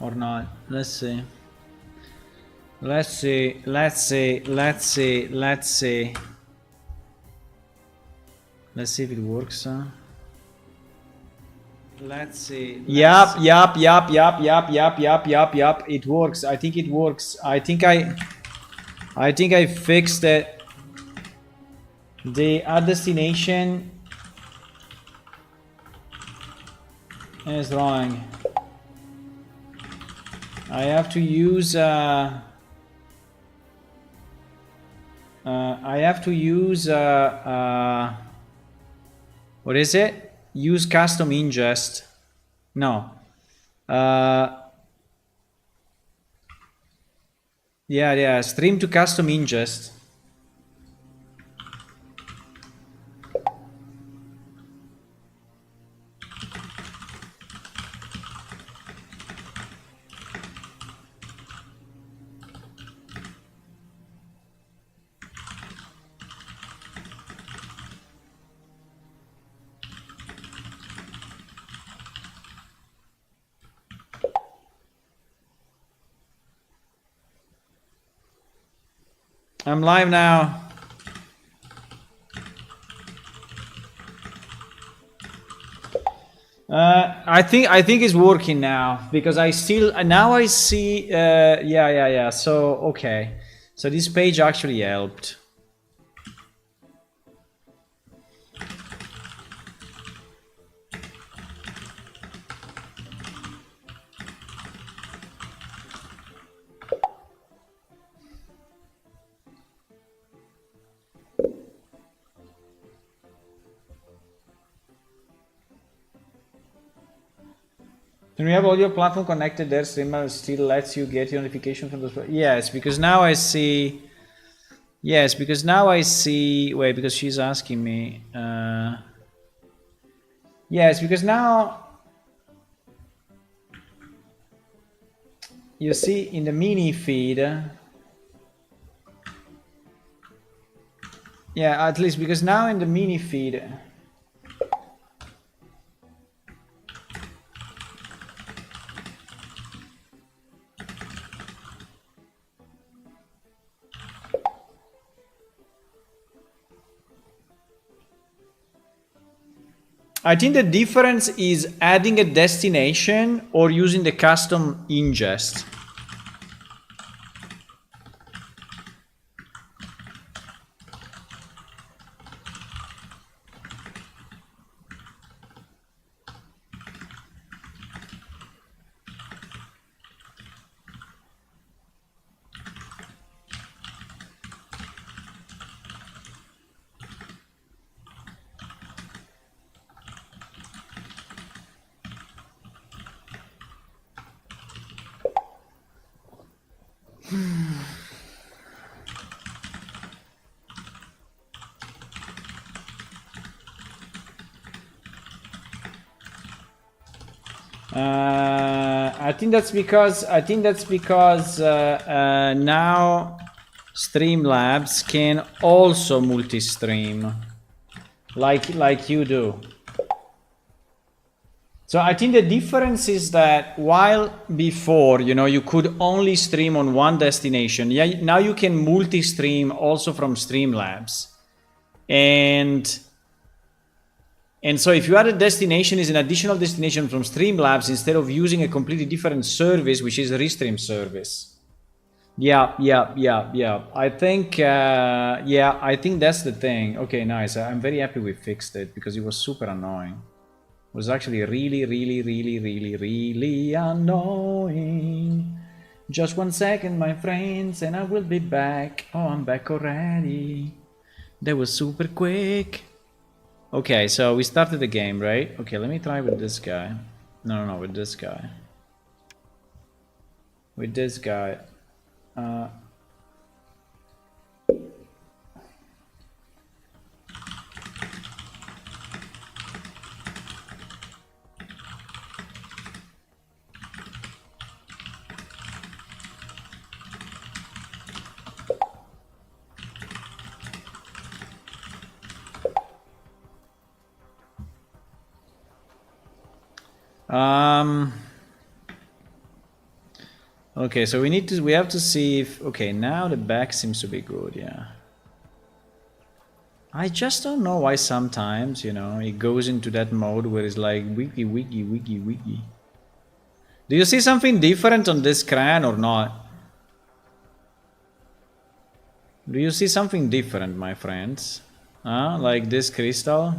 or not. Let's see. Let's see. Let's see. Let's see. Let's see. Let's see if it works. Let's see. Yup. It works. I think it works. I think I fixed it. The add destination is wrong. I have to use what is it? Use custom ingest. No. Yeah, stream to custom ingest. I'm live now. I think it's working now because I still now I see. Yeah. So okay, so this page actually helped. When you have all your platform connected there, Streamer still lets you get your notification from the... Yes, because now I see... Yes, because now I see... Wait, because she's asking me... Yes, because now... You see in the mini feed... Yeah, at least because now in the mini feed... I think the difference is adding a destination or using the custom ingest. I think that's because now Streamlabs can also multi-stream like you do. So I think the difference is that while before, you know, you could only stream on one destination, yeah, now you can multi-stream also from Streamlabs. And so if you add a destination is an additional destination from Streamlabs instead of using a completely different service, which is a Restream service. Yeah. I think that's the thing. Okay, nice. I'm very happy we fixed it because it was super annoying. It was actually really annoying. Just 1 second, my friends, and I will be back. Oh, I'm back already. That was super quick. Okay, so we started the game, right? Okay, let me try with this guy. No, with this guy. With this guy. Okay, so we have to see if, okay, now the back seems to be good, yeah. I just don't know why sometimes, you know, it goes into that mode where it's like wiki, wiki, wiki, wiki. Do you see something different on this cran or not? Do you see something different, my friends? Huh? Like this crystal?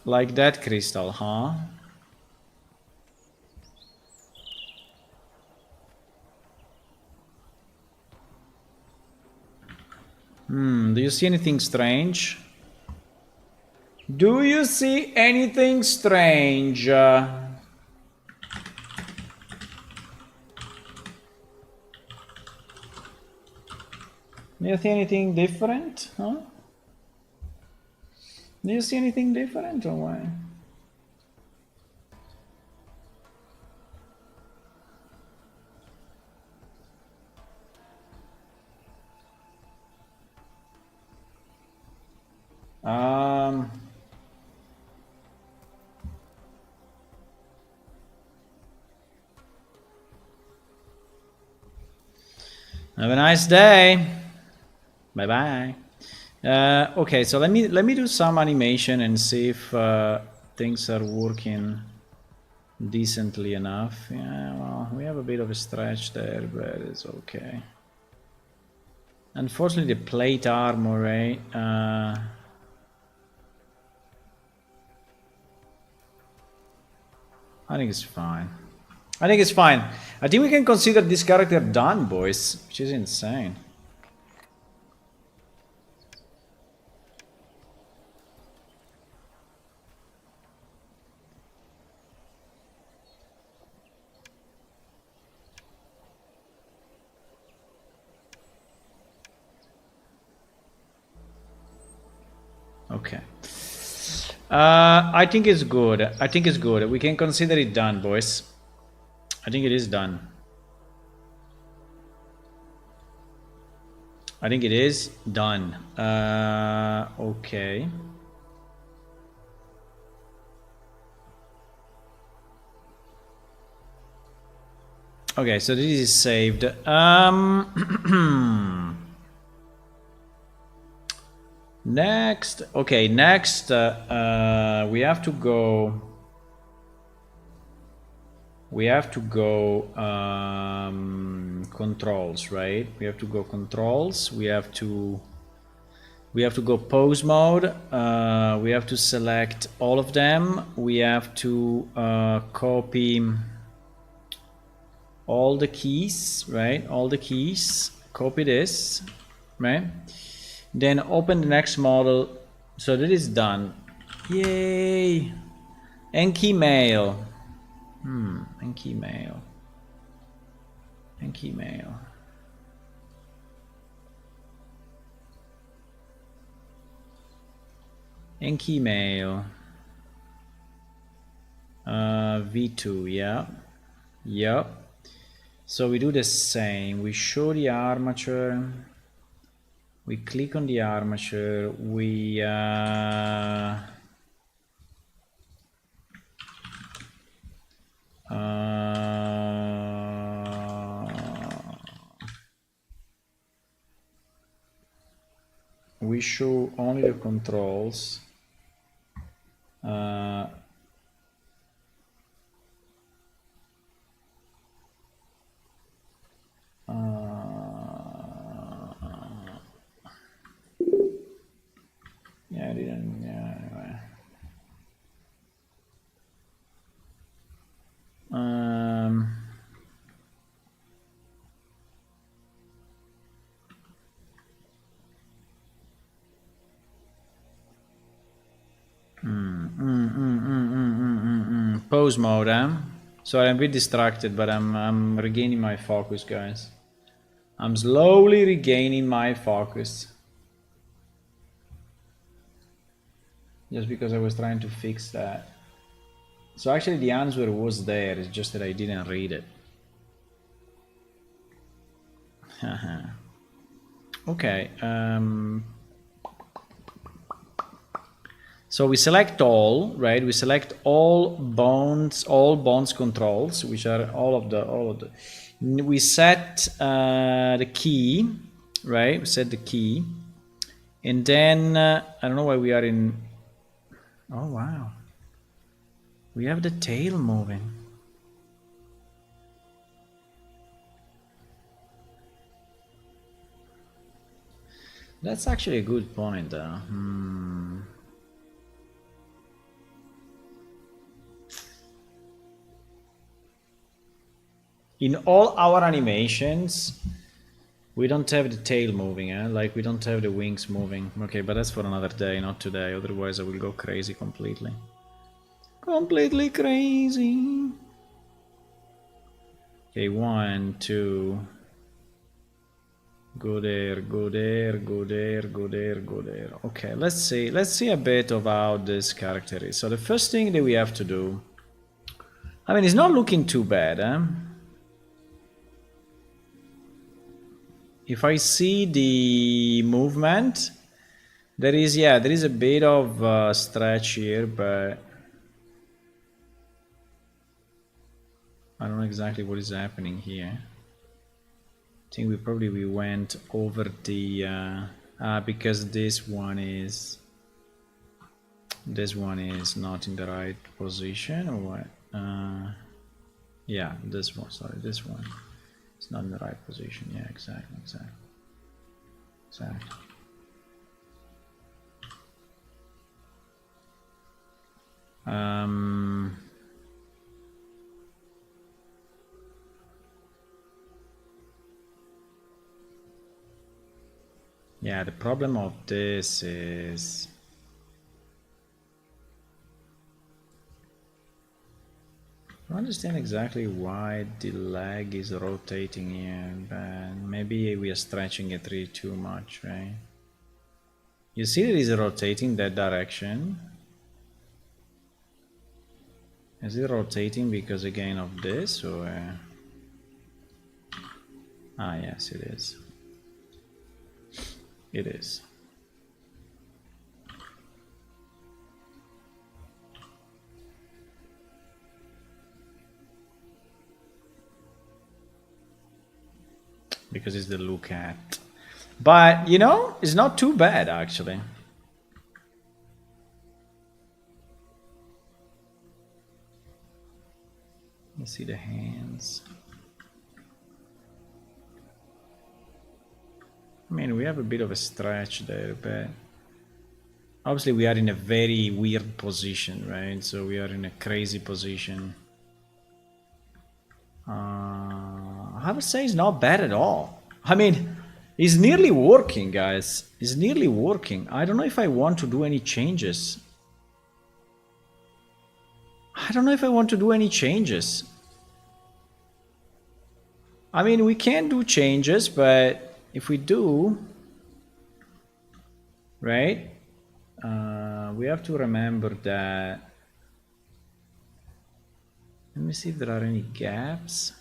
Like that crystal, huh? Do you see anything strange? Do you see anything strange? Do you see anything different? Huh? Do you see anything different or what? Um, have a nice day. Bye bye. Okay, so let me do some animation and see if things are working decently enough. Yeah, well, we have a bit of a stretch there, but it's okay. Unfortunately, the plate armor, right? I think it's fine. I think it's fine. I think we can consider this character done, boys, which is insane. Okay. I think it's good. I think it's good. We can consider it done, boys. I think it is done. I think it is done. Okay. Okay, so this is saved. Next. Okay, next we have to go. We have to go controls, right? We have to go controls. We have to go pose mode. We have to select all of them. We have to copy all the keys, right? All the keys. Copy this, right? Then open the next model. So that is done. Yay! Enki mail. Enki mail. Enki mail. Enki mail. V2, yeah. Yep. So we do the same. We show the armature. We click on the armature. We show only the controls. Yeah, I didn't. Yeah, anyway. Pose mode, eh? Sorry, I'm a bit distracted, but I'm regaining my focus, guys. I'm slowly regaining my focus. Just because I was trying to fix that. So actually the answer was there, it's just that I didn't read it. Okay. So we select all, right? We select all bonds controls, which are all of the. We set the key, right? We set the key, and then I don't know why we are in. Oh wow, we have the tail moving. That's actually a good point, though. In all our animations, we don't have the tail moving, eh? Like we don't have the wings moving. Okay, but that's for another day, not today. Otherwise, I will go crazy completely. Completely crazy. Okay, 1, 2. Go there, go there, go there, go there, go there. Okay, let's see a bit of how this character is. So the first thing that we have to do, I mean, it's not looking too bad, eh? If I see the movement, there is a bit of stretch here, but I don't know exactly what is happening here. I think we went over the because this one is not in the right position, or what? Yeah, this one. Sorry, this one. It's not in the right position. Yeah, exactly. Yeah, the problem of this is I don't understand exactly why the leg is rotating here, but maybe we are stretching it really too much, right? You see that it's rotating that direction. Is it rotating because again of this, or? Ah, yes, it is. It is. Because it's the look at. But, you know, it's not too bad, actually. Let's see the hands. I mean, we have a bit of a stretch there, but obviously we are in a very weird position, right? So we are in a crazy position. I would say it's not bad at all. I mean, it's nearly working, guys. It's nearly working. I don't know if I want to do any changes. I don't know if I want to do any changes. I mean, we can do changes, but if we do, right, we have to remember that. Let me see if there are any gaps.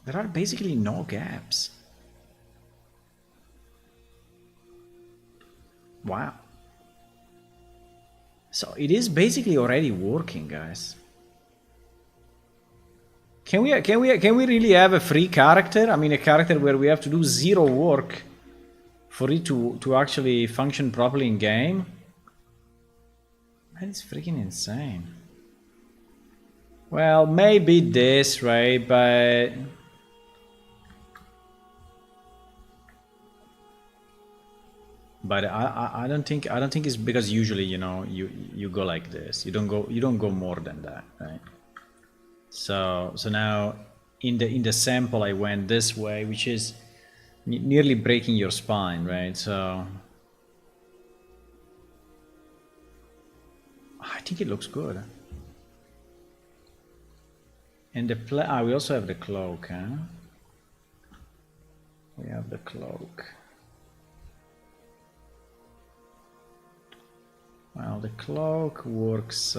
There are basically no gaps. Wow. So it is basically already working, guys. Can we really have a free character? I mean, a character where we have to do zero work for it to actually function properly in game? That is freaking insane. Well, maybe this, right? But I don't think it's because usually, you know, you go like this. You don't go more than that, right? So now in the sample I went this way, which is nearly breaking your spine, right? So I think it looks good. And we also have the cloak, huh? We have the cloak. Well, the cloak works.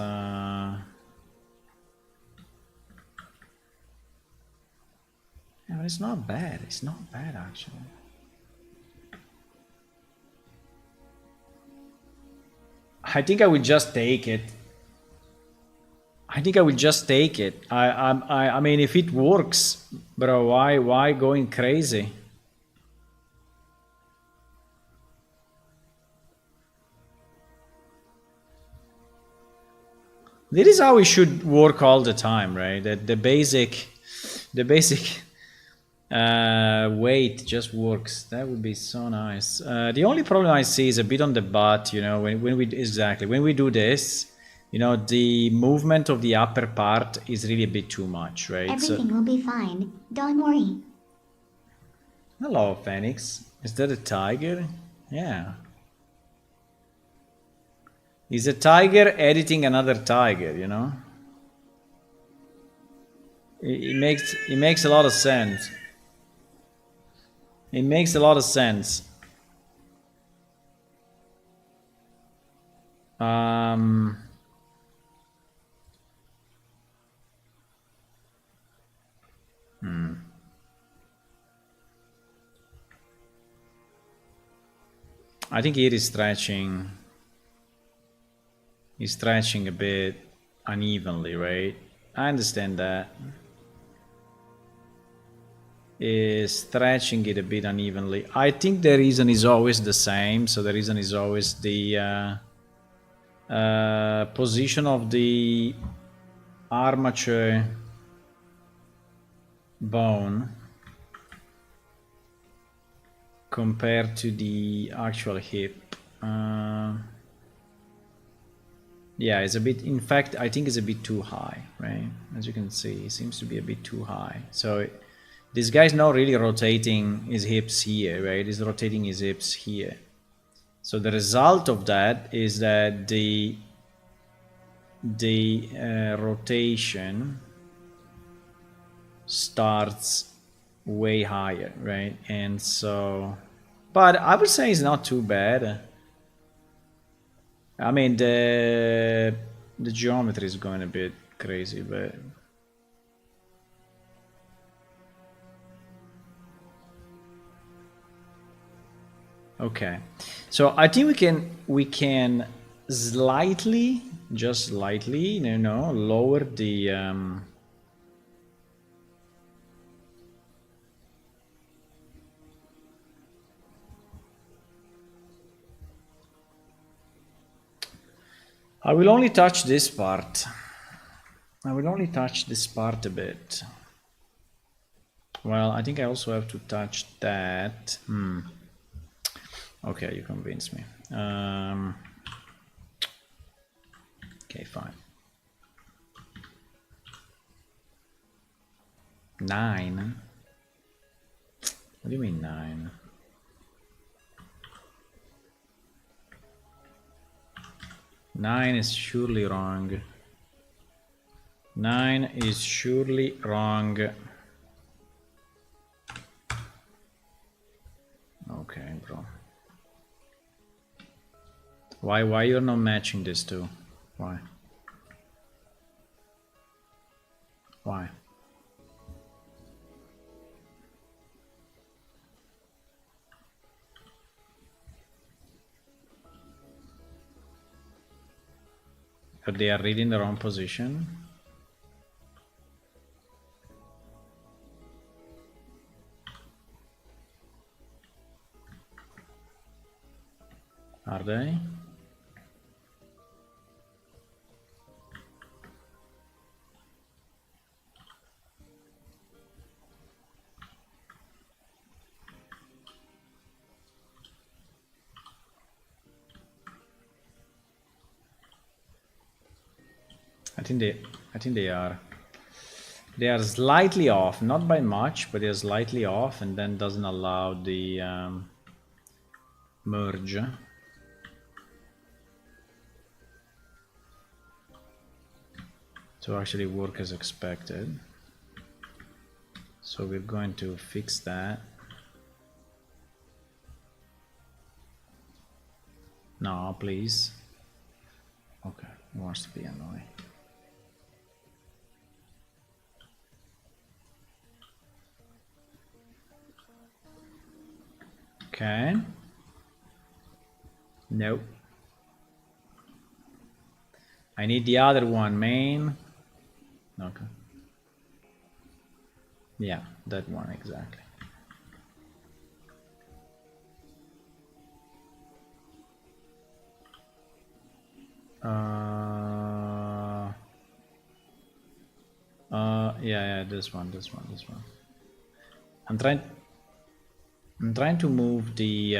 Yeah, but it's not bad. It's not bad, actually. I think I would just take it. I think I will just take it. I mean, if it works, bro, why going crazy? This is how it should work all the time, right? That the basic weight just works. That would be so nice. The only problem I see is a bit on the butt. You know, when we do this, you know, the movement of the upper part is really a bit too much, right? Everything will be fine. Don't worry. Hello, Phoenix. Is that a tiger? Yeah. Is a tiger editing another tiger, you know? It makes a lot of sense. It makes a lot of sense. Um, I think it is stretching. He's stretching a bit unevenly, right? I understand that. Is stretching it a bit unevenly. I think the reason is always the same. So the reason is always the position of the armature bone compared to the actual hip. Yeah, it's a bit, in fact, I think it's a bit too high, right? As you can see, it seems to be a bit too high. So this guy's not really rotating his hips here, right? He's rotating his hips here. So the result of that is that the rotation starts way higher, right? And so, but I would say it's not too bad. I mean, the geometry is going a bit crazy, but okay. So I think we can slightly, just slightly, you know, lower the I will only touch this part. I will only touch this part a bit. Well, I think I also have to touch that. Okay, you convinced me. Okay, fine. 9. What do you mean 9? 9 is surely wrong. 9 is surely wrong. Okay, bro. Why you're not matching this two? Why? Why? But they are reading the wrong position. Are they? I think they are. They are slightly off, not by much, but they are slightly off, and then doesn't allow the merge to actually work as expected. So we're going to fix that. No, please. Okay, it wants to be annoying. Okay. Nope. I need the other one, main. Okay. Yeah, that one exactly. Yeah, this one. I'm trying to move the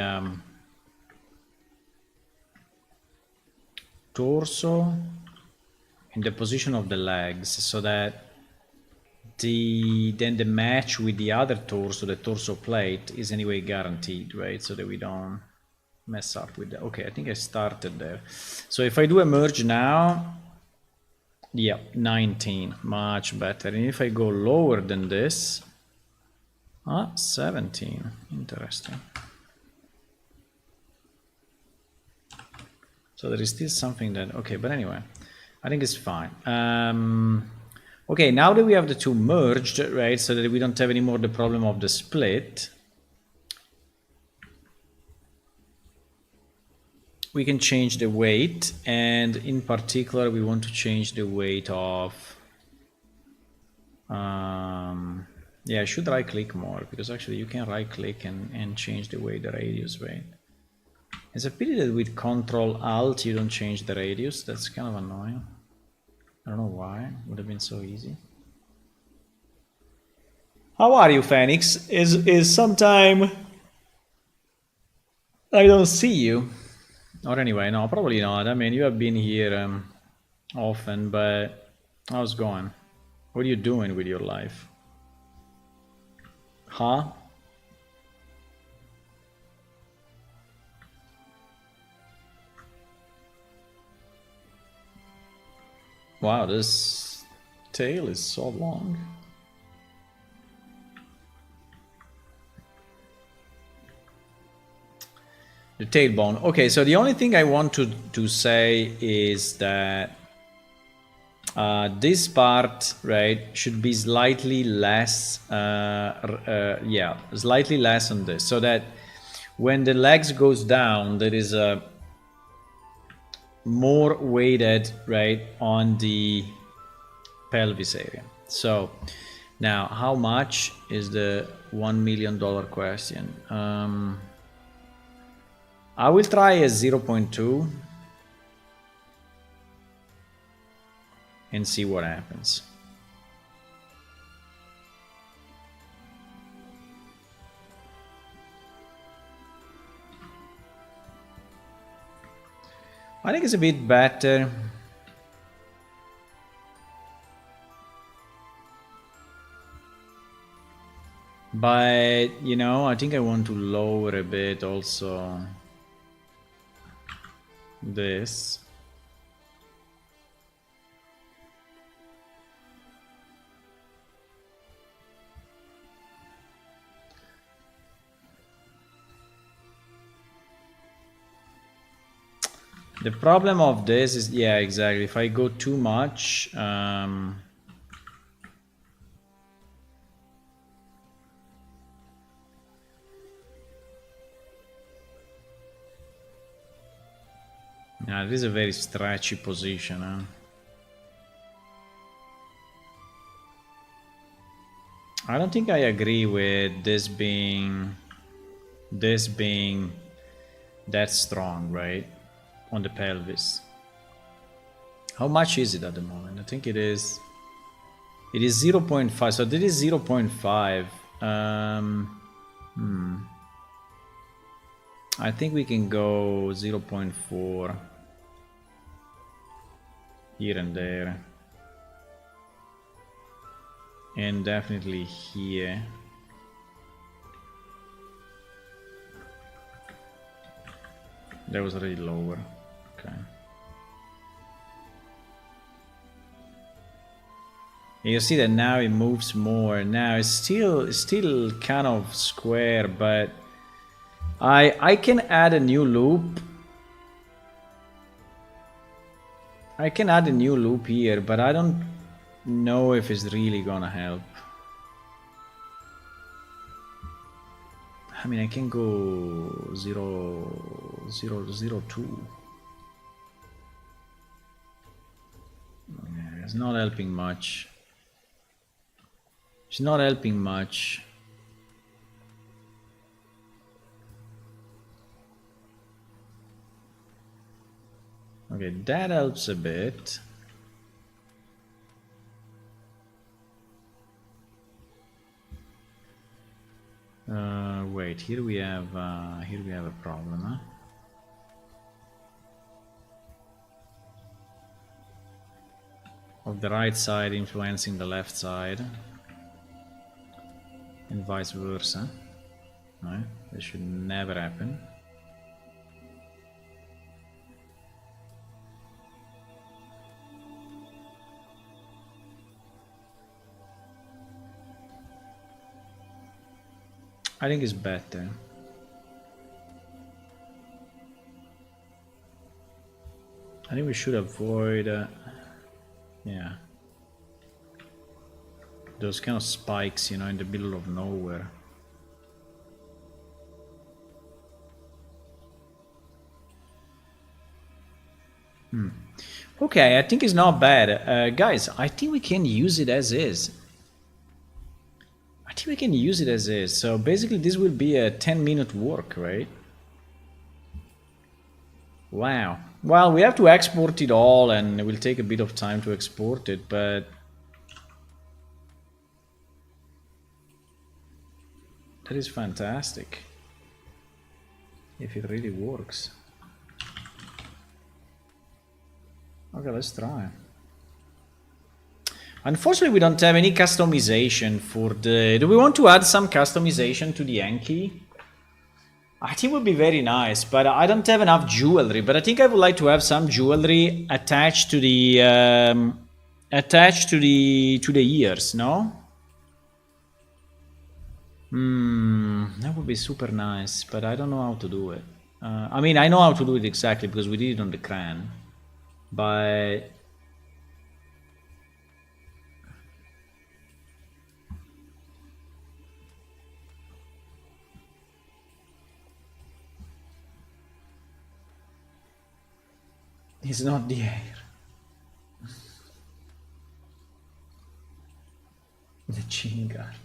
torso in the position of the legs so that then the match with the other torso, the torso plate, is anyway guaranteed, right? So that we don't mess up with that. Okay, I think I started there. So if I do a merge now, yeah, 19, much better. And if I go lower than this, 17, interesting. So there is still something that, okay, but anyway, I think it's fine. Okay, now that we have the two merged, right, so that we don't have any more the problem of the split, we can change the weight, and in particular, we want to change the weight of, yeah, I should right click more, because actually you can right click and change the weight, the radius, right? It's a pity that with Control Alt you don't change the radius, that's kind of annoying. I don't know why, it would have been so easy. How are you, Phoenix? Is sometime I don't see you. Or anyway, no, probably not. I mean, you have been here often, but how's it going? What are you doing with your life? Huh? Wow, this tail is so long. The tailbone. Okay, so the only thing I want to say is that this part, right, should be slightly less, yeah, slightly less on this, so that when the legs goes down, there is a more weighted, right, on the pelvis area. So now, how much is the $1 million question? I will try a 0.2 and see what happens. I think it's a bit better. But, you know, I think I want to lower a bit also this. The problem of this is, yeah, exactly. If I go too much, yeah, this is a very stretchy position. Huh? I don't think I agree with this being that strong, right, on the pelvis. How much is it at the moment? I think it is 0.5. So this is 0.5. I think we can go 0.4 here and there, and definitely here. That was already lower. Okay. And you see that now it moves more. Now it's still kind of square, but I can add a new loop. I can add a new loop here, but I don't know if it's really gonna help. I mean, I can go 0, 0, 0, 2. Yeah, it's not helping much. It's not helping much. Okay, that helps a bit. Wait, here we have a problem, huh? Of the right side influencing the left side, and vice versa. Right? That should never happen. I think it's better. I think we should avoid, yeah, those kind of spikes, you know, in the middle of nowhere. Okay, I think it's not bad. Guys, I think we can use it as is. I think we can use it as is. So basically this will be a 10-minute work, right? Wow. Well, we have to export it all and it will take a bit of time to export it, but that is fantastic. If it really works. Okay, let's try. Unfortunately, we don't have any customization for the... Do we want to add some customization to the Enki? I think it would be very nice, but I don't have enough jewelry. But I think I would like to have some jewelry attached to the ears, no? That would be super nice, but I don't know how to do it. I mean, I know how to do it exactly because we did it on the Cran, but it's not the air. The chin guard.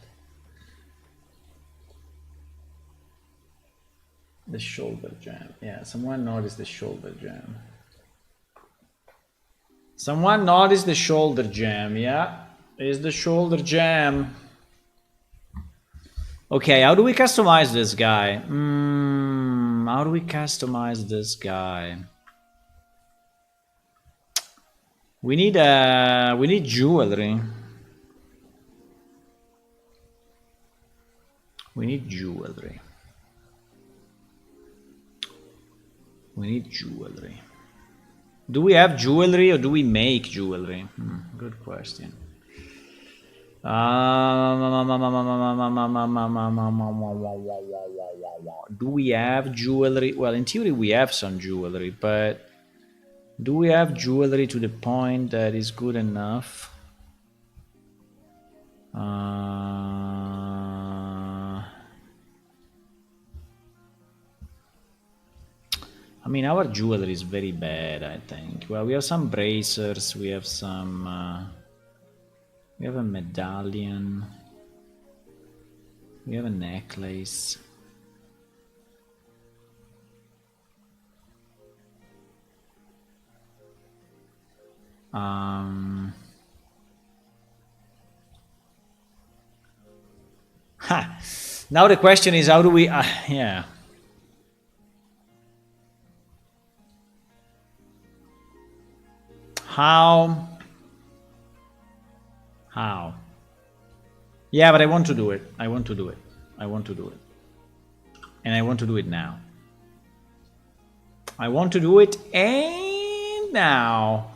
The shoulder jam. Yeah, someone noticed the shoulder jam. Someone noticed the shoulder jam, yeah. It's the shoulder jam. Okay, how do we customize this guy? How do we customize this guy? We need jewelry. We need jewelry. We need jewelry. Do we have jewelry or do we make jewelry? Good question. Do we have jewelry? Well, in theory we have some jewelry, but do we have jewelry to the point that is good enough? I mean, our jewelry is very bad, I think. Well, we have some bracers, we have some... we have a medallion. We have a necklace. Now the question is, how do we... yeah. How? Yeah, but I want to do it. I want to do it. I want to do it. And I want to do it now. I want to do it and now.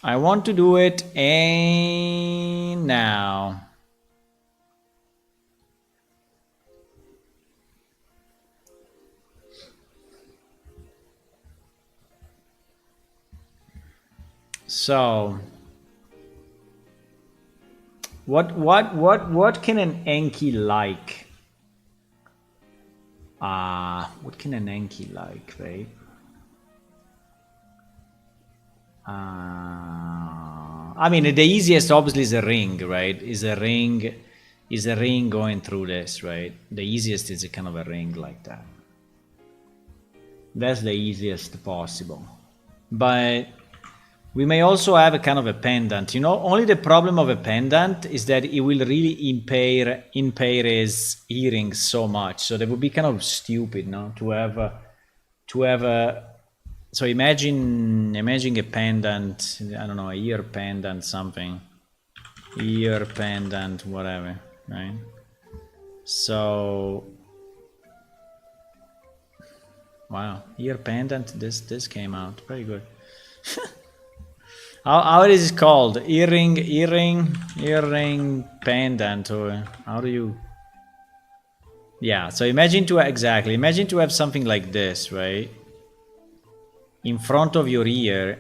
I want to do it and now. So what can an Enki like? What can an Enki like, right? I mean, the easiest obviously is a ring, right? Is a ring going through this, right? The easiest is a kind of a ring like that. That's the easiest possible. But we may also have a kind of a pendant. You know, only the problem of a pendant is that it will really impair his hearing so much. So that would be kind of stupid, no? To have a so imagine a pendant, I don't know, a ear pendant, something. Ear pendant, whatever, right? So wow, ear pendant, this came out. Very good. How is it called? Earring pendant, or how do you? Yeah. So imagine to have something like this, right, in front of your ear,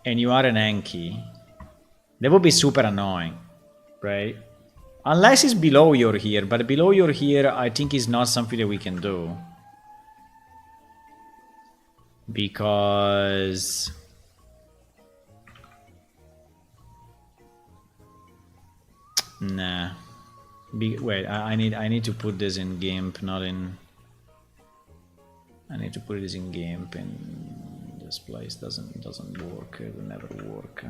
and you are an Enki. That would be super annoying, right? Unless it's below your ear, but below your ear, I think is not something that we can do because. Nah. Wait, I need to put this in GIMP, not in. I need to put this in GIMP, and this place doesn't work. It will never work.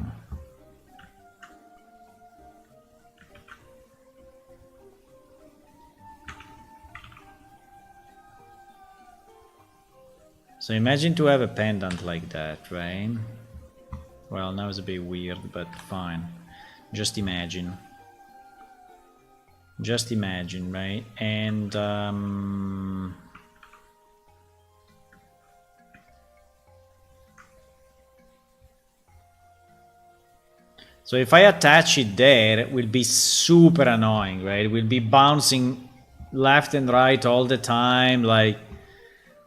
So imagine to have a pendant like that, right? Well, now it's a bit weird, but fine. Just imagine. Just imagine, right? And so if I attach it there, it will be super annoying, right? It will be bouncing left and right all the time, like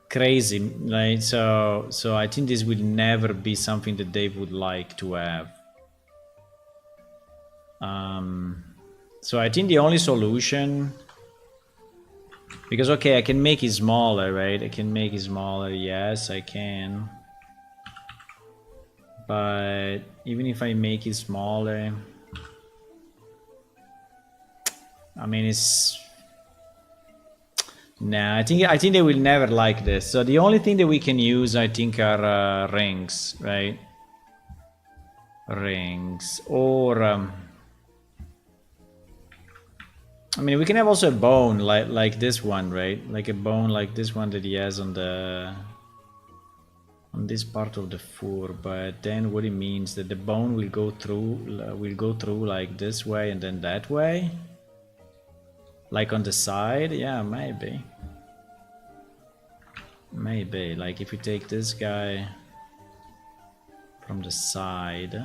crazy, right? So I think this will never be something that they would like to have. So I think the only solution, because okay, I can make it smaller, right? I can make it smaller. Yes, I can. But even if I make it smaller, I mean, it's. Nah, I think they will never like this. So the only thing that we can use, I think, are rings, right? Rings, or I mean, we can have also a bone like this one, right? Like a bone like this one that he has on this part of the fur. But then what it means that the bone will go through like this way and then that way, like on the side. Yeah, maybe. Like if you take this guy from the side.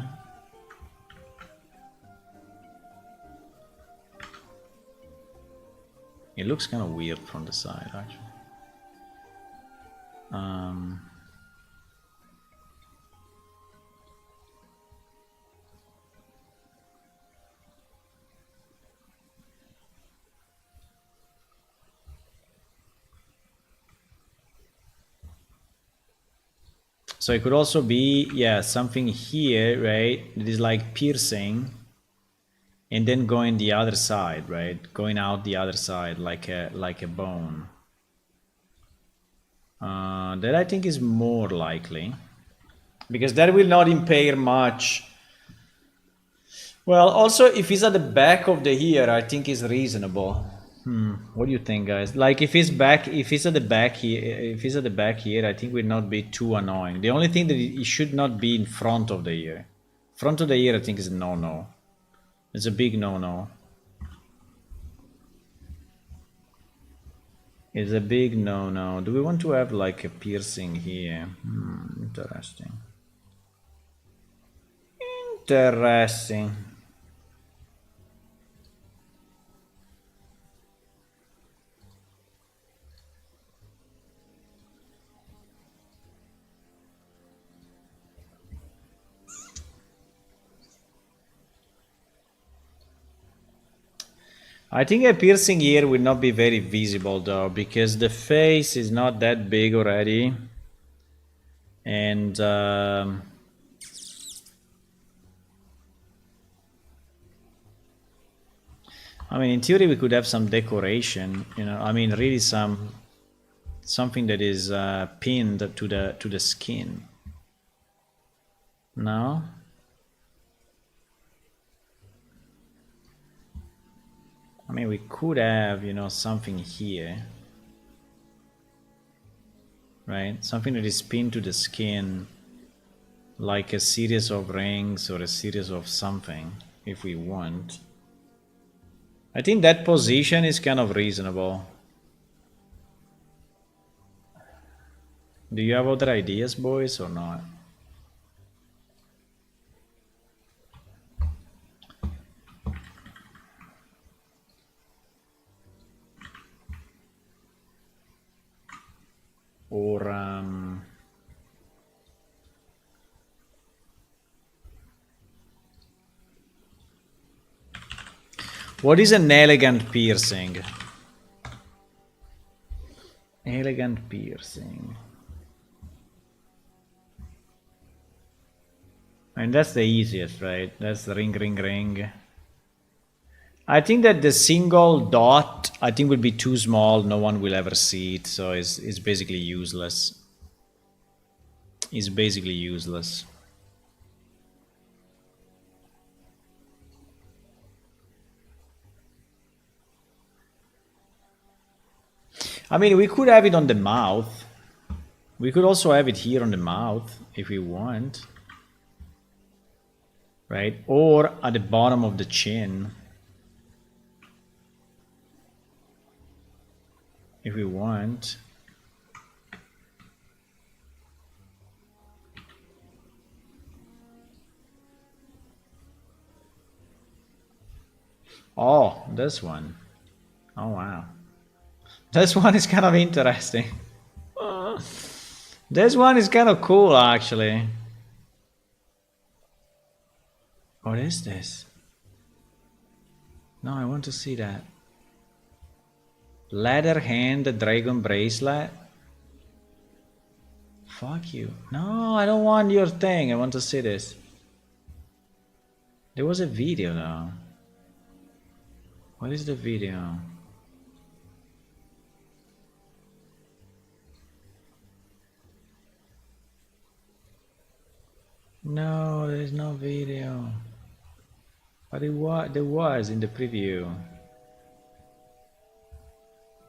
It looks kind of weird from the side, actually. So it could also be, yeah, something here, right? It is like piercing, and then going the other side, right? Going out the other side like a bone. That I think is more likely, because that will not impair much. Well, also if it's at the back of the ear, I think is reasonable. What do you think, guys? Like if it's at the back here, I think will not be too annoying. The only thing that it should not be in front of the ear. Front of the ear, I think is a no. It's a big no. It's a big no. Do we want to have like a piercing here? Interesting. Interesting. I think a piercing here will not be very visible though, because the face is not that big already. And I mean, in theory, we could have some decoration, you know. I mean, really something that is pinned to the skin. No. I mean, we could have, you know, something here, right? Something that is pinned to the skin, like a series of rings or a series of something, if we want. I think that position is kind of reasonable. Do you have other ideas, boys, or not? Or what is an elegant piercing? Elegant piercing. And that's the easiest, right? That's the ring, ring, ring. I think that the single dot, I think, will be too small. No one will ever see it, so it's basically useless. It's basically useless. I mean, we could have it on the mouth. We could also have it here on the mouth if we want. Right? Or at the bottom of the chin. If we want. Oh, this one. Oh, wow. This one is kind of interesting. This one is kind of cool, actually. What is this? No, I want to see that. Leather hand dragon bracelet. Fuck you. No, I don't want your thing. I want to see this. There was a video though. What is the video? No, there is no video. But there was in the preview.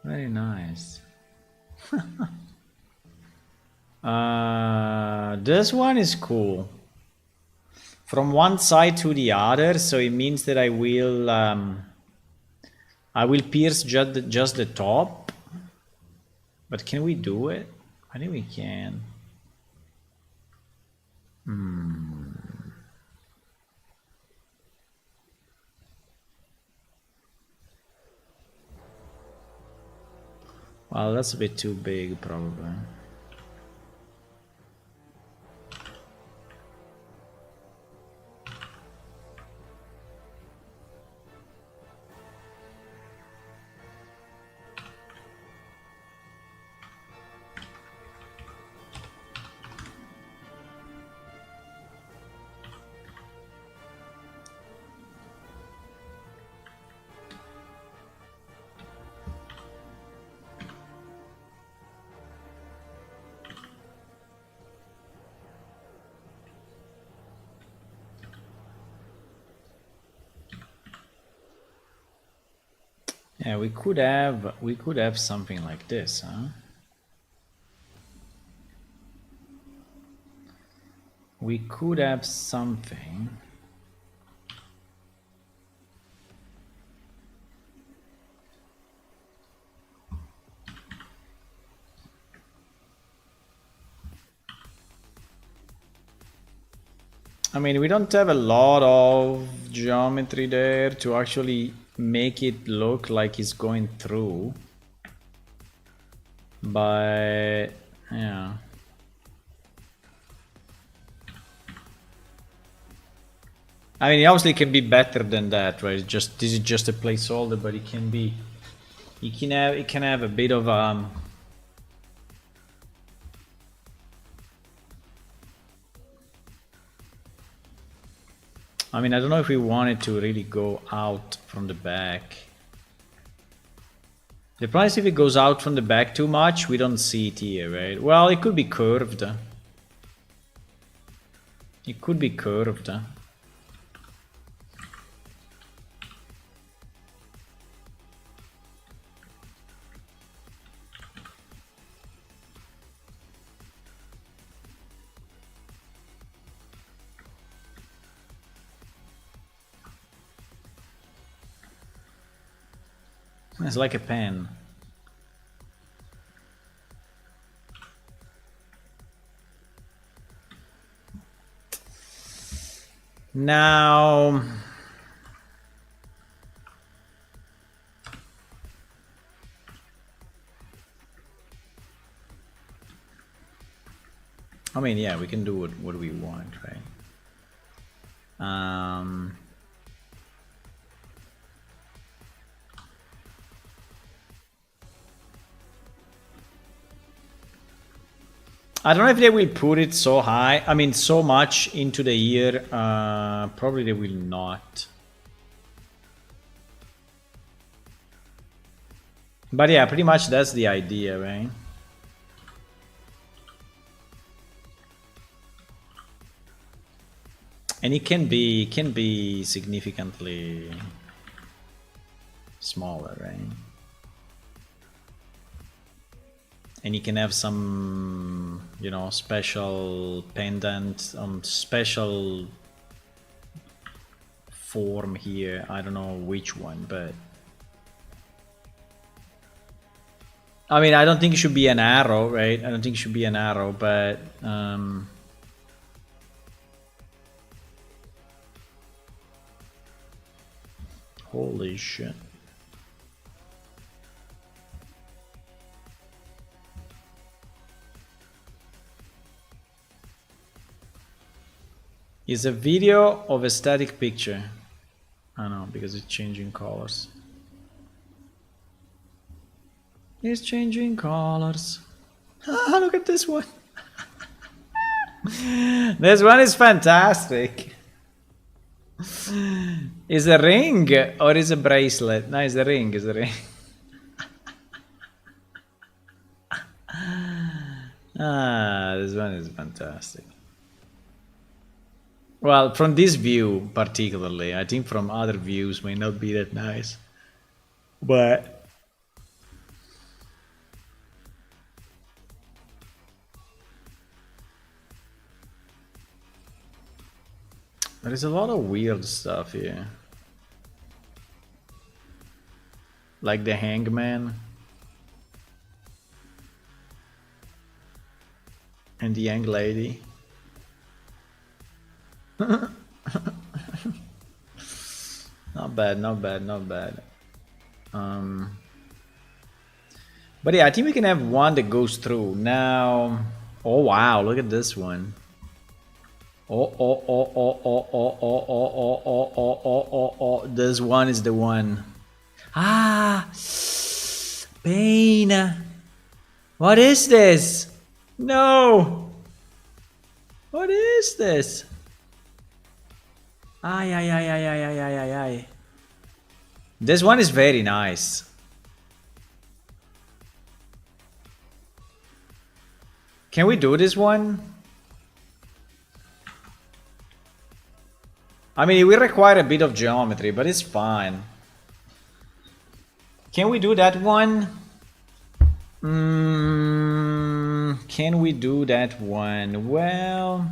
Very nice. This one is cool. From one side to the other, so it means that I will pierce just the top. But can we do it? I think we can. Well, that's a bit too big, probably. Yeah, we could have something like this, huh? We could have something. I mean, we don't have a lot of geometry there to actually make it look like it's going through. But yeah. I mean, it obviously can be better than that, right? It's just this is just a placeholder, but it can be. It can have a bit of I mean, I don't know if we want it to really go out from the back. The problem is if it goes out from the back too much, we don't see it here, right? Well, it could be curved. It could be curved. It's like a pen. Now, I mean, yeah, we can do what we want, right? I don't know if they will put it so high. I mean, so much into the year. Probably they will not. But yeah, pretty much that's the idea, right? And it can be significantly smaller, right? And you can have some, you know, special pendant on special form here. I don't know which one, but I mean, I don't think it should be an arrow, right? I don't think it should be an arrow, but holy shit. Is a video of a static picture. I know, because it's changing colors. It's changing colors. Ah, look at this one. This one is fantastic. Is a ring or is a bracelet? No, it's a ring, it's a ring. Ah, this one is fantastic. Well, from this view particularly, I think from other views may not be that nice. But there is a lot of weird stuff here. Like the hangman. And the young lady. Not bad, not bad, not bad. But yeah, I think we can have one that goes through. Now, oh wow, look at this one. Oh, this one is the one. Ah, pain. What is this? No. What is this? Ay. This one is very nice. Can we do this one? I mean, it will require a bit of geometry, but it's fine. Can we do that one? Can we do that one? Well,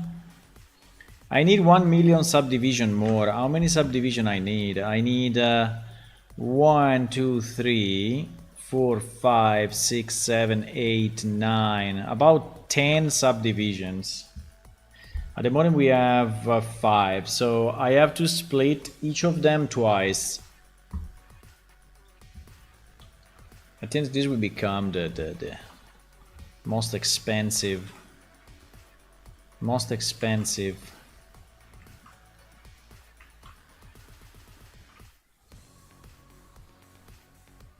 I need 1 million subdivision more. How many subdivision I need? I need 1, 2, 3, 4, 5, 6, 7, 8, 9. About 10 subdivisions. At the moment we have 5, so I have to split each of them twice. I think this will become the most expensive.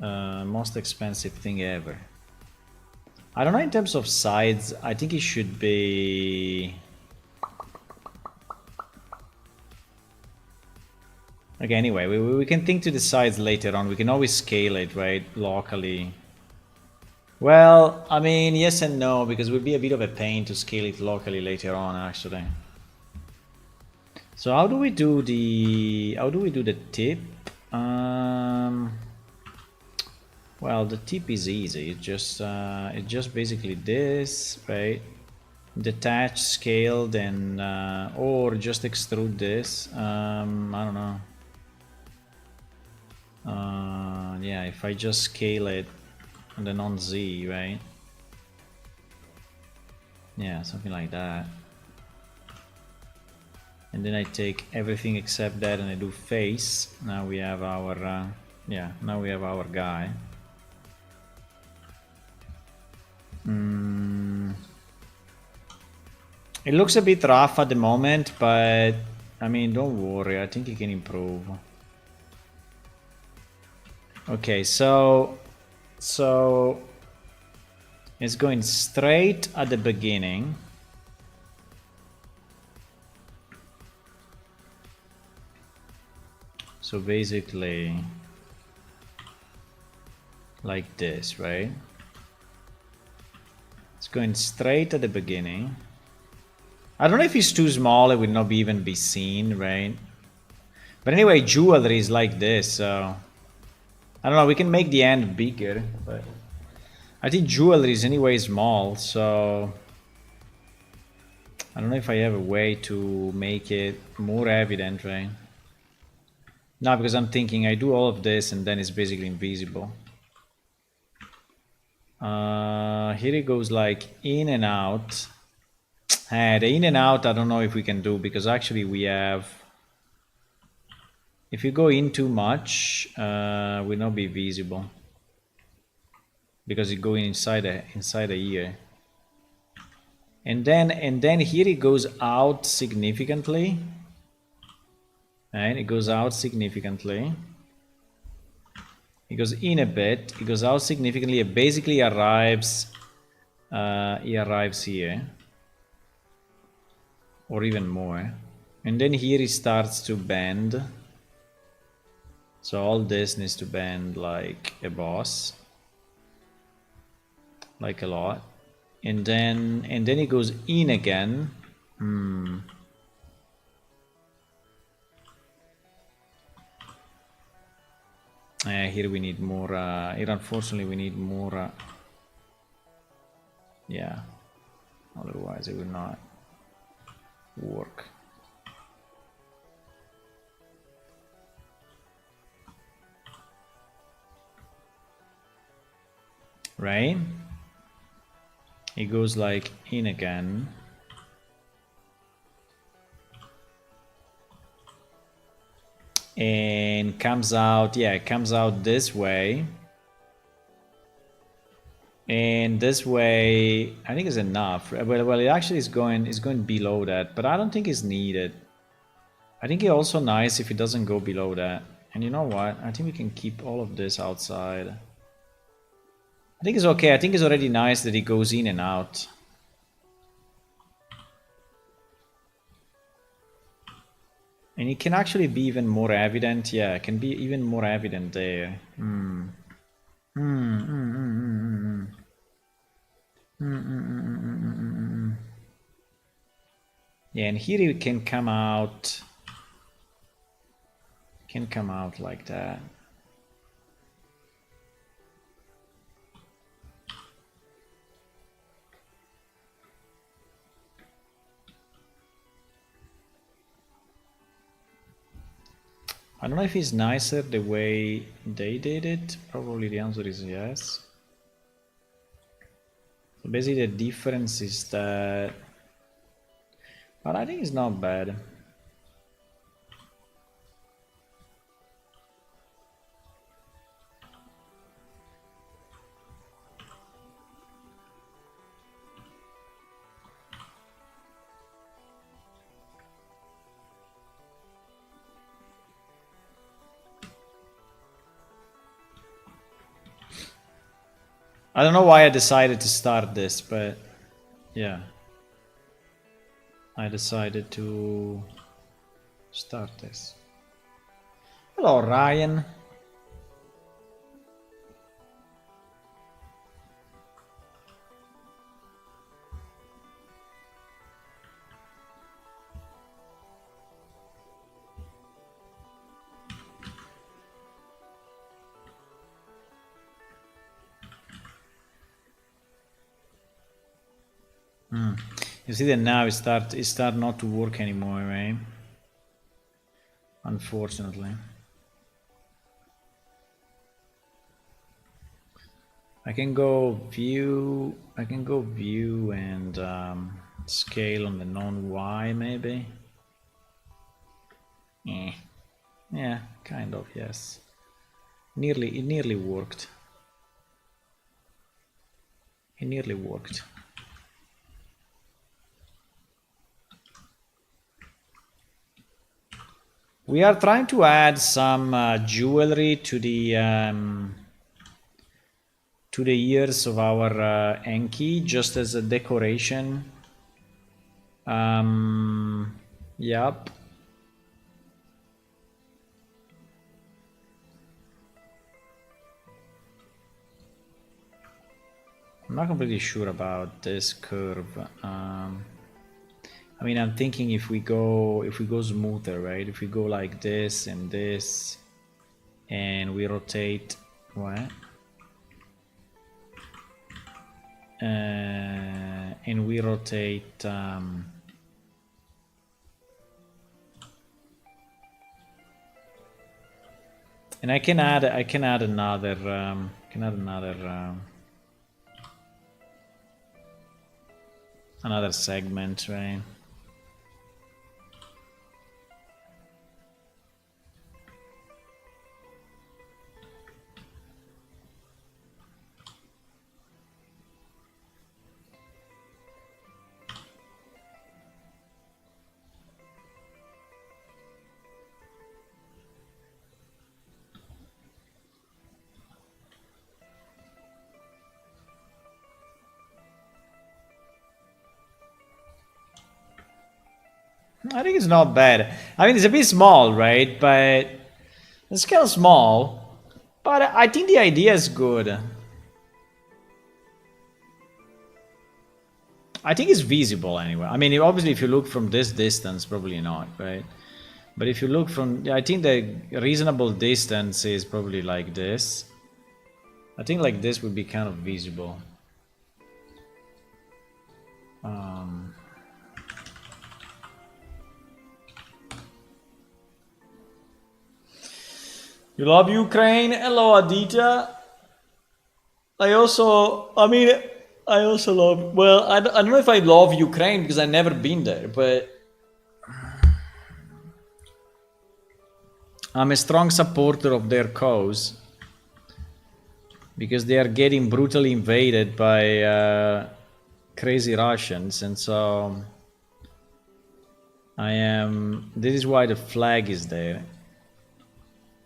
Most expensive thing ever. I don't know in terms of sides. I think it should be... Okay, anyway, we can think to the sides later on. We can always scale it, right, locally. Well, I mean, yes and no, because it would be a bit of a pain to scale it locally later on, actually. So how do we do the tip? Well, the tip is easy. It's just basically this, right? Detach, scale, then or just extrude this. I don't know. Yeah, if I just scale it and then on Z, right? Yeah, something like that. And then I take everything except that and I do face. Now we have our yeah, now we have our guy. It looks a bit rough at the moment, but I mean, don't worry, I think it can improve. Okay, so it's going straight at the beginning. So basically like this, right? It's going straight at the beginning. I don't know if it's too small, it would not even be seen, right? But anyway, jewelry is like this, so I don't know, we can make the end bigger, but I think jewelry is anyway small, so I don't know if I have a way to make it more evident, right? No, because I'm thinking I do all of this and then it's basically invisible. Here it goes like in and out. The in and out I don't know if we can do, because actually we have... If you go in too much, will not be visible. Because it going inside a ear. And then here it goes out significantly. And it goes out significantly. It goes in a bit, it goes out significantly, it basically arrives he arrives here. Or even more. And then here he starts to bend. So all this needs to bend like a boss. Like a lot. And then it goes in again. Here we need more, here unfortunately we need more, yeah, otherwise it will not work. Right? It goes like in again. And comes out, yeah, it comes out this way. And this way, I think is enough. Well, it actually is going below that, but I don't think it's needed. I think it's also nice if it doesn't go below that. And you know what? I think we can keep all of this outside. I think it's okay. I think it's already nice that it goes in and out. And it can actually be even more evident. Yeah, it can be even more evident there. Yeah, and here it can come out. Can come out like that. I don't know if it's nicer the way they did it. Probably the answer is yes. So basically the difference is that... But I think it's not bad. I don't know why I decided to start this, but yeah. I decided to start this. Hello, Ryan. You see that now it start not to work anymore, right? Unfortunately. I can go view and scale on the non-Y maybe. Yeah, kind of, yes. It nearly worked. It nearly worked. We are trying to add some jewelry to the ears of our Enki, just as a decoration. Yep. I'm not completely sure about this curve. I mean, I'm thinking if we go smoother, right? If we go like this, and we rotate, what? And we rotate. And I can add another. Another segment, right? I think it's not bad. I mean, it's a bit small, right? But it's kind of small. But I think the idea is good. I think it's visible anyway. I mean, obviously, if you look from this distance, probably not, right? But if you look from, I think the reasonable distance is probably like this. I think like this would be kind of visible. You love Ukraine? Hello, Aditya. I also love. Well, I don't know if I love Ukraine because I've never been there, but I'm a strong supporter of their cause because they are getting brutally invaded by crazy Russians, and so I am. This is why the flag is there.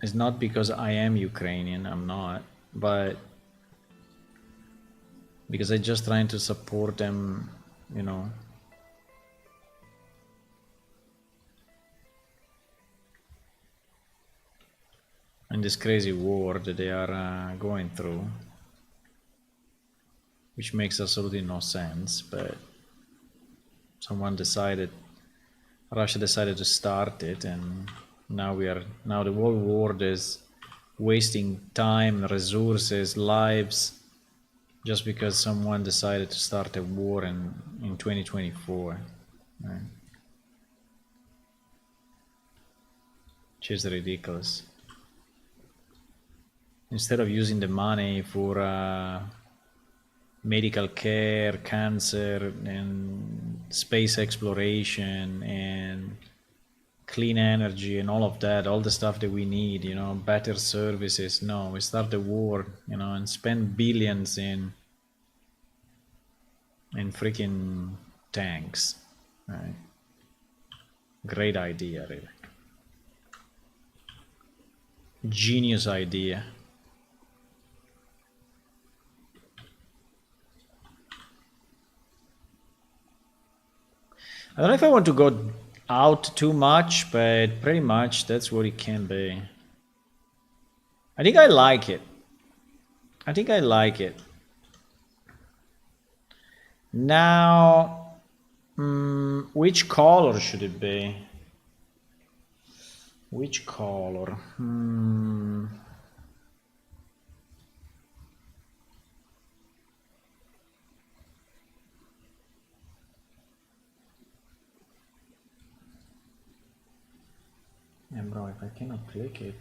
It's not because I am Ukrainian. I'm not, but because I'm just trying to support them, you know. In this crazy war that they are going through, which makes absolutely no sense, but Russia decided to start it, and now the whole world is wasting time, resources, lives, just because someone decided to start a war in 2024, right? Which is ridiculous. Instead of using the money for medical care, cancer, and space exploration, and clean energy, and all of that, all the stuff that we need, you know, better services. No, we start the war, you know, and spend billions in freaking tanks, right? Great idea, really. Genius idea. I don't know if I want to go out too much, but pretty much that's what it can be. I think I like it. I think I like it. Now, which color should it be? Which color? Yeah, bro, if I cannot click it.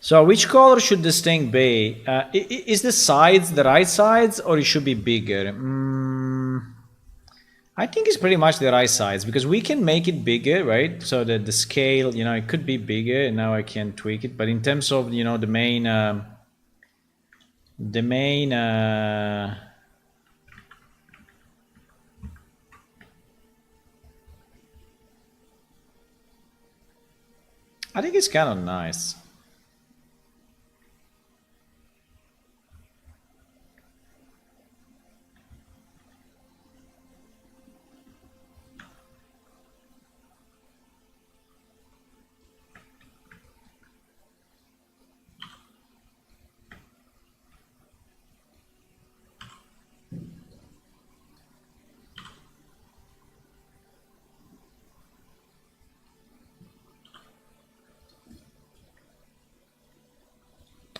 So which color should this thing be? Is the sides the right sides or it should be bigger? I think it's pretty much the right size because we can make it bigger, right? So that the scale, it could be bigger and now I can tweak it. But in terms of, the main, I think it's kind of nice.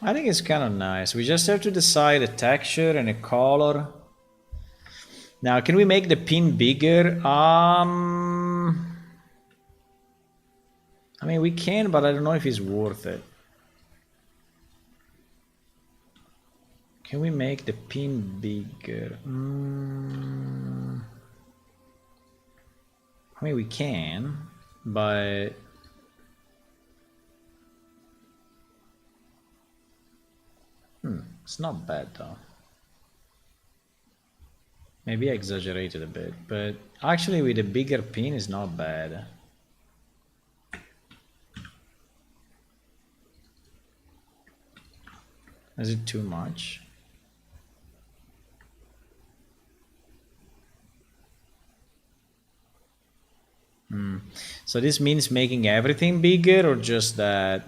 I think it's kind of nice. We just have to decide a texture and a color. Now, can we make the pin bigger? I mean, we can, but I don't know if it's worth it. Can we make the pin bigger? I mean, we can, but it's not bad though. Maybe I exaggerated a bit, but actually with a bigger pin is not bad. Is it too much? So this means making everything bigger or just that?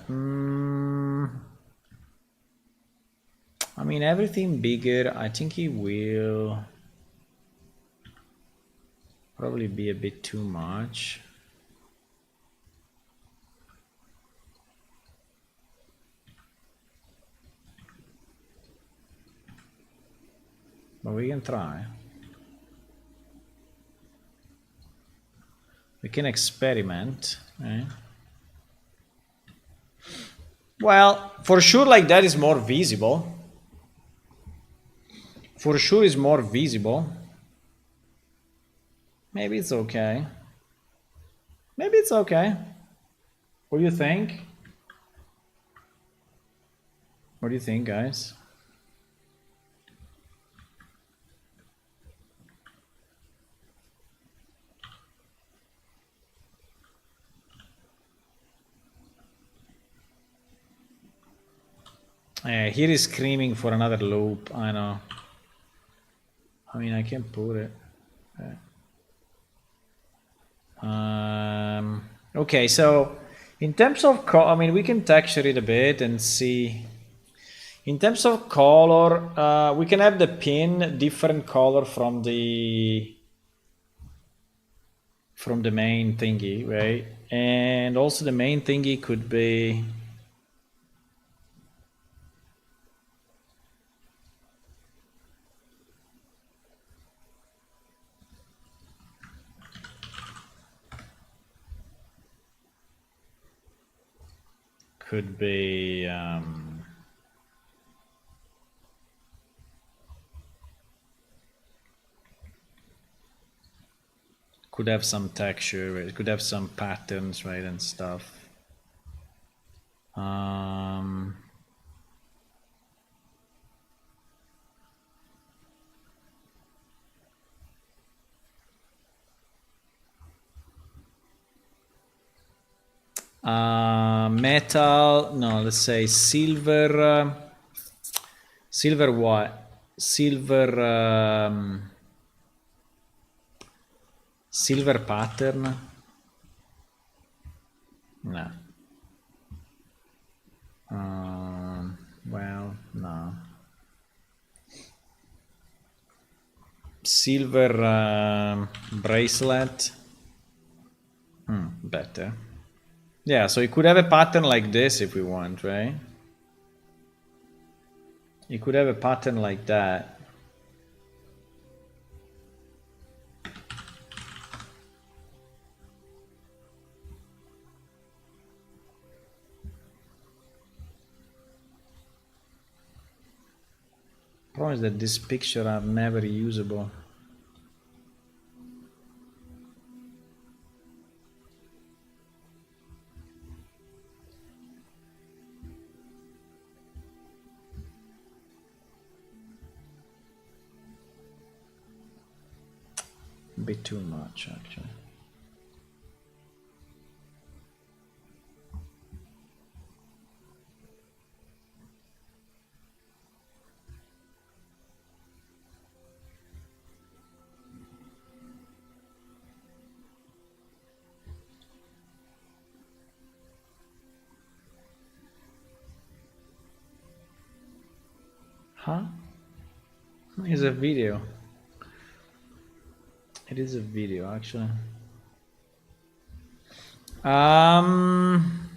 I mean, everything bigger, I think it will probably be a bit too much. But we can try. We can experiment, right? Well, for sure, like that is more visible. For sure is more visible. Maybe it's okay. Maybe it's okay. What do you think? What do you think, guys? Here is screaming for another loop. I know. I mean, I can put it. Okay, so in terms of I mean, we can texture it a bit and see. In terms of color, we can have the pin different color from the main thingy, right? And also the main thingy could be could be could have some texture, it could have some patterns, right, and stuff. Metal, no, let's say silver. Silver what? Silver. Silver pattern. No. Well, no. Silver bracelet. Better. Yeah, so you could have a pattern like this if we want, right? You could have a pattern like that. Problem is that this picture are never usable. A bit too much, actually. Huh? It's a video. It is a video, actually. Um.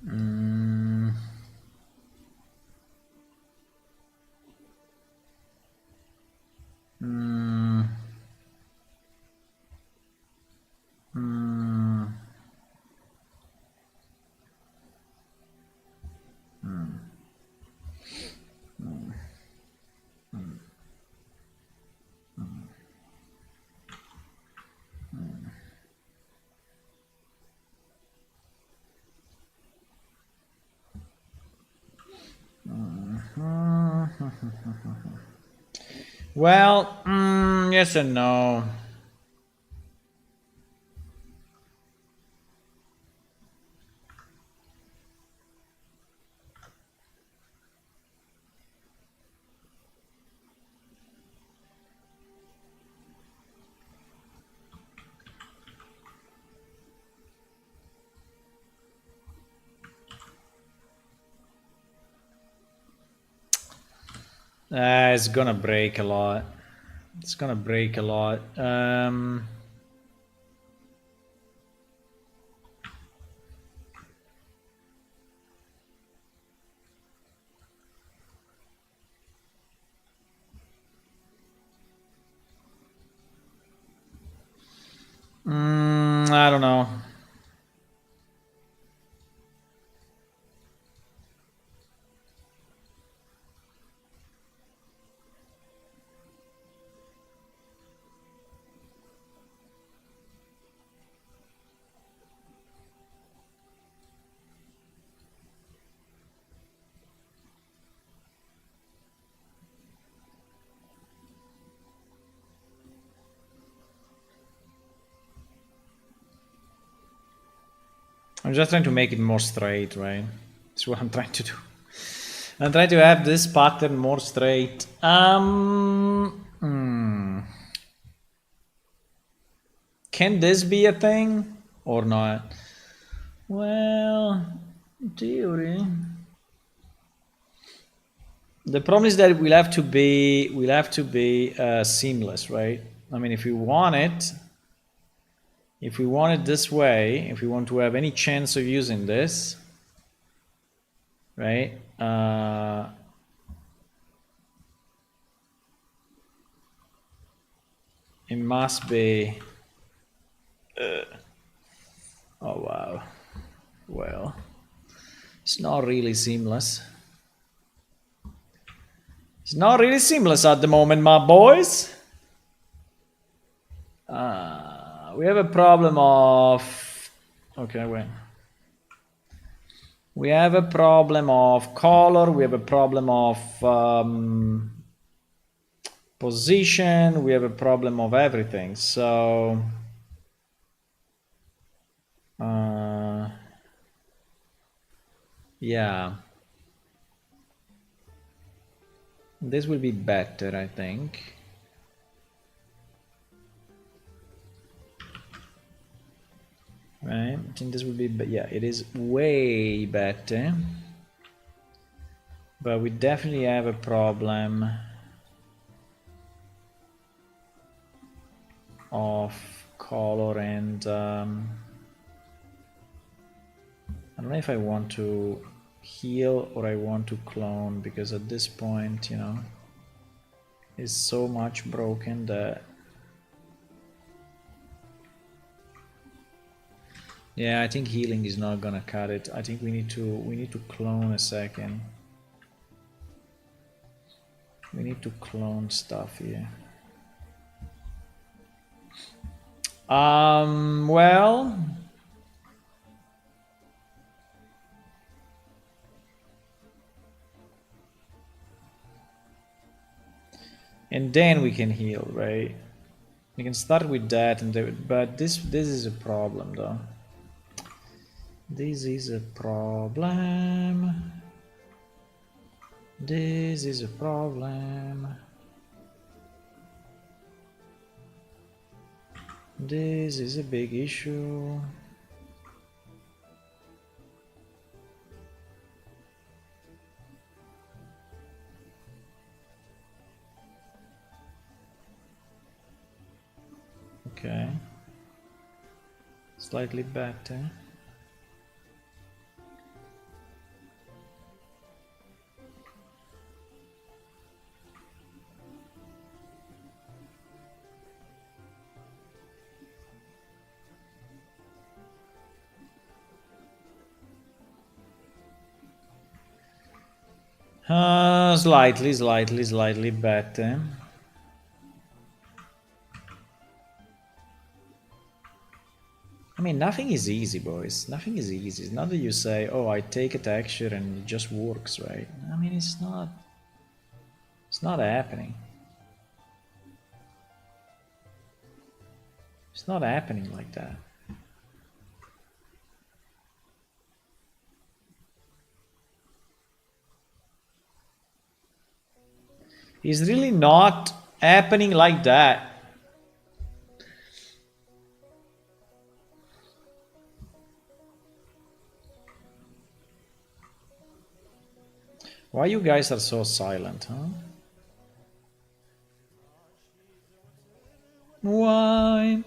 mm, mm, mm, Well, yes and no. It's gonna break a lot. It's gonna break a lot. I don't know. I'm just trying to make it more straight, right? That's what I'm trying to do. I'm trying to have this pattern more straight. Can this be a thing or not? Well, in theory. The problem is that we'll have to be seamless, right? I mean, if we want it this way, if we want to have any chance of using this, right? It must be. Oh wow. Well, it's not really seamless. It's not really seamless at the moment, my boys. We have a problem of. Okay, wait. We have a problem of color. We have a problem of position. We have a problem of everything. So. Yeah. This will be better, I think. Right? I think this will be, yeah, it is way better. But we definitely have a problem of color and I don't know if I want to heal or I want to clone, because at this point, you know, it's so much broken that yeah, I think healing is not gonna cut it. I think we need to clone a second. We need to clone stuff here. Well, and then we can heal, right? We can start with that, and but this is a problem, though. This is a problem. This is a problem. This is a big issue. Okay. Slightly better. Slightly better. I mean, nothing is easy, boys. Nothing is easy. It's not that you say, oh, I take a texture and it just works, right? I mean, it's not happening. It's not happening like that. It's really not happening like that. Why you guys are so silent, huh? Why?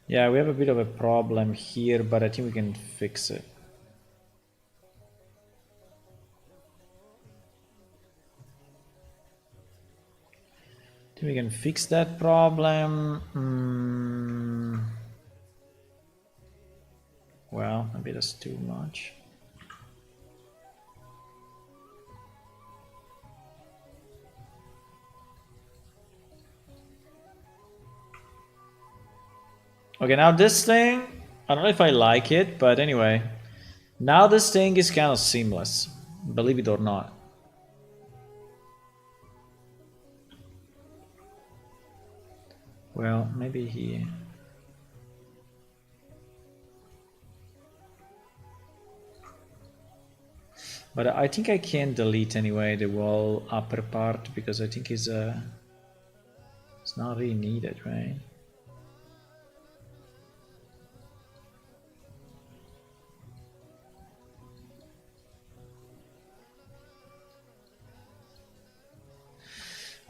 Yeah, we have a bit of a problem here, but I think we can fix it. I think we can fix that problem. Well, maybe that's too much. Okay, now this thing, I don't know if I like it, but anyway. Now this thing is kind of seamless, believe it or not. Well, maybe here. But I think I can delete anyway the whole upper part because I think it's not really needed, right?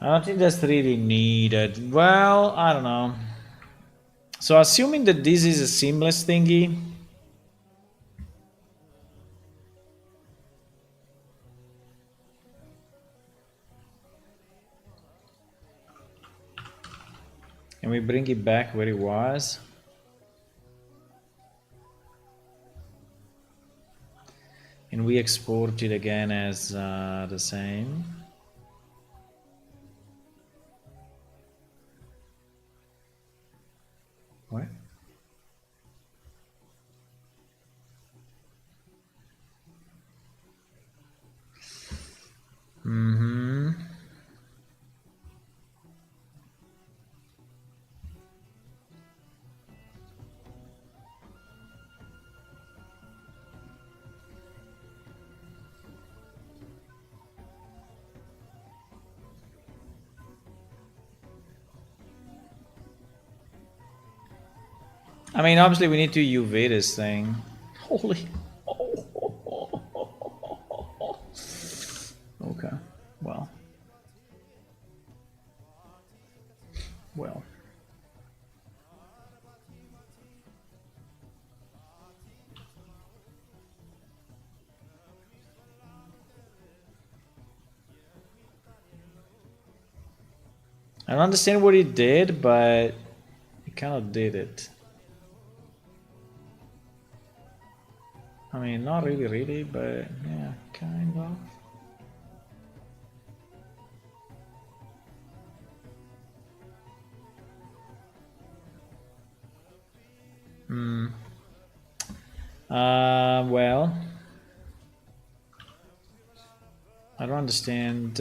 I don't think that's really needed. Well, I don't know. So assuming that this is a seamless thingy, and we bring it back where it was. And we export it again as the same. What? Mm-hmm. I mean, obviously we need to UV this thing. Holy. Okay. Well. Well. I don't understand what he did, but he kind of did it. I mean, not really, but yeah, kind of. Hmm. Well, I don't understand.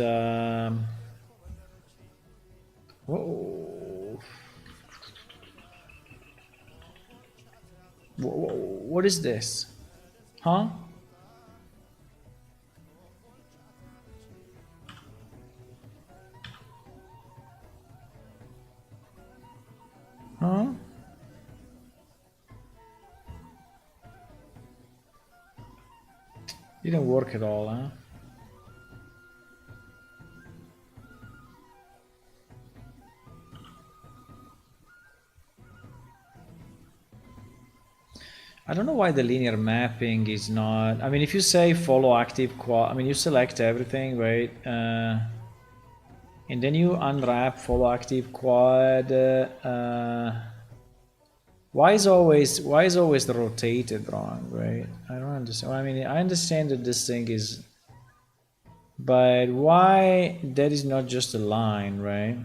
Whoa. What is this? Huh? Huh? Didn't work at all, huh? I don't know why the linear mapping is not. I mean, if you say follow active quad, I mean, you select everything, right? And then you unwrap follow active quad. Why is always the rotated wrong, right? I don't understand. I mean, I understand that this thing is, but why that is not just a line, right?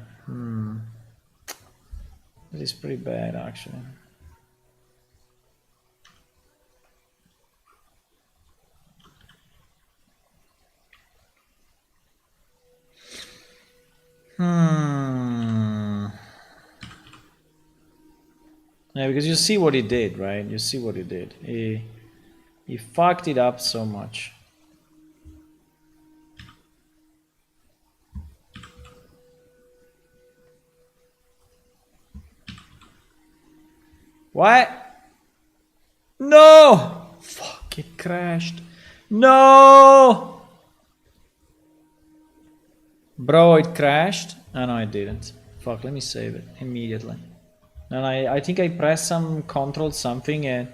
That is pretty bad, actually. Yeah, because you see what he did, right? You see what he did. He fucked it up so much. What? No! Fuck, it crashed. No! Bro, it crashed? Oh, no, it didn't. Fuck, let me save it immediately. And I think I pressed some control something and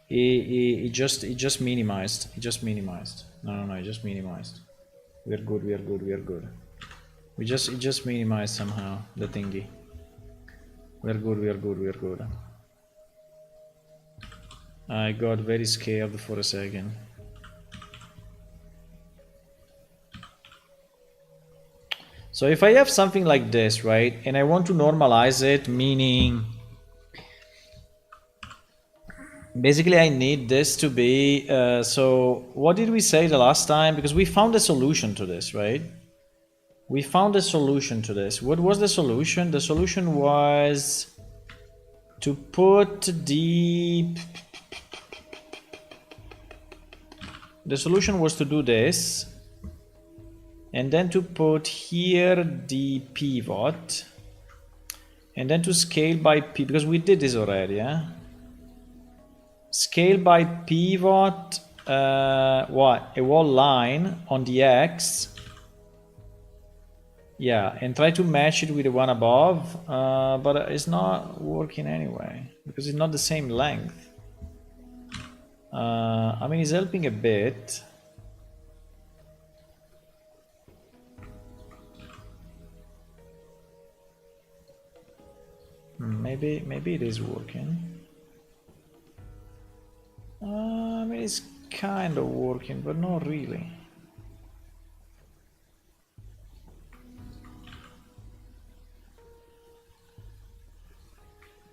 it just minimized. It just minimized. No, it just minimized. We're good. It just minimized somehow the thingy. We're good. I got very scared for a second. So if I have something like this, right, and I want to normalize it, meaning basically I need this to be, so what did we say the last time? Because we found a solution to this, right? We found a solution to this. What was the solution? The solution was to put the solution was to do this, and then to put here the pivot, and then to scale by p, because we did this already, yeah? Scale by pivot, what? A wall line on the X. Yeah, and try to match it with the one above, but it's not working anyway, because it's not the same length. I mean, it's helping a bit. Maybe it is working. I mean, it's kind of working, but not really.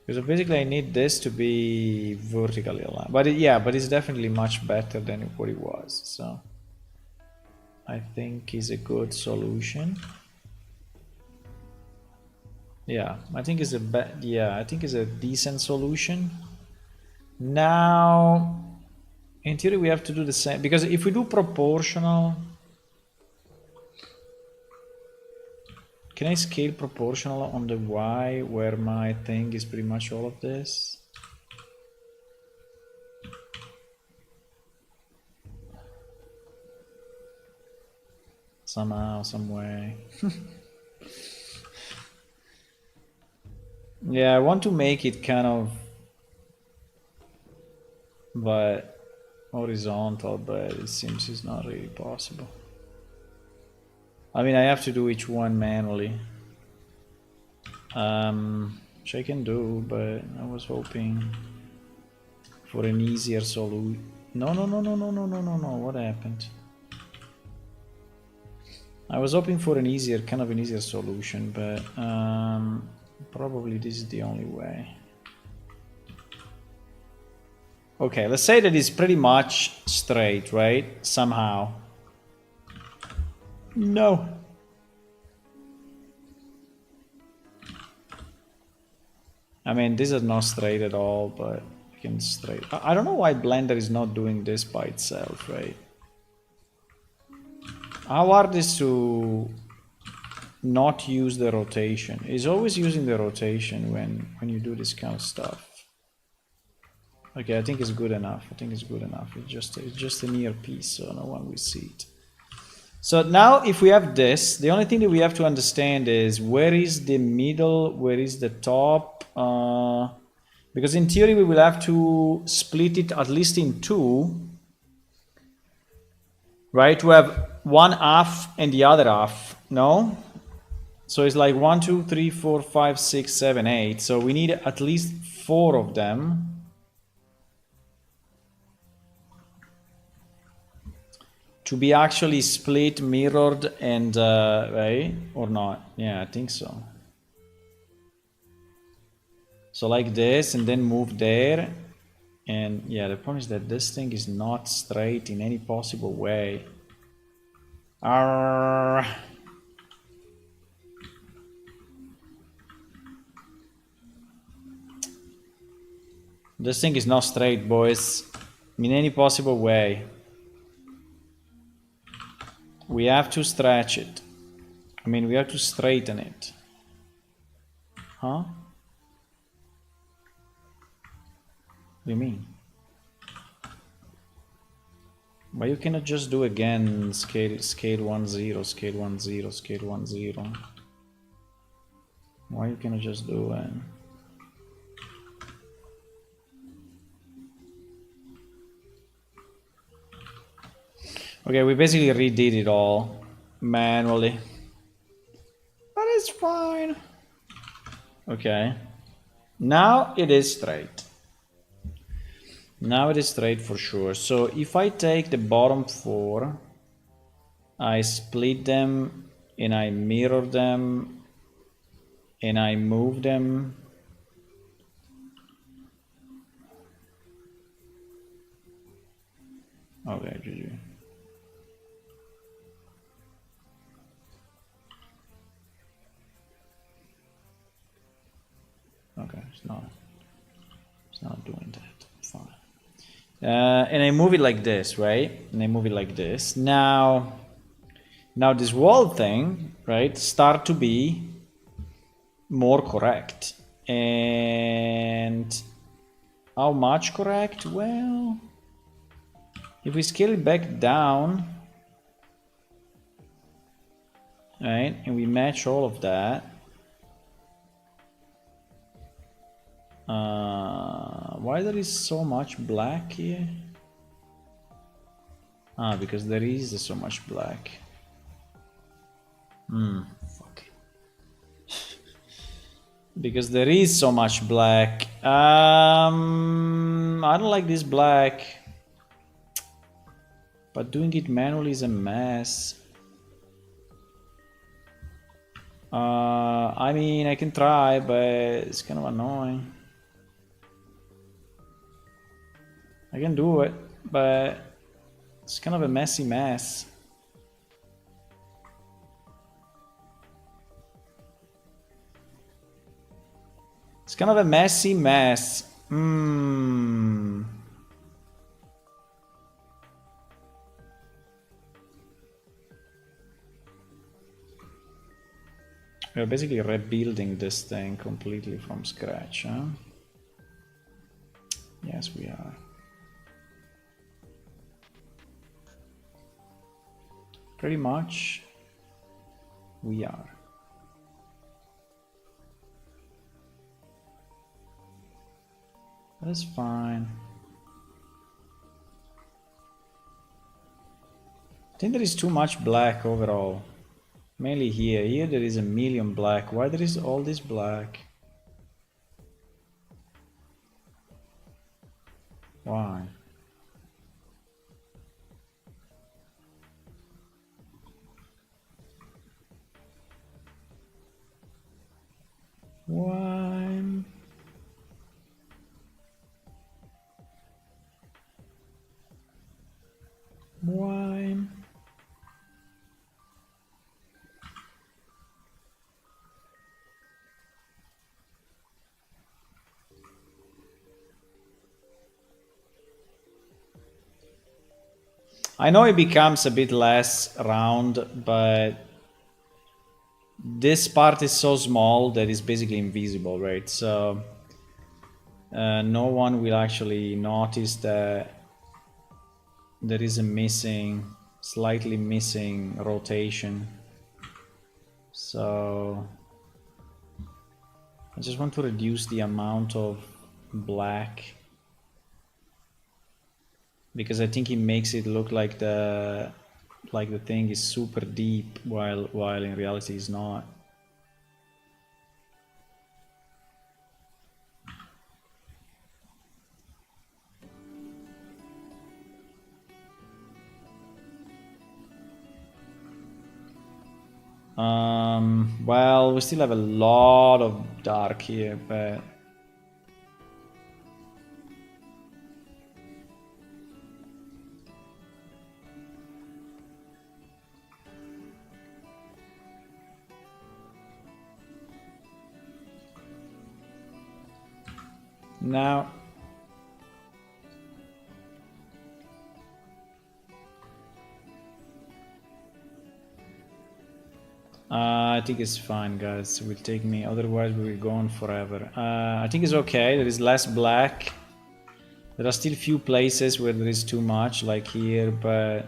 Because basically I need this to be vertically aligned. But yeah, but it's definitely much better than what it was. So I think is a good solution. Yeah, I think it's I think it's a decent solution. Now, in theory, we have to do the same, because if we do proportional, can I scale proportional on the Y where my thing is pretty much all of this? Somehow, some way. Yeah, I want to make it kind of, but horizontal, but it seems it's not really possible. I mean, I have to do each one manually. Which I can do, but I was hoping for an easier solution. No, what happened? I was hoping for an easier, kind of an easier solution, but probably this is the only way. Okay, let's say that it's pretty much straight, right? Somehow. No. I mean, this is not straight at all, but I can straight. I don't know why Blender is not doing this by itself, right? How hard is to not use the rotation? It's always using the rotation when you do this kind of stuff. Okay, I think it's good enough. It's just a near piece, so no one will see it. So now if we have this, the only thing that we have to understand is where is the middle, where is the top, because in theory we will have to split it at least in two, right? To have one half and the other half, no? So it's like 1, 2, 3, 4, 5, 6, 7, 8. So we need at least 4 of them. To be actually split, mirrored, and right? Or not? Yeah, I think so. So like this, and then move there. And yeah, the problem is that this thing is not straight in any possible way. This thing is not straight, boys, in any possible way. We have to stretch it. I mean, we have to straighten it. Huh? What do you mean? But you cannot just do again scale 1 0, scale 1 0, scale 1 0. Why you cannot just do it? Okay, we basically redid it all manually. But it's fine. Okay. Now it is straight. Now it is straight for sure. So if I take the bottom 4, I split them and I mirror them and I move them. Okay, GG. Okay, it's not doing that. Fine. And I move it like this, right? And I move it like this. Now this wall thing, right, start to be more correct. And how much correct? Well, if we scale it back down, right, and we match all of that, why there is so much black here? Because there is so much black. Fuck. Because there is so much black. I don't like this black. But doing it manually is a mess. I mean, I can try, but it's kind of annoying. I can do it, but it's kind of a messy mess. It's kind of a messy mess. We're basically rebuilding this thing completely from scratch, huh? Yes, we are. Pretty much, we are. That's fine. I think there is too much black overall. Mainly here. Here there is a million black. Why there is all this black? Why? Why? Why? I know it becomes a bit less round, but this part is so small that it's basically invisible, right? So no one will actually notice that there is a slightly missing rotation. So I just want to reduce the amount of black, because I think it makes it look like the thing is super deep while in reality it's not. Well, we still have a lot of dark here, but now I think it's fine, guys. It will take me, otherwise we will go on forever. I think it's okay. There is less black. There are still few places where there is too much, like here, but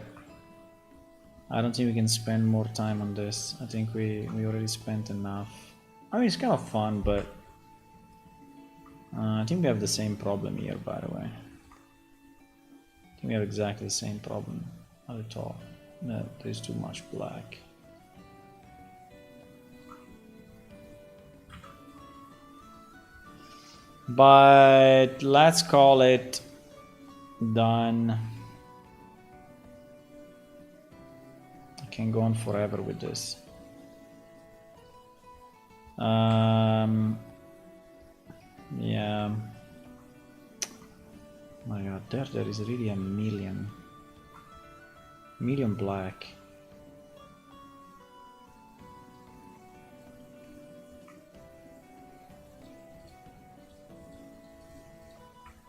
I don't think we can spend more time on this. I think we already spent enough. I mean, it's kind of fun, but I think we have the same problem here, by the way. I think we have exactly the same problem. Not at all. No, there's too much black. But let's call it done. I can go on forever with this. Yeah. My god, there is really a million black.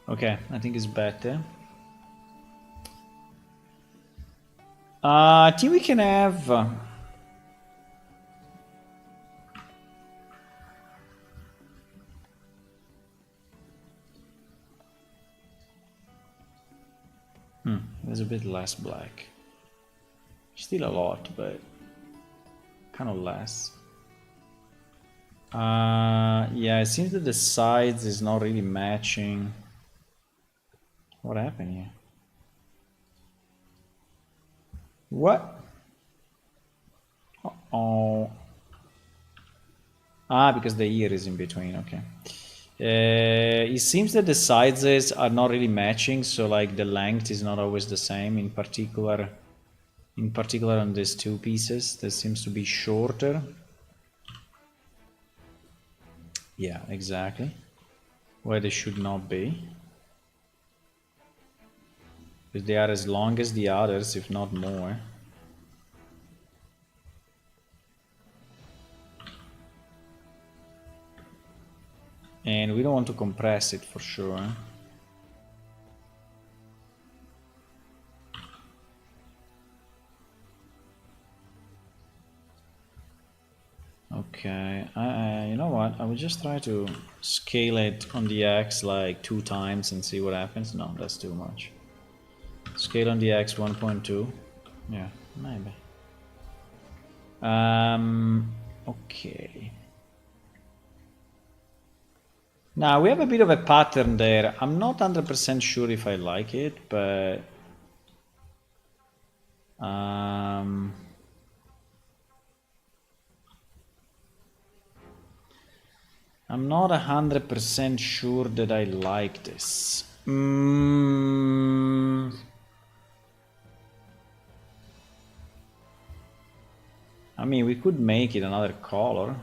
Okay, I think it's better. I think we can have... there's a bit less black. Still a lot, but kind of less. Yeah, it seems that the sides is not really matching. What happened here? What? Oh. Ah, because the ear is in between, okay. It seems that the sizes are not really matching, so like the length is not always the same. In particular on these two pieces, that seems to be shorter. Yeah, exactly. Where they should not be. Because they are as long as the others, if not more. And we don't want to compress it for sure. Okay, you know what? I will just try to scale it on the X like 2 times and see what happens. No, that's too much. Scale on the X 1.2. Yeah, maybe. Okay. Now we have a bit of a pattern there. I'm not 100% sure if I like it, but I'm not 100% sure that I like this. I mean, we could make it another color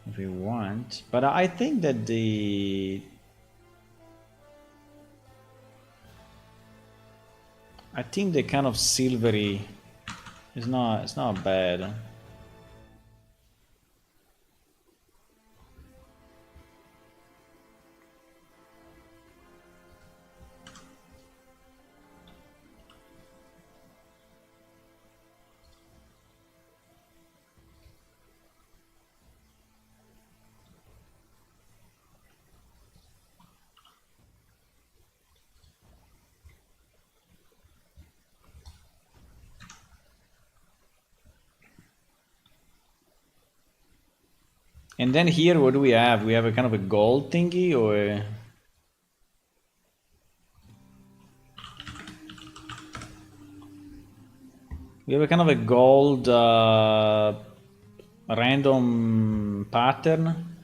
if we want, but I think that I think the kind of silvery is not, it's not bad. And then here, what do we have? We have a kind of a gold thingy, or we have a kind of a gold random pattern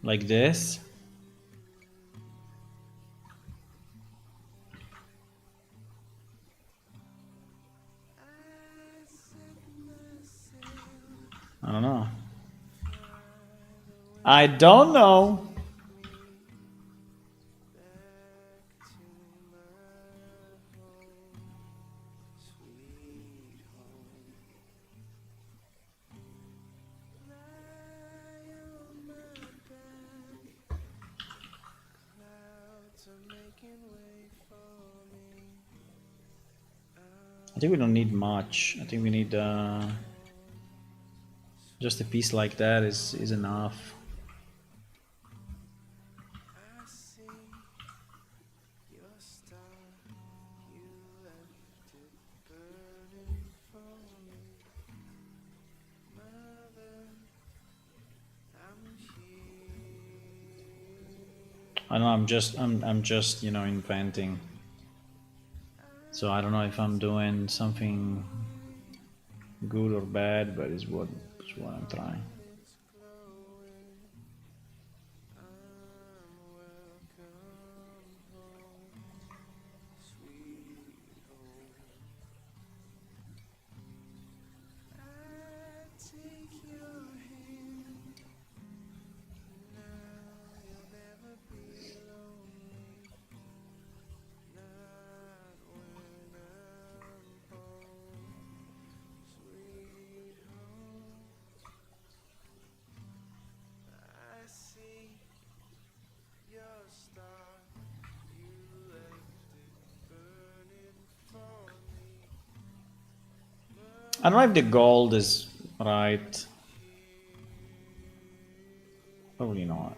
like this. I don't know. I don't know. I think we don't need much. I think we need just a piece like that is enough. I don't know. I'm just you know inventing. So I don't know if I'm doing something good or bad, but it's what I'm trying. I don't know if the gold is right. Probably not.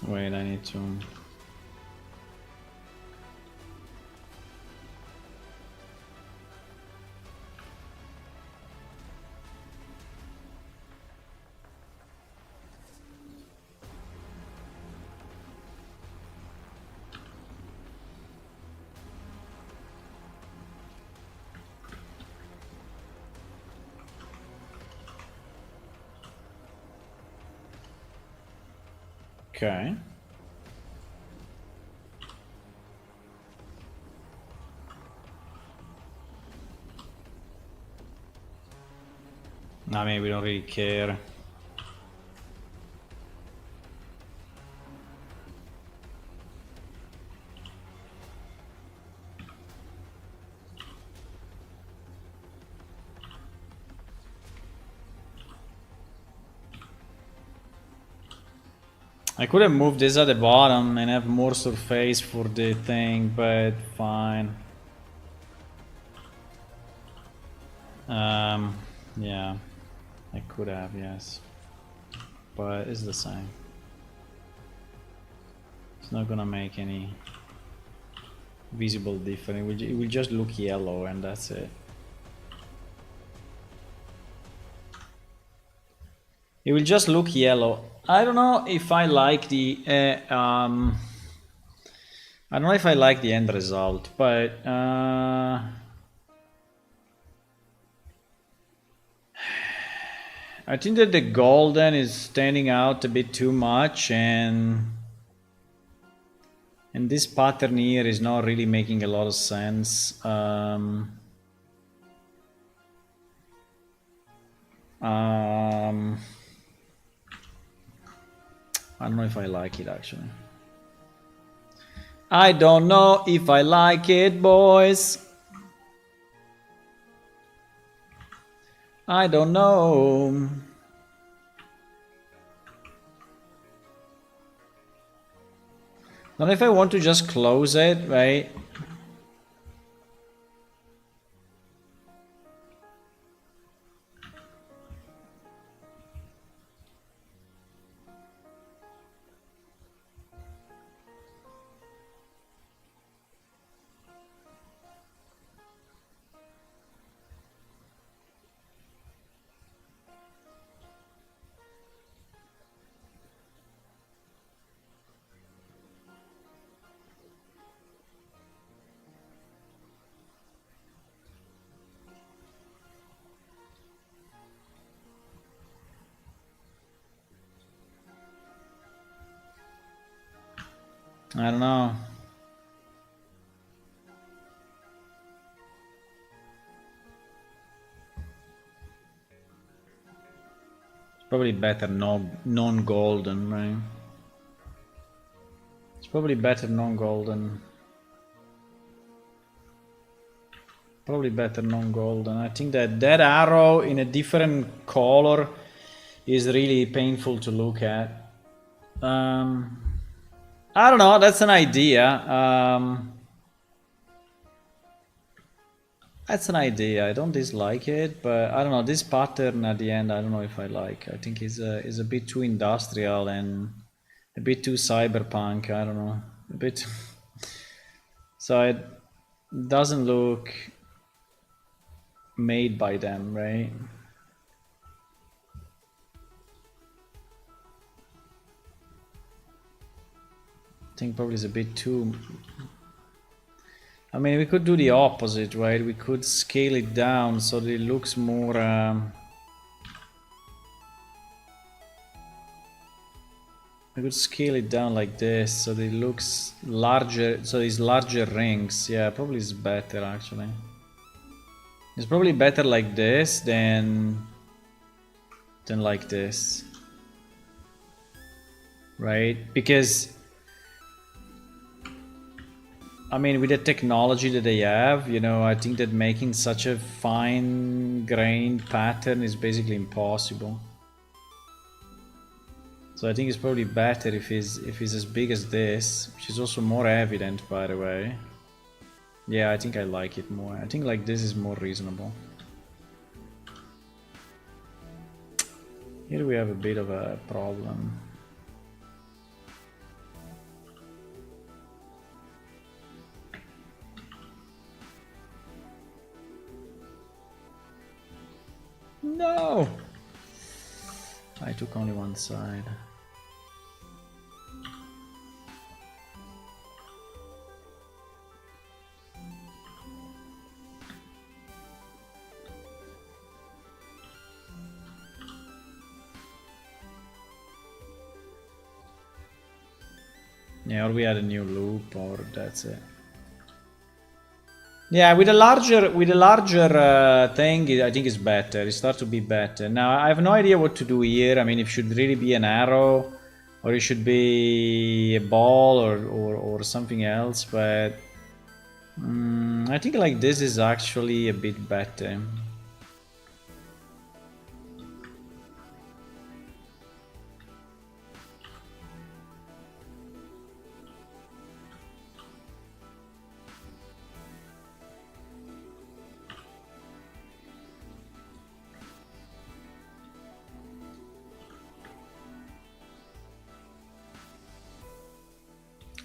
Wait, I need to... Okay. I mean, we don't really care. I could have moved this at the bottom and have more surface for the thing, but fine. Yeah, I could have, yes. But it's the same. It's not gonna make any visible difference. It will just look yellow and that's it. It will just look yellow. I don't know if I like the I don't know if I like the end result, but I think that the golden is standing out a bit too much, and this pattern here is not really making a lot of sense. I don't know if I like it actually. I don't know if I like it, boys. I don't know. Not if I want to just close it, right? I don't know. It's probably better non-golden, right? It's probably better non-golden. Probably better non-golden. I think that that arrow in a different color is really painful to look at. I don't know, that's an idea. That's an idea. I don't dislike it, but I don't know, this pattern at the end, I don't know if I like. I think is a bit too industrial and a bit too cyberpunk. I don't know, a bit. So it doesn't look made by them, right? I think probably is a bit too. I mean, we could do the opposite, right? We could scale it down so that it looks more. I could scale it down like this so that it looks larger, so these larger rings. Yeah, probably it's better actually. It's probably better like this than like this. Right? Because I mean, with the technology that they have, you know, I think that making such a fine-grained pattern is basically impossible. So I think it's probably better if it's as big as this, which is also more evident, by the way. Yeah, I think I like it more. I think like this is more reasonable. Here we have a bit of a problem. No! I took only one side. Yeah, or we add a new loop, or that's it. Yeah, with a larger thing, I think it's better. It starts to be better. Now I have no idea what to do here. I mean, it should really be an arrow, or it should be a ball, or something else. But I think like this is actually a bit better.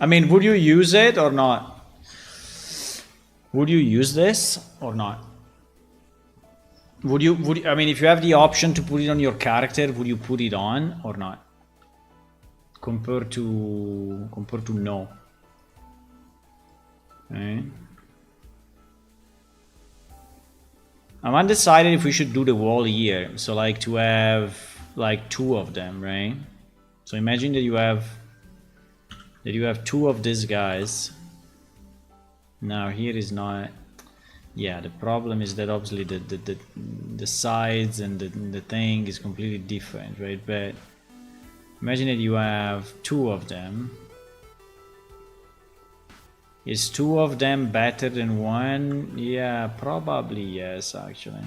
I mean, would you use it or not? Would you use this or not? Would you, I mean, if you have the option to put it on your character, would you put it on or not? Compared to no. Okay. I'm undecided if we should do the wall here. So like to have like two of them, right? So imagine that you have two of these guys. Now here is not. Yeah, the problem is that obviously the sides and the thing is completely different, right? But imagine that you have two of them. Is two of them better than one? Yeah, probably yes, actually.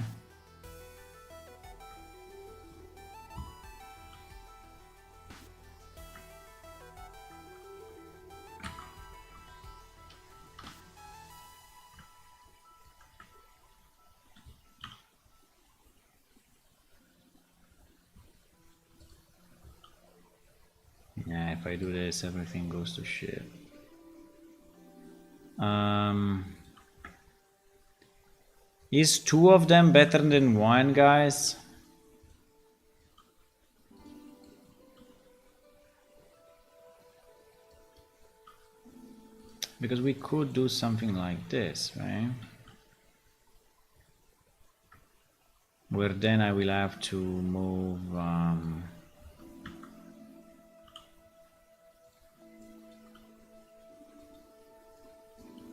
Yeah, if I do this, everything goes to shit. Is two of them better than one, guys? Because we could do something like this, right? Where then I will have to move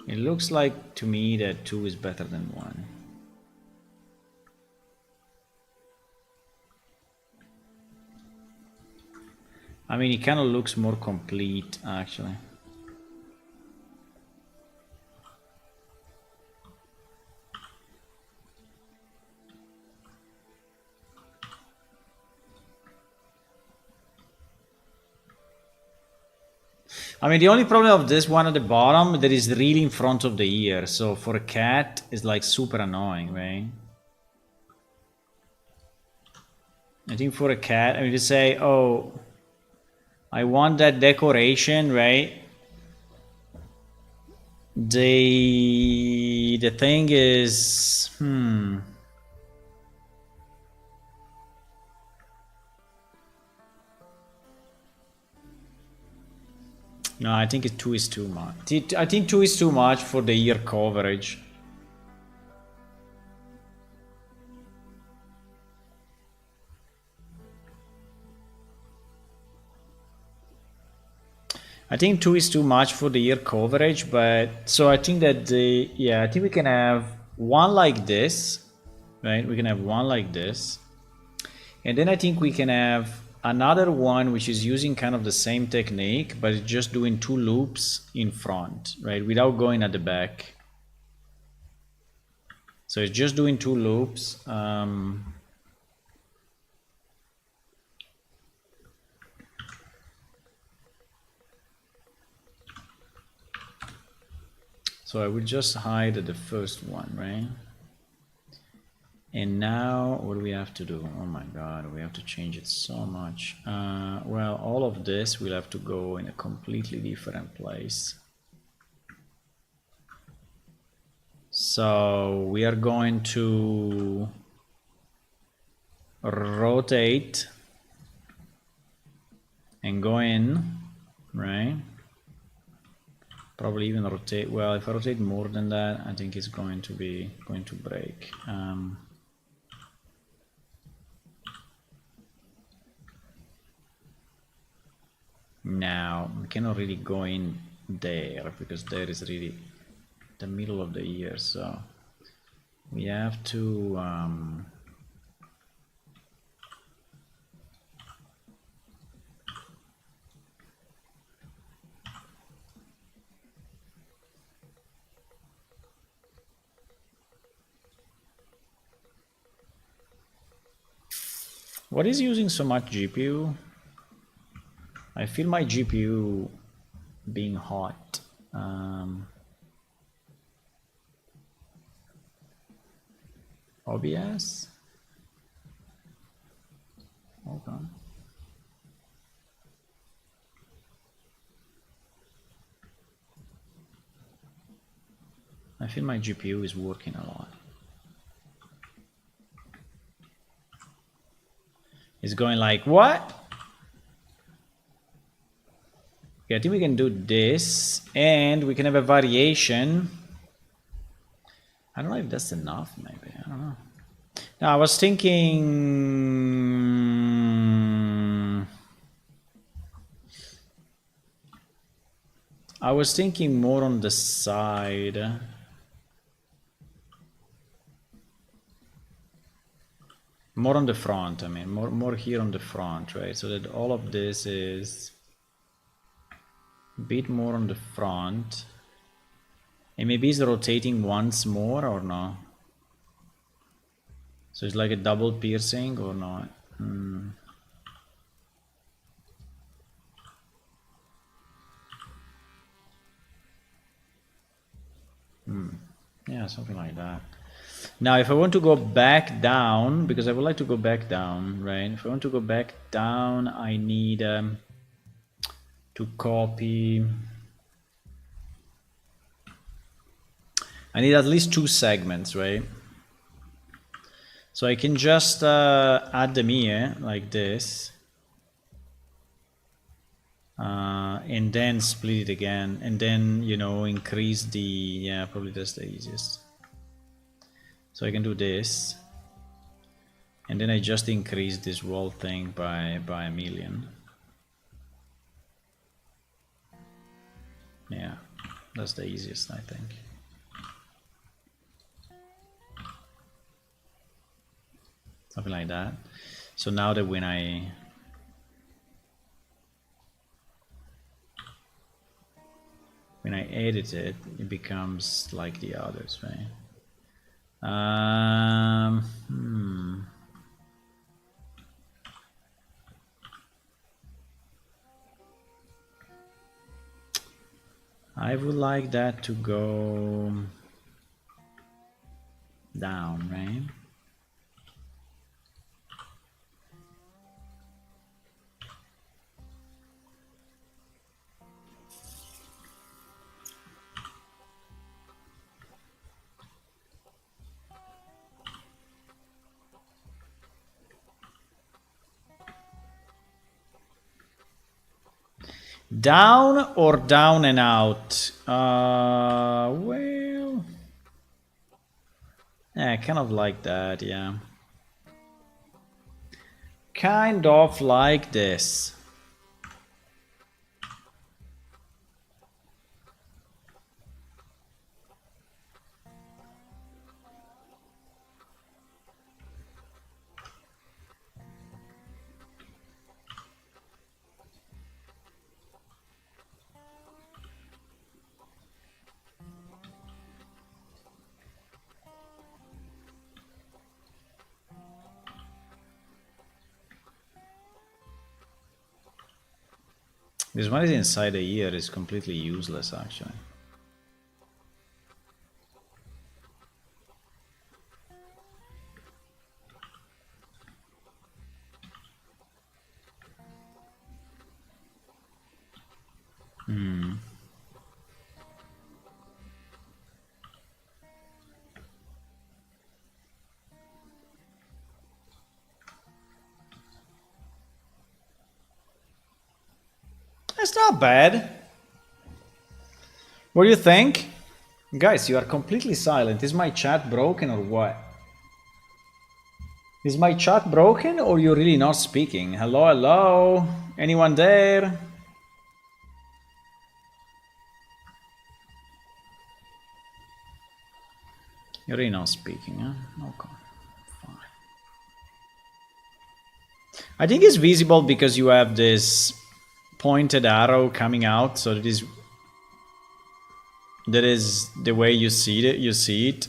it looks like to me that 2 is better than 1. I mean, it kind of looks more complete, actually. I mean, the only problem of this one at the bottom, that is really in front of the ear. So for a cat, it's like super annoying, right? I think for a cat, I mean, to say, oh, I want that decoration, right? The thing is, No, I think 2 is too much. I think 2 is too much for the ear coverage. I think 2 is too much for the ear coverage, but so I think that I think we can have one like this, right? We can have one like this. And then I think we can have another one which is using kind of the same technique, but it's just doing 2 loops in front, right? Without going at the back. So it's just doing 2 loops. So I will just hide the first one, right? And now what do we have to do? Oh my god, we have to change it so much. Well, all of this will have to go in a completely different place. So we are going to rotate and go in, right? Probably even rotate. Well, if I rotate more than that, I think it's going to break. Now we cannot really go in there because there is really the middle of the year, so we have to what is using so much GPU? I feel my GPU being hot. OBS? Okay. I feel my GPU is working a lot. It's going like, what? Okay, I think we can do this, and we can have a variation. I don't know if that's enough, maybe. I don't know. Now, I was thinking... more on the side. More on the front, I mean. More here on the front, right? So that all of this is... a bit more on the front. And maybe it's rotating once more or no? So it's like a double piercing or not? Yeah, something like that. Now, if I want to go back down, because I would like to go back down, right? If I want to go back down, I need to copy. I need at least 2 segments, right? So I can just add them here like this. And then split it again, and then, you know, increase the, yeah, probably that's the easiest. So I can do this, and then I just increase this whole thing by 1,000,000. Yeah, that's the easiest, I think. Something like that. So now that when I edit it, it becomes like the others, right? I would like that to go down, right? Down or down and out? Well, yeah, kind of like that, yeah. Kind of like this. This one is inside a year. It's completely useless, actually. It's not bad. What do you think? Guys, you are completely silent. Is my chat broken or what? Is my chat broken or you're really not speaking? Hello, hello? Anyone there? You're really not speaking, huh? Okay, fine. I think it's visible because you have this pointed arrow coming out, so that is the way you see it.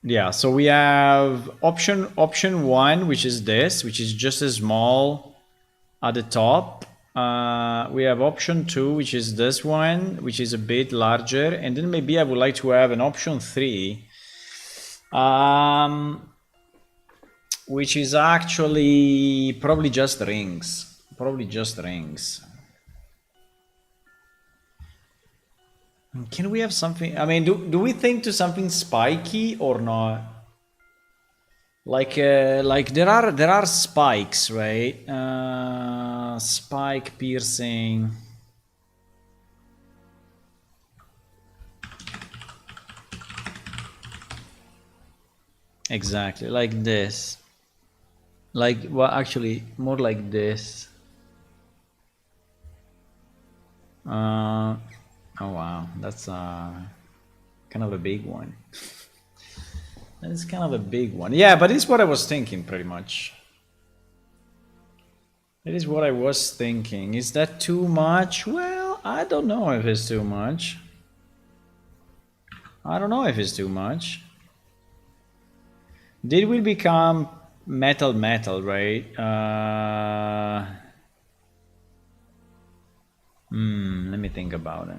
Yeah, so we have option one, which is this, which is just as small at the top. We have option two, which is this one, which is a bit larger, and then maybe I would like to have an option three, which is actually probably just rings. Can we have something? I mean, do we think to something spiky or not? Like there are spikes, right? Spike piercing. Exactly, like this. Like, well, actually, more like this. Oh wow, that's kind of a big one. That is kind of a big one. Yeah, but it's what I was thinking, pretty much. It is what I was thinking. Is that too much? Well, I don't know if it's too much. Did we become metal, right? Let me think about it.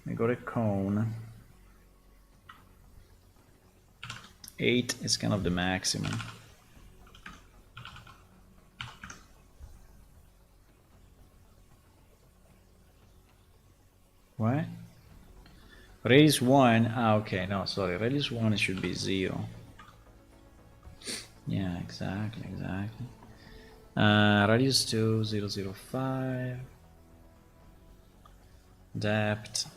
I got a cone. 8 is kind of the maximum. What? Radius 1. Ah, okay. No, sorry. Radius 1 should be 0. Yeah, exactly. Radius 2, 0, 0, 5. Depth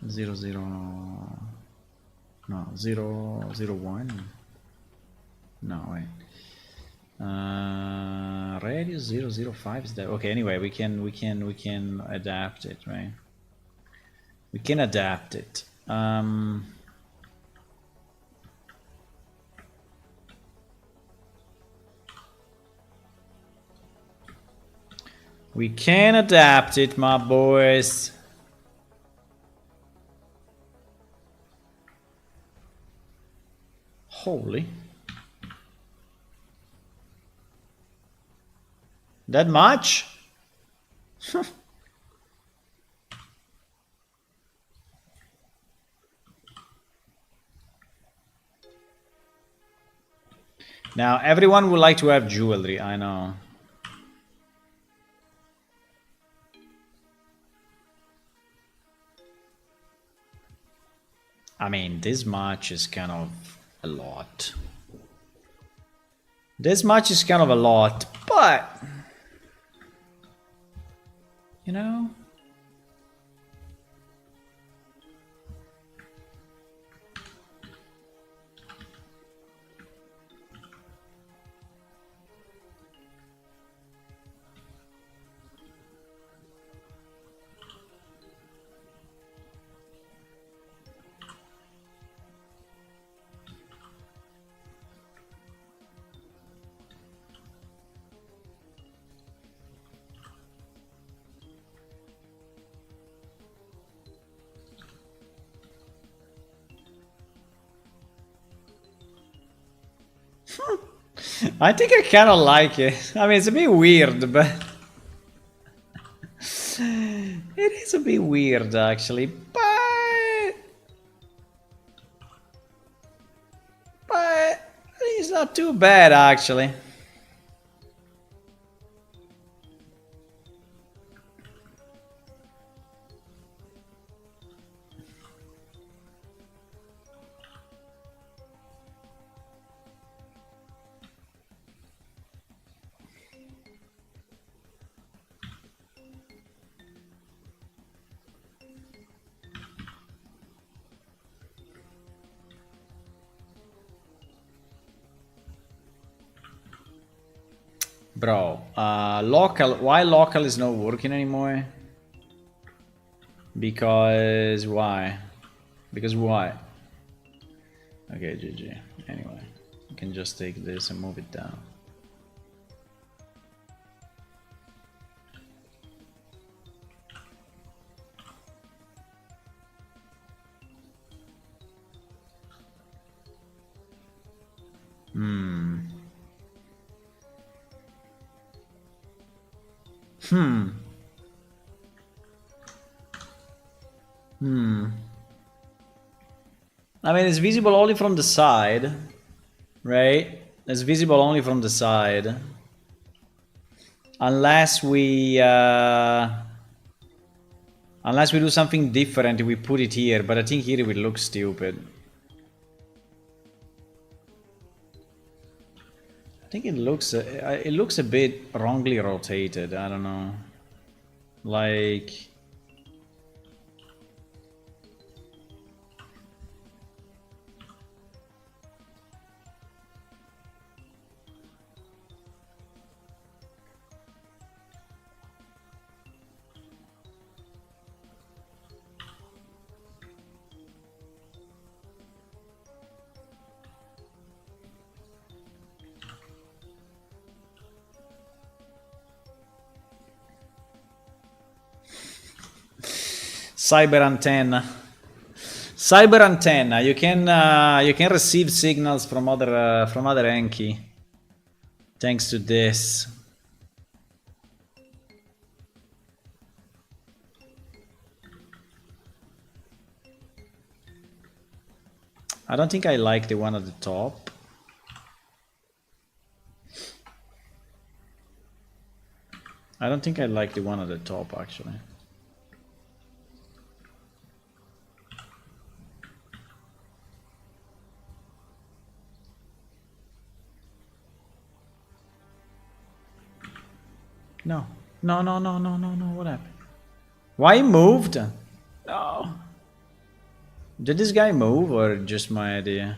0, 0. No, 0, 0, 1. No, wait. Radius 0, 0, 5 is that okay? Anyway, we can adapt it, right? We can adapt it. We can adapt it, my boys. Holy. That much? Now, everyone would like to have jewelry, I know. I mean, this much is kind of a lot. This much is kind of a lot, but... You know? I think I kind of like it. I mean, it's a bit weird, but it is a bit weird actually. But it's not too bad actually. Bro, local. Why local is not working anymore? Because why? Because why? Okay, GG. Anyway, you can just take this and move it down. I mean, it's visible only from the side, right? It's visible only from the side. Unless we do something different, we put it here. But I think here it will look stupid. I think it looks a bit wrongly rotated. I don't know. Like, cyber antenna. Cyber antenna. You can receive signals from other Enki. Thanks to this. I don't think I like the one at the top. I don't think I like the one at the top actually. No. No, no, no, no, no, no. What happened? Why he moved? Oh. Did this guy move or just my idea?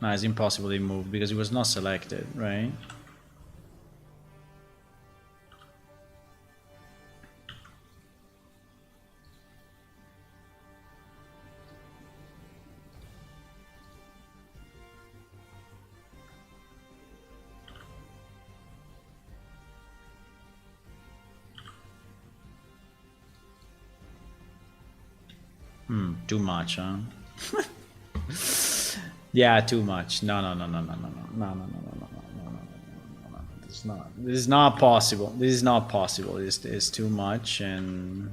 No, it's impossible he moved because he was not selected, right? Too much, huh? Yeah, too much. No, no, no, no, no, no, no, no, no, no, no, no, no, no, no, no. This is not. This is not possible. This is not possible. This is too much, and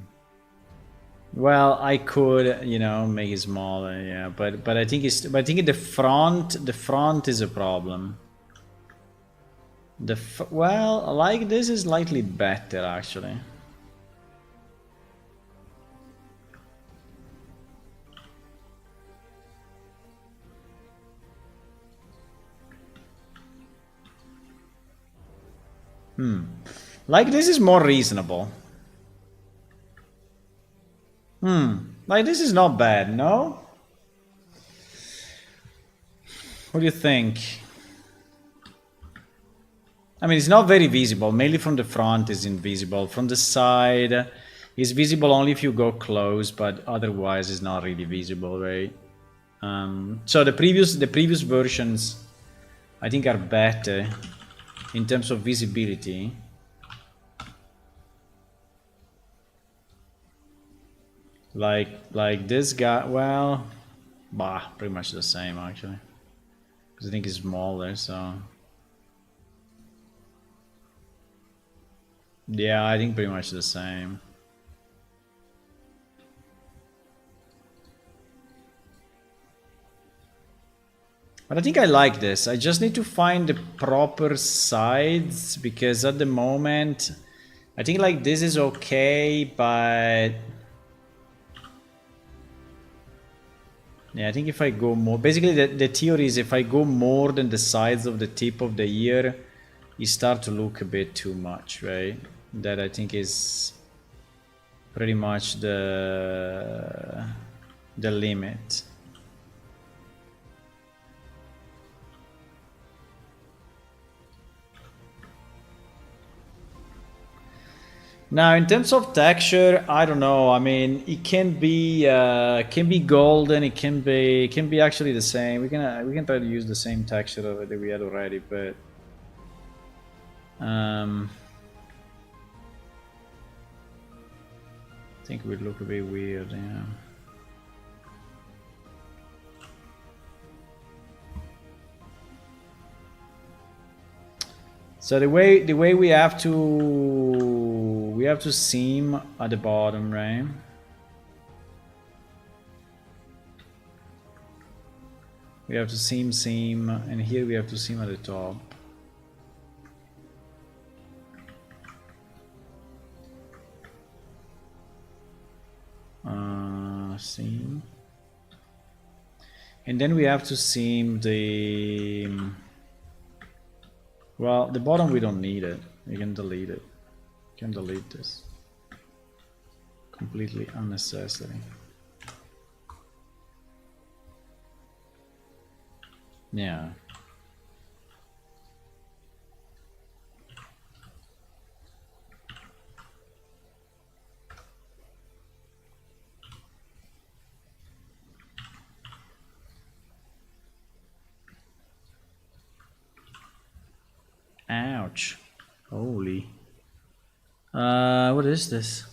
well, I could, you know, make it smaller. Yeah, but I think it's. But I think the front is a problem. Well, like this is slightly better actually. Like this is more reasonable. Like this is not bad, no? What do you think? I mean, it's not very visible. Mainly from the front is invisible. From the side, it's visible only if you go close, but otherwise it's not really visible, right? So the previous versions, I think, are better in terms of visibility. Like this guy, well, Bah, pretty much the same actually. Because I think it's smaller, so... Yeah, I think pretty much the same. But I think I like this. I just need to find the proper sides, because at the moment I think like this is okay, but yeah, I think if I go more, basically the theory is if I go more than the sides of the tip of the ear, you start to look a bit too much, right? That I think is pretty much the limit. Now, in terms of texture, I don't know. I mean, it can be golden. It can be actually the same. We can try to use the same texture that we had already, but I think it would look a bit weird. Yeah. So the way we have to seam at the bottom, right? We have to seam, and here we have to seam at the top. Seam, and then we have to seam the. Well, the bottom we don't need it. We can delete it. We can delete this. Completely unnecessary. Yeah. Ouch. Holy. What is this?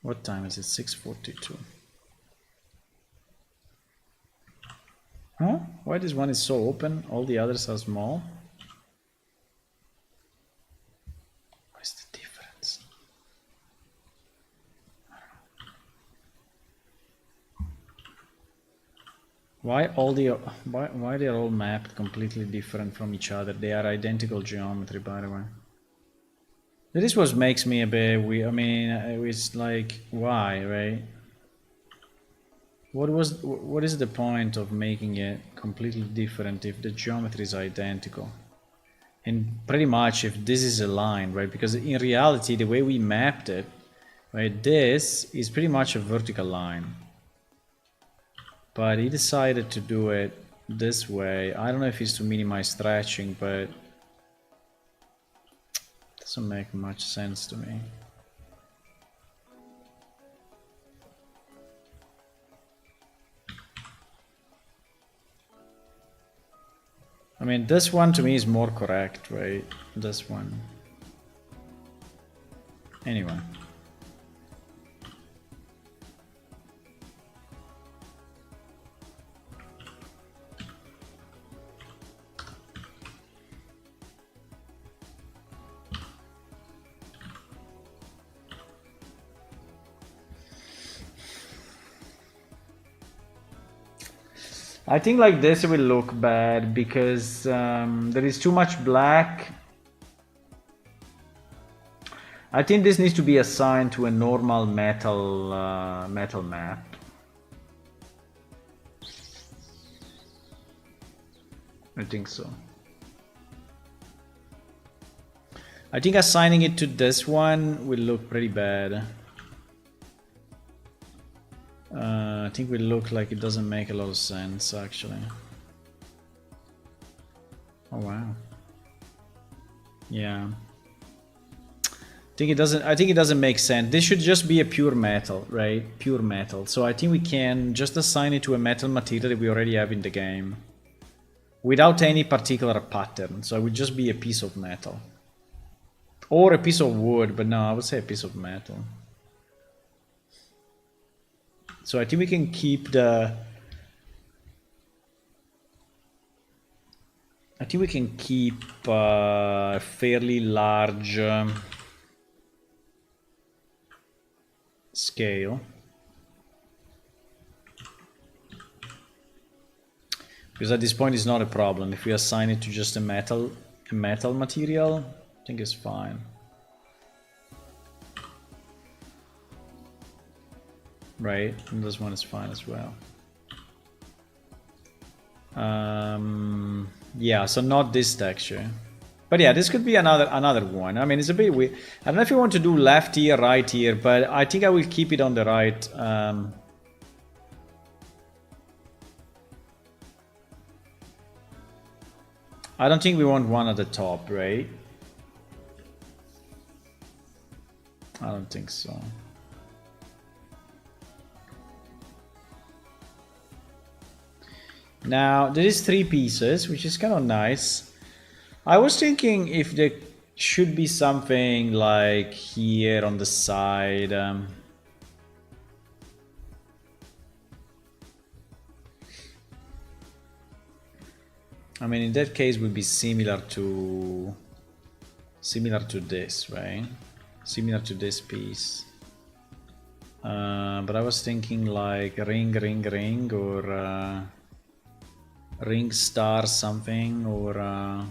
What time is it? 6:42. Huh? Why this one is so open? All the others are small? What's the difference? Why they are all mapped completely different from each other? They are identical geometry, by the way. This was makes me a bit weird. I mean, it's like, why, right? What is the point of making it completely different if the geometry is identical? And pretty much if this is a line, right? Because in reality, the way we mapped it, right, this is pretty much a vertical line. But he decided to do it this way. I don't know if it's to minimize stretching, but it doesn't make much sense to me. I mean, this one to me is more correct, right? This one. Anyway. I think like this will look bad because there is too much black. I think this needs to be assigned to a normal metal map. I think so. I think assigning it to this one will look pretty bad. I think will look like it doesn't make a lot of sense actually. Oh wow. Yeah. I think it doesn't make sense. This should just be a pure metal, right? Pure metal. So I think we can just assign it to a metal material that we already have in the game. without any particular pattern. So it would just be a piece of metal. Or a piece of wood, but no, I would say a piece of metal. So I think we can keep the... I think we can keep a fairly large scale. Because at this point it's not a problem. If we assign it to just a metal material, I think it's fine. Right, and this one is fine as well. Yeah, so not this texture. But yeah, this could be another one. I mean, it's a bit weird. I don't know if you want to do left here, right here, but I think I will keep it on the right. I don't think we want one at the top, right? I don't think so. Now, there is 3 pieces, which is kind of nice. I was thinking if there should be something like here on the side. I mean, in that case, would be similar to this, right? Similar to this piece. But I was thinking like ring, ring, ring, or ring star something, or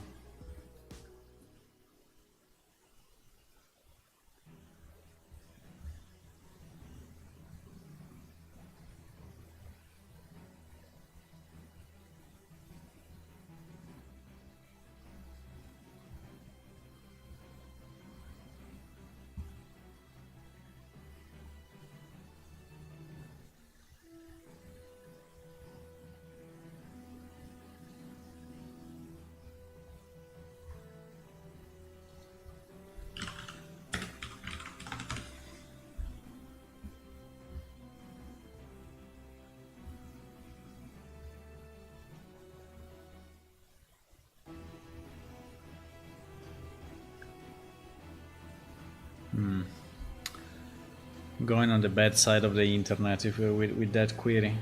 going on the bad side of the internet if with that query.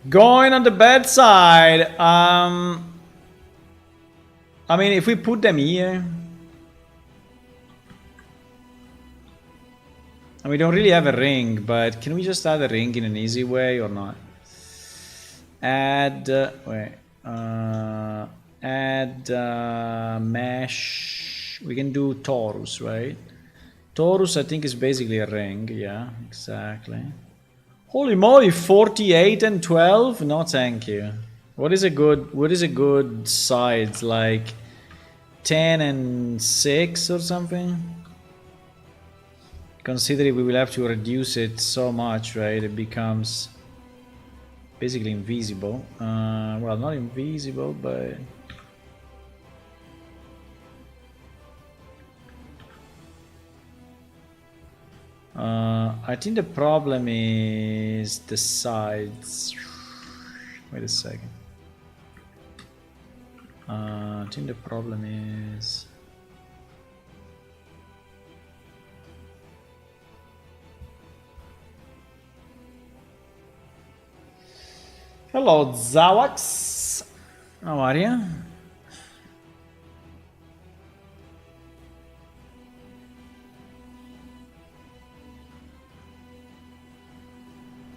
Going on the bad side. I mean, if we put them here, and we don't really have a ring, but can we just add a ring in an easy way or not? Add mesh. We can do torus, right? Torus, I think, is basically a ring. Yeah, exactly. Holy moly, 48 and 12? No, thank you. What is a good size? Like 10 and 6 or something? Considering we will have to reduce it so much, right? It becomes basically invisible. Well, not invisible, but... I think the problem is the sides. Wait a second. I think the problem is... Hello, Zawax. How are you?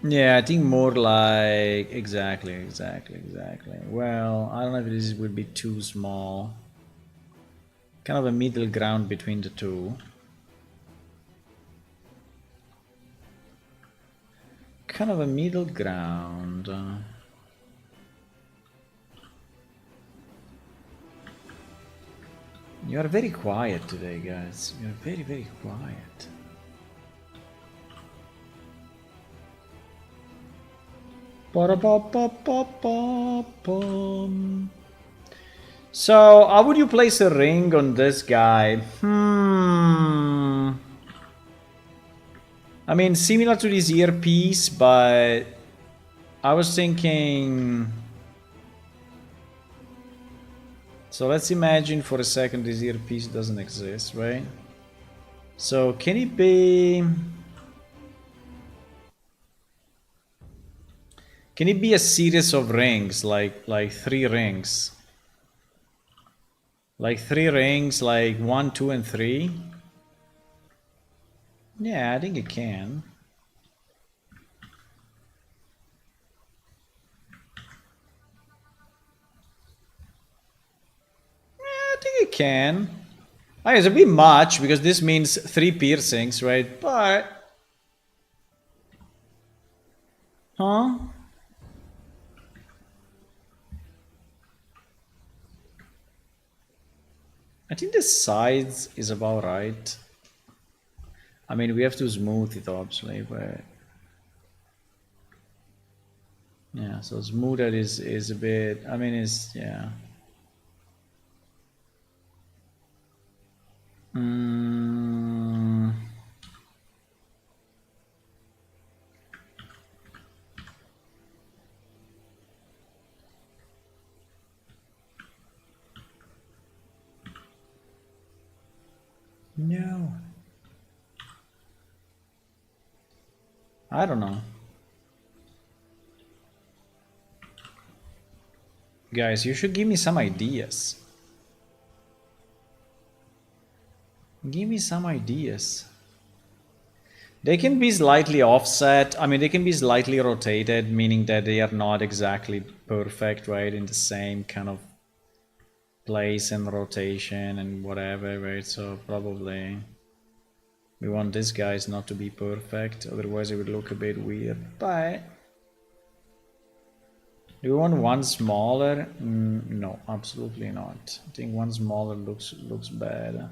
Yeah, I think more like exactly. Well, I don't know if this would be too small. Kind of a middle ground between the two. Kind of a middle ground. You are very quiet today, guys. You are very, very quiet. So how would you place a ring on this guy? I mean, similar to this earpiece, but I was thinking... So let's imagine for a second this earpiece doesn't exist, right? So can it be... Can it be a series of rings, like 3 rings? Like 3 rings, like 1, 2, and 3? Yeah, I think it can. I think it can. I mean, it's a bit much because this means 3 piercings, right? But... Huh? I think the size is about right. I mean, we have to smooth it, obviously, but... Yeah, so smoother is a bit... I mean, it's... Yeah. No. I don't know. Guys, you should give me some ideas. Give me some ideas. They can be slightly offset. I mean, they can be slightly rotated, meaning that they are not exactly perfect, right? In the same kind of place and rotation and whatever, right? So probably we want these guys not to be perfect, otherwise it would look a bit weird. But do we want one smaller? No, absolutely not. I think one smaller looks bad.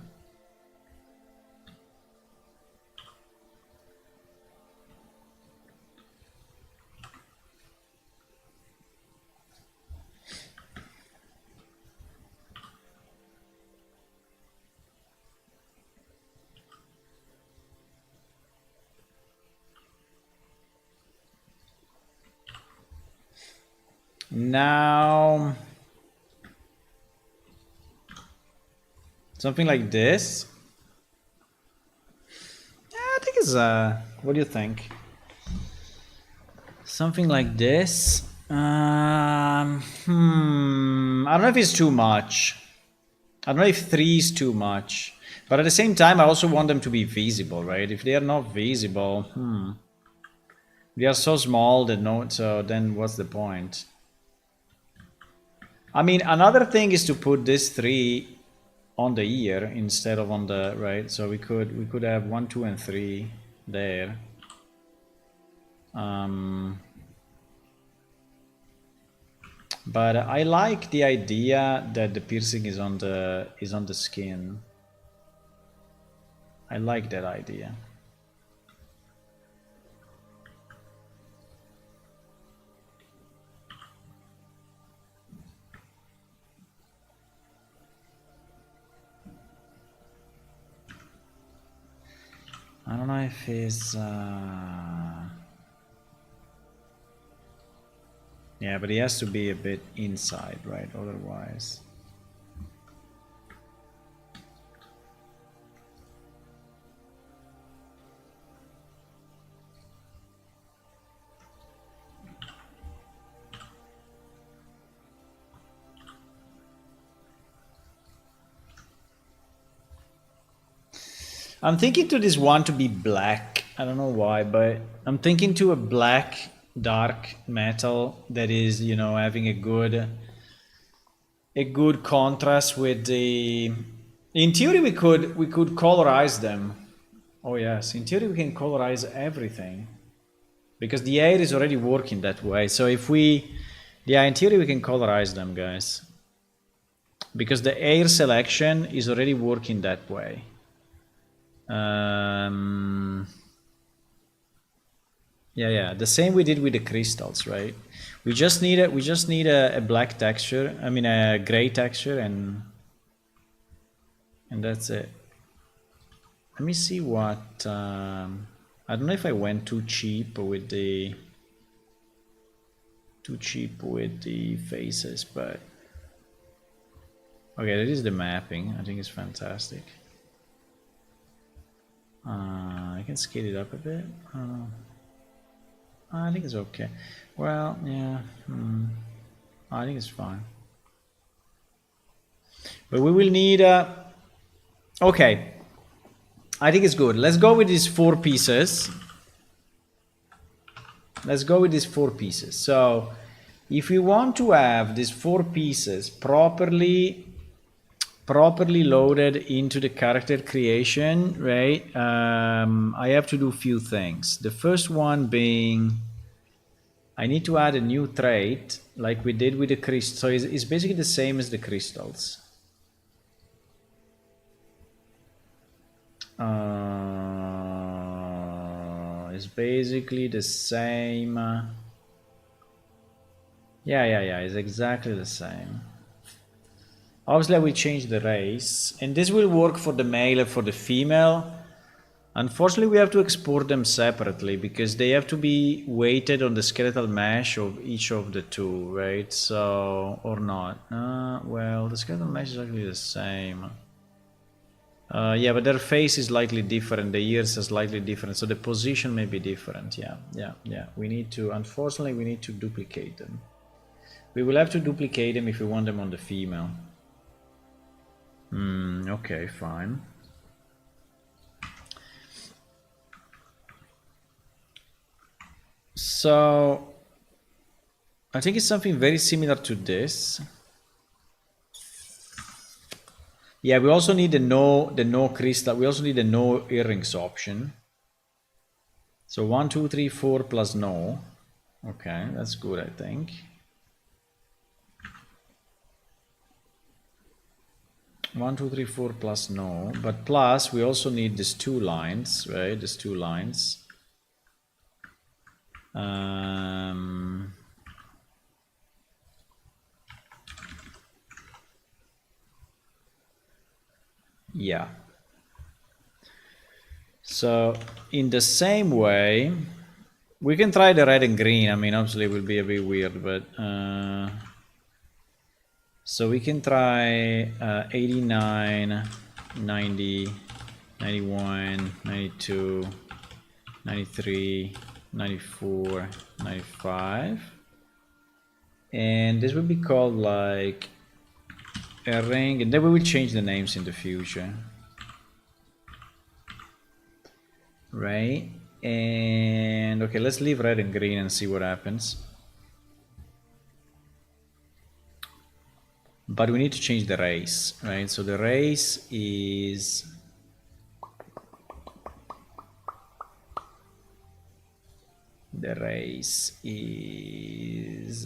Now, something like this. Yeah, I think it's what do you think? Something like this. I don't know if it's too much. I don't know if 3 is too much. But at the same time, I also want them to be visible, right? If they are not visible, they are so small that no. So then, what's the point? I mean, another thing is to put this 3 on the ear instead of on the right. So we could have 1, 2, and 3 there. But I like the idea that the piercing is on the skin. I like that idea. I don't know if it's... Yeah, but he has to be a bit inside, right? Otherwise... I'm thinking to this one to be black. I don't know why, but I'm thinking to a black dark metal that is, you know, having a good contrast with the... In theory we could colorize them. Oh yes, in theory we can colorize everything because the air is already working that way. So if we... Yeah, in theory we can colorize them, guys, because the air selection is already working that way. Yeah, the same we did with the crystals, right? We just need a black texture. I mean a gray texture, and that's it. Let me see what. I don't know if I went too cheap with the faces, but okay, that is the mapping. I think it's fantastic. I can scale it up a bit. I think it's okay. Well, yeah. I think it's fine. But we will need. Okay. I think it's good. Let's go with these 4 pieces. So, if we want to have these 4 pieces properly loaded into the character creation, right? I have to do a few things. The first one being, I need to add a new trait like we did with the crystal. So it's basically the same as the crystals. It's basically the same. Yeah, it's exactly the same. Obviously, I will change the race, and this will work for the male and for the female. Unfortunately, we have to export them separately because they have to be weighted on the skeletal mesh of each of the 2, right? So, or not. Well, the skeletal mesh is actually the same. Yeah, but their face is slightly different. The ears are slightly different, so the position may be different. Yeah. We need to, unfortunately, we need to duplicate them. We will have to duplicate them if we want them on the female. Okay, fine. So, I think it's something very similar to this. Yeah, we also need the no crystal. We also need the no earrings option. So 1, 2, 3, 4 plus no. Okay, that's good, I think. 1, 2, 3, 4 plus no, but plus we also need these 2 lines, right? These 2 lines. Yeah. So in the same way, we can try the red and green. I mean, obviously it will be a bit weird, but so we can try 89, 90, 91, 92, 93, 94, 95. And this will be called like a ring, and then we will change the names in the future. Right? And okay, let's leave red and green and see what happens. But we need to change the race, right? So the race is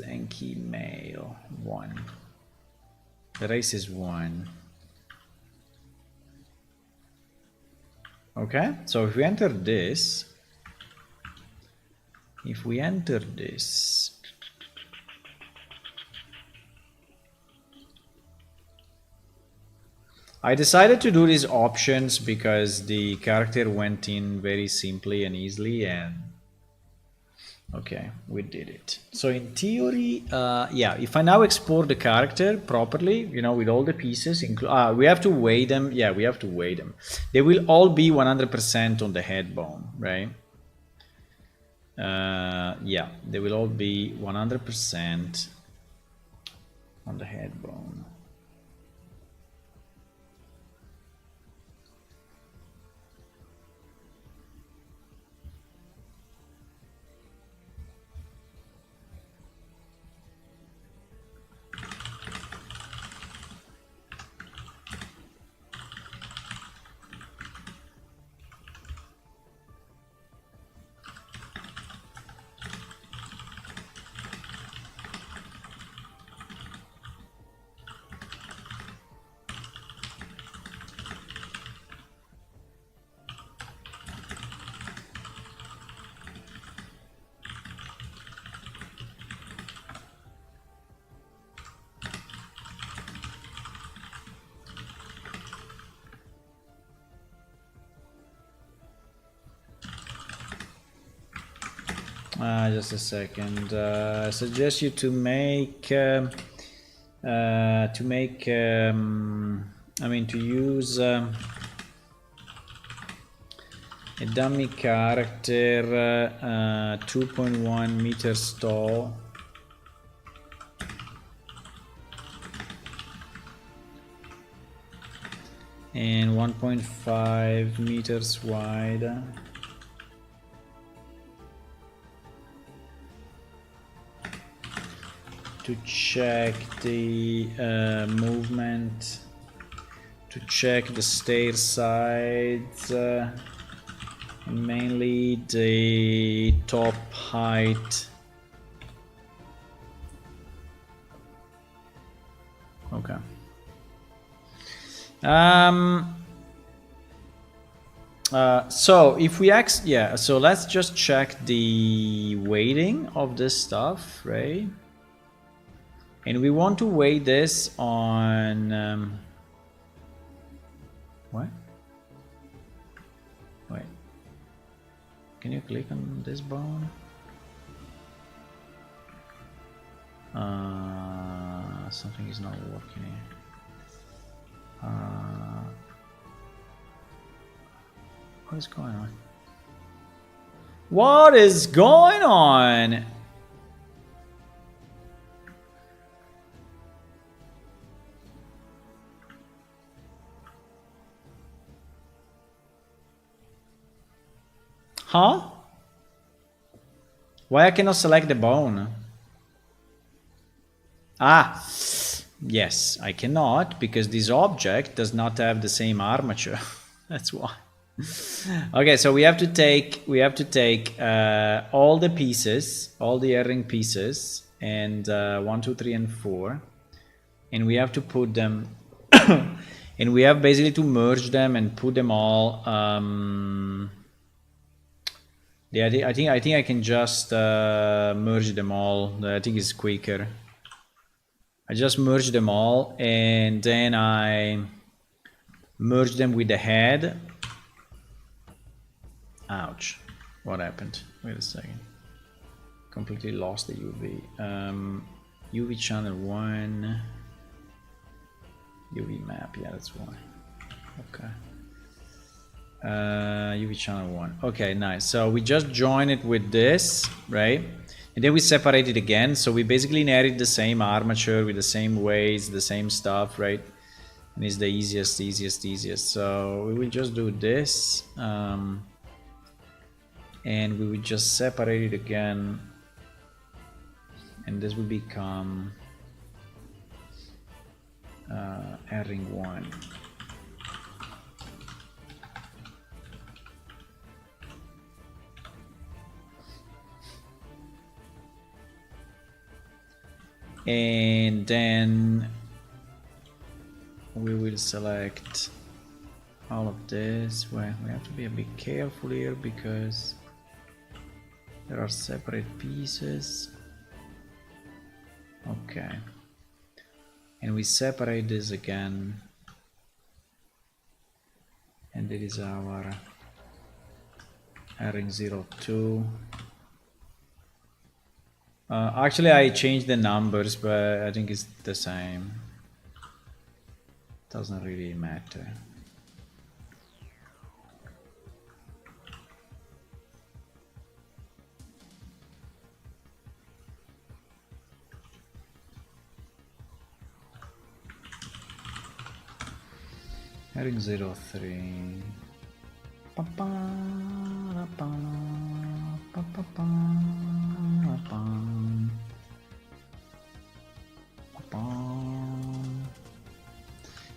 Enki male 1. The race is 1. Okay, so if we enter this, I decided to do these options because the character went in very simply and easily, and okay, we did it. So in theory, yeah, if I now export the character properly, you know, with all the pieces, we have to weigh them. Yeah, we have to weigh them. They will all be 100% on the head bone, right? Yeah, they will all be 100% on the head bone. Just a second. I suggest you to make to use a dummy character 2.1 meters tall and 1.5 meters wide. To check the movement, to check the stair sides, mainly the top height. Okay. So if we so let's just check the weighting of this stuff, right? And we want to weigh this on what? Wait. Can you click on this bone? Something is not working here. What is going on? What is going on? Huh? Why I cannot select the bone? Ah, yes, I cannot because this object does not have the same armature. That's why. Okay, so we have to take all the pieces, all the herring pieces, and 1, 2, 3, and 4, and we have to put them, and we have basically to merge them and put them all. Yeah, I think I can just merge them all. I think it's quicker. I just merge them all, and then I merge them with the head. Ouch. What happened? Wait a second. Completely lost the UV. UV channel 1. UV map, yeah, that's why. Okay. UV channel 1. Okay, nice. So we just join it with this, right? And then we separate it again. So we basically inherit the same armature with the same weights, the same stuff, right? And it's the easiest. So we will just do this. And we will just separate it again, and this will become herring 1. And then we will select all of this. Well, we have to be a bit careful here because there are separate pieces. Okay. And we separate this again. And it is our herring 02. Actually, I changed the numbers, but I think it's the same. Doesn't really matter. Herring 03.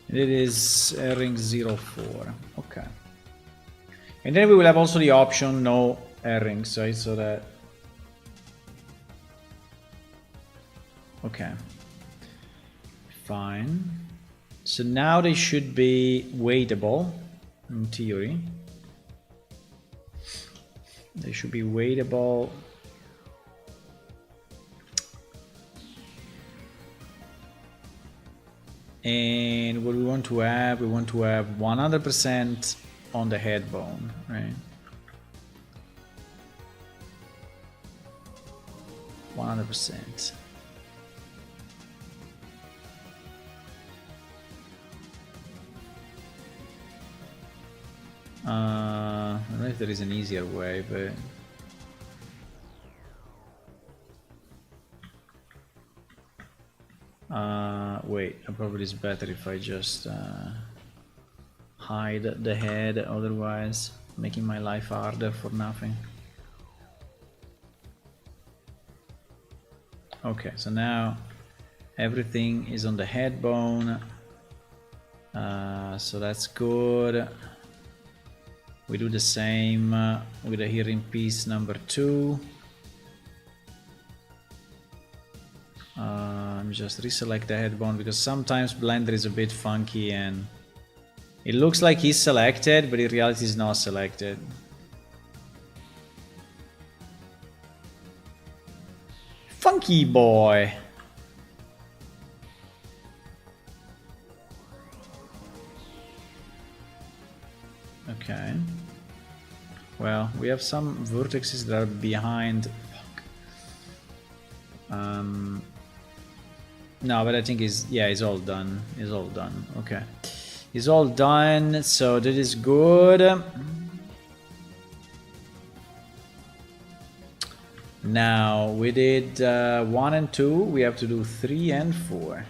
It is herring 04. Okay. And then we will have also the option no herrings, right? So that. Okay. Fine. So now they should be weightable, in theory. They should be weightable. And what we want to have 100% on the head bone, right? 100%. I don't know if there is an easier way, but wait, probably it's better if I just hide the head, otherwise making my life harder for nothing. Okay, so now everything is on the head bone, so that's good. We do the same with the hearing piece number 2. Just reselect the head bone because sometimes Blender is a bit funky and it looks like he's selected, but in reality is not selected. Funky boy! Okay. Well, we have some vertices that are behind. No, but I think it's all done. It's all done. Okay. It's all done, so that is good. Now, we did 1 and 2. We have to do 3 and 4.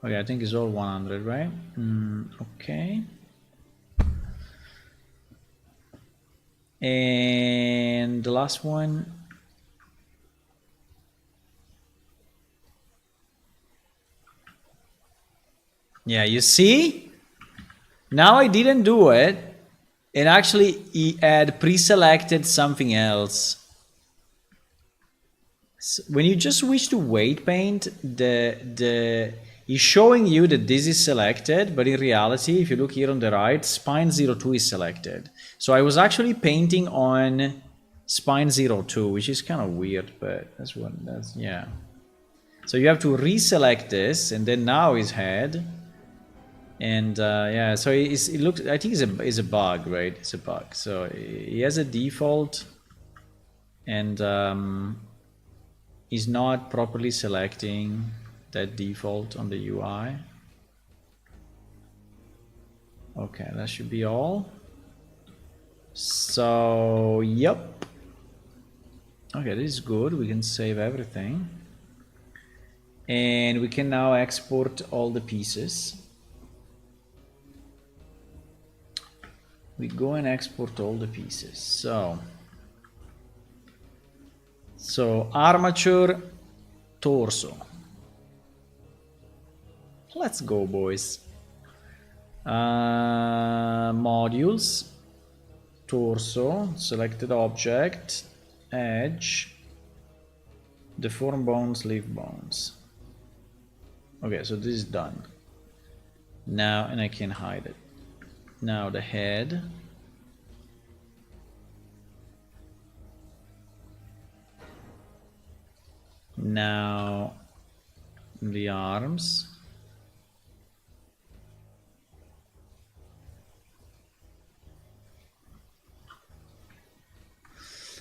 Okay, I think it's all 100, right? Okay. And the last one. Yeah, you see? Now I didn't do it. And actually, he had pre-selected something else. So when you just switch to weight paint, he's showing you that this is selected, but in reality, if you look here on the right, spine 02 is selected. So I was actually painting on spine 02, which is kind of weird, but yeah. So you have to reselect this, and then now his head. And yeah, so it looks. I think it's a bug, right? It's a bug. So he has a default, and he's not properly selecting that default on the UI. Okay, that should be all. So yep. Okay, this is good. We can save everything, and we can now export all the pieces. We go and export all the pieces. So armature, torso. Let's go, boys. Modules, torso, selected object, edge, deform bones, leaf bones. Okay, so this is done. Now, and I can hide it. Now the head. Now the arms.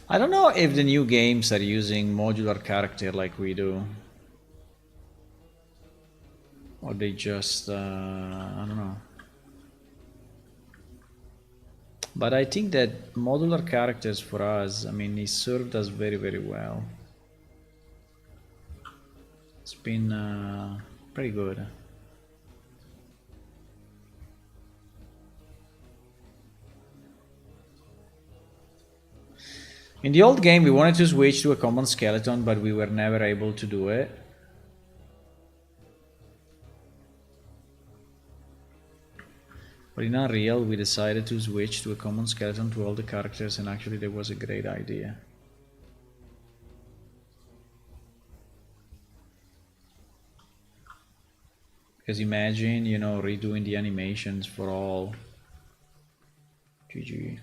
I don't know if the new games are using modular character like we do. Or they just, I don't know. But I think that modular characters for us, I mean, it served us very, very well. It's been pretty good. In the old game, we wanted to switch to a common skeleton, but we were never able to do it. But in Unreal, we decided to switch to a common skeleton to all the characters, and actually that was a great idea. Because imagine, you know, redoing the animations for all. GG.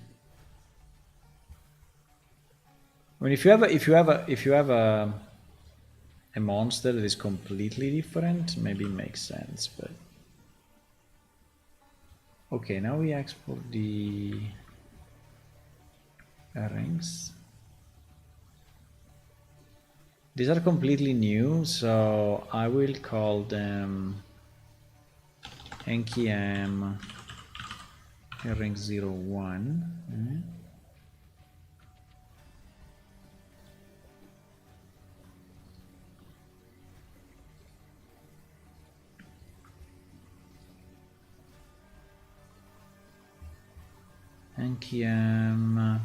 I mean, if you have a monster that is completely different, maybe it makes sense. But okay, now we export the rings. These are completely new, so I will call them NKM ring 01. NKM.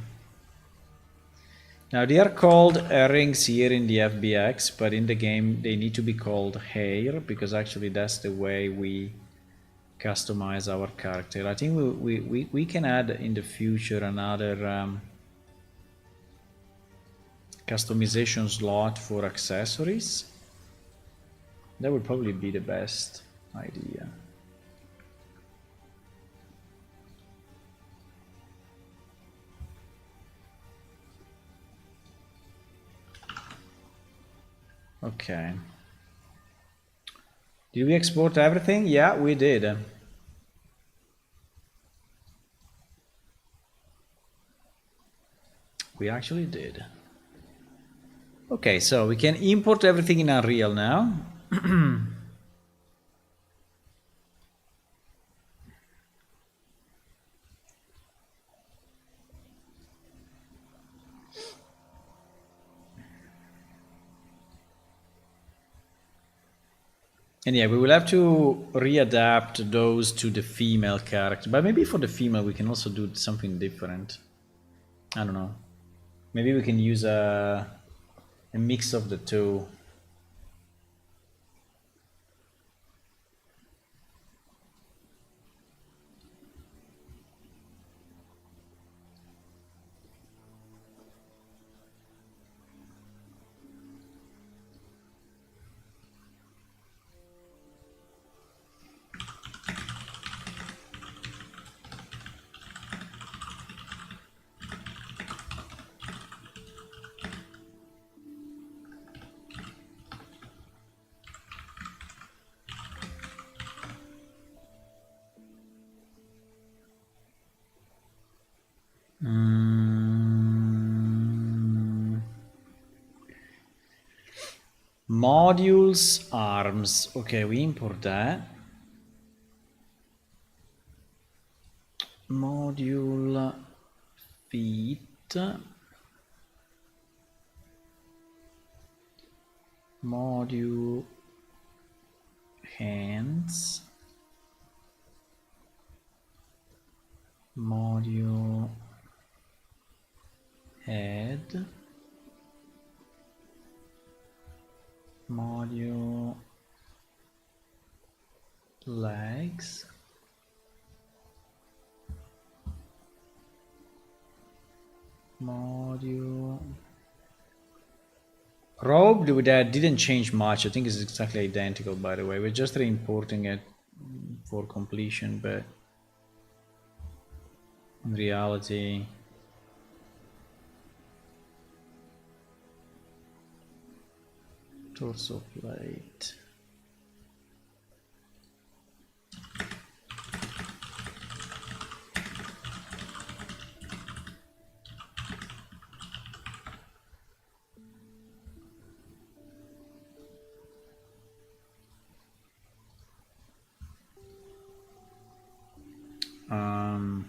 Now they are called rings here in the FBX, but in the game they need to be called hair, because actually that's the way we customize our character. I think we can add in the future another customization slot for accessories. That would probably be the best idea. Okay. Did we export everything? Yeah, we did. We actually did. Okay, so we can import everything in Unreal now. And yeah, we will have to readapt those to the female character. But maybe for the female, we can also do something different. I don't know. Maybe we can use a mix of the two. Modules, arms. Okay, we import that. Module, feet. Module, hands. Module, head. Module, legs. Module, robe. That didn't change much. I think it's exactly identical, by the way. We're just re-importing it for completion, but in reality, torso plate.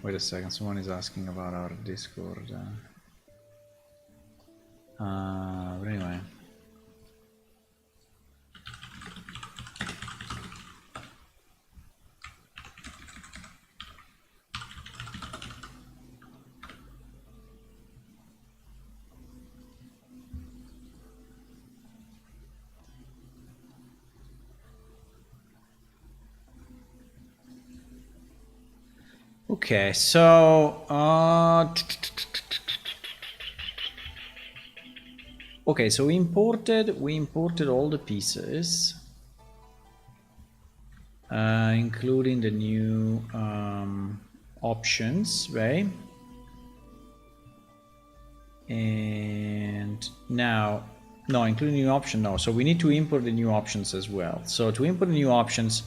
Wait a second, someone is asking about our Discord. But anyway. Okay, so okay, so we imported all the pieces, including the new options, right? And now, no, including new option, no. So we need to import the new options as well. So to import the new options,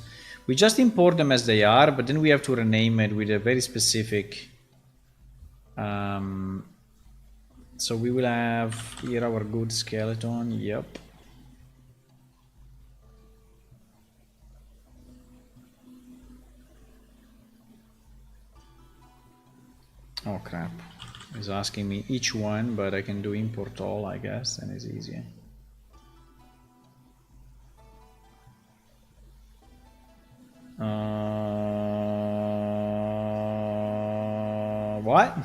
we just import them as they are, but then we have to rename it with a very specific. So we will have here our good skeleton. Yep. Oh crap. It's asking me each one, but I can do import all, I guess, and it's easier. What?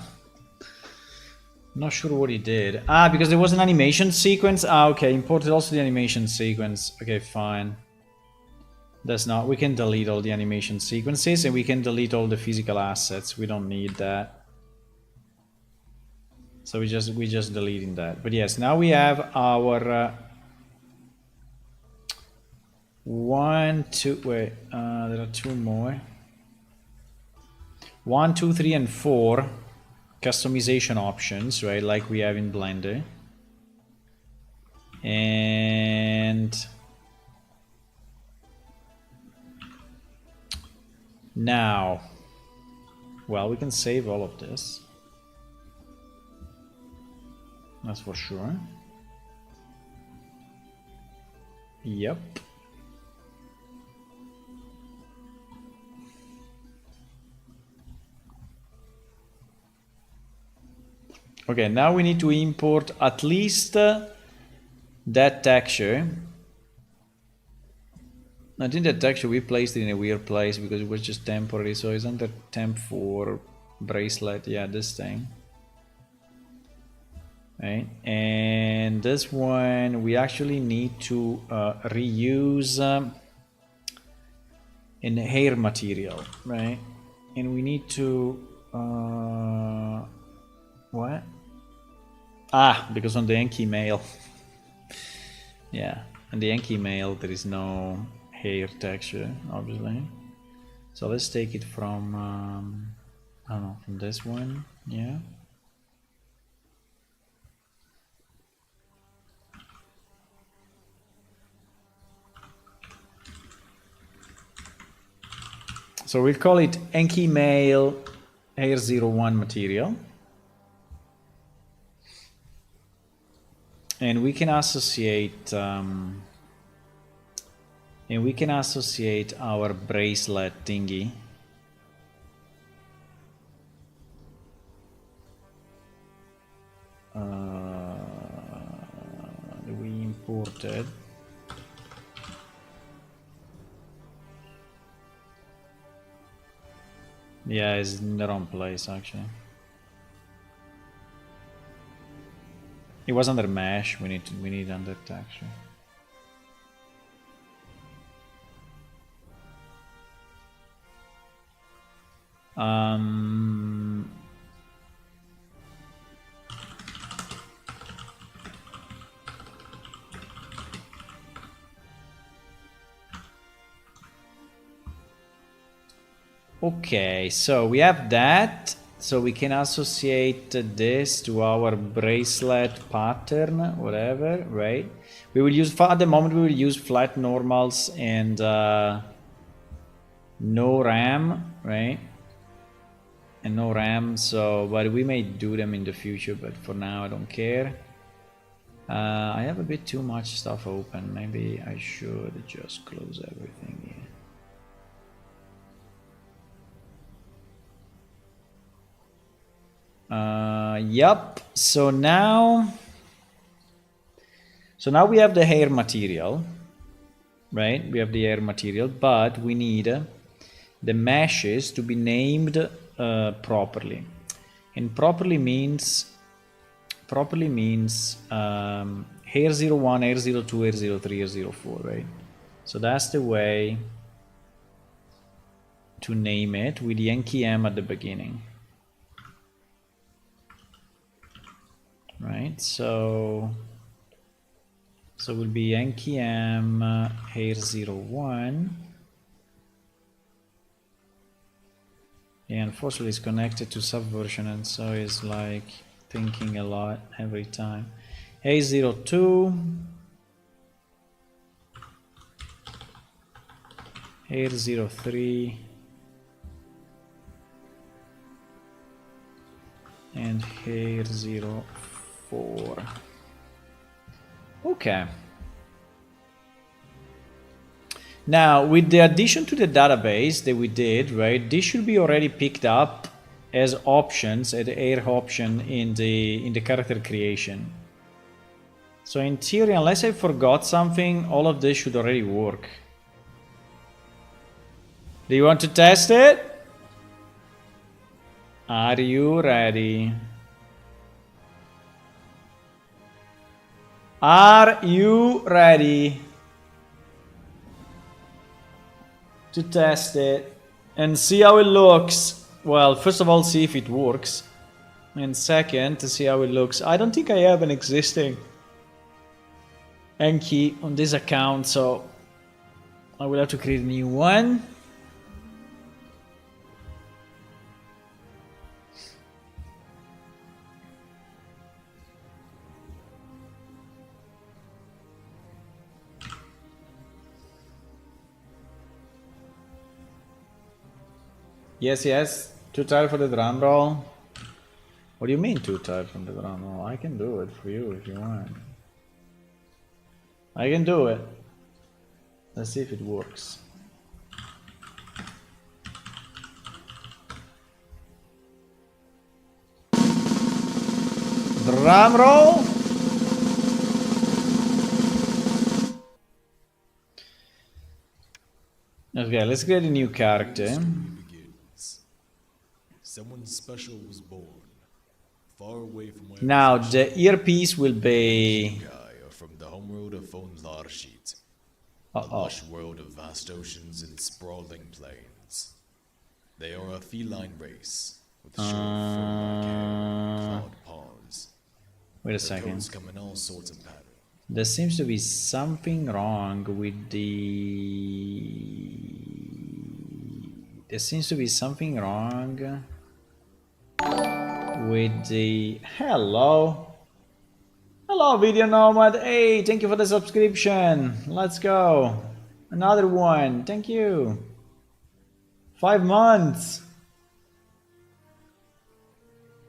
Not sure what he did. Ah, because there was an animation sequence. Ah, okay. Imported also the animation sequence. Okay, fine. That's not. We can delete all the animation sequences and we can delete all the physical assets. We don't need that. So we just deleting that. But yes, now we have our 1, 2. Wait, there are 2 more. 1, 2, 3, and 4 customization options, right? Like we have in Blender. And now, well, we can save all of this. That's for sure. Yep. Okay, now we need to import at least that texture. I think that texture we placed it in a weird place because it was just temporary, so it's under temp 4 bracelet. Yeah, this thing. Right, and this one we actually need to reuse in hair material, right? And we need to what? Ah, because on the Enki mail. Yeah, on the Enki mail there is no hair texture, obviously. So let's take it from I don't know, from this one. Yeah. So we'll call it Enki Mail Hair 01 material. And we can associate our bracelet thingy. That we imported. Yeah, it's in the wrong place actually. It was under mesh. We need under texture. Okay, so we have that. So we can associate this to our bracelet pattern, whatever, right? We will use, at the moment we will use flat normals and no RAM, right? And no RAM, so, but we may do them in the future, but for now I don't care. I have a bit too much stuff open. Maybe I should just close everything here. Yep. So now we have the hair material, right? We have the hair material, but we need the meshes to be named properly. And properly means hair 01, hair 02, hair 03, hair 04, right? So that's the way to name it with the NKM at the beginning. Right, so will be NKM hair 01. Yeah, unfortunately it's connected to Subversion and so it's like thinking a lot every time. A02, A03, and A04. Okay. Now, with the addition to the database that we did, right, this should be already picked up as options, as air option in the character creation. So in theory, unless I forgot something, all of this should already work. Do you want to test it? Are you ready? Are you ready to test it and see how it looks? Well, first of all, see if it works. And second, to see how it looks. I don't think I have an existing Enki on this account, so I will have to create a new one. Yes, yes. Too tired for the drum roll? What do you mean too tired from the drum roll? I can do it for you if you want. I can do it. Let's see if it works. Drum roll. Okay, let's create a new character. Someone special was born, far away from where Now the earpiece will be. from the homeworld of Von Larshit, a Uh-oh. lush world of vast oceans and sprawling plains. They are a feline race with short fur-like hair and clawed paws. Wait a Their second. coats come in all sorts of patterns. There seems to be something wrong with the. There seems to be something wrong with the. Hello. Hello, Video Nomad. Hey, thank you for the subscription. Let's go. Another one. Thank you. 5 months.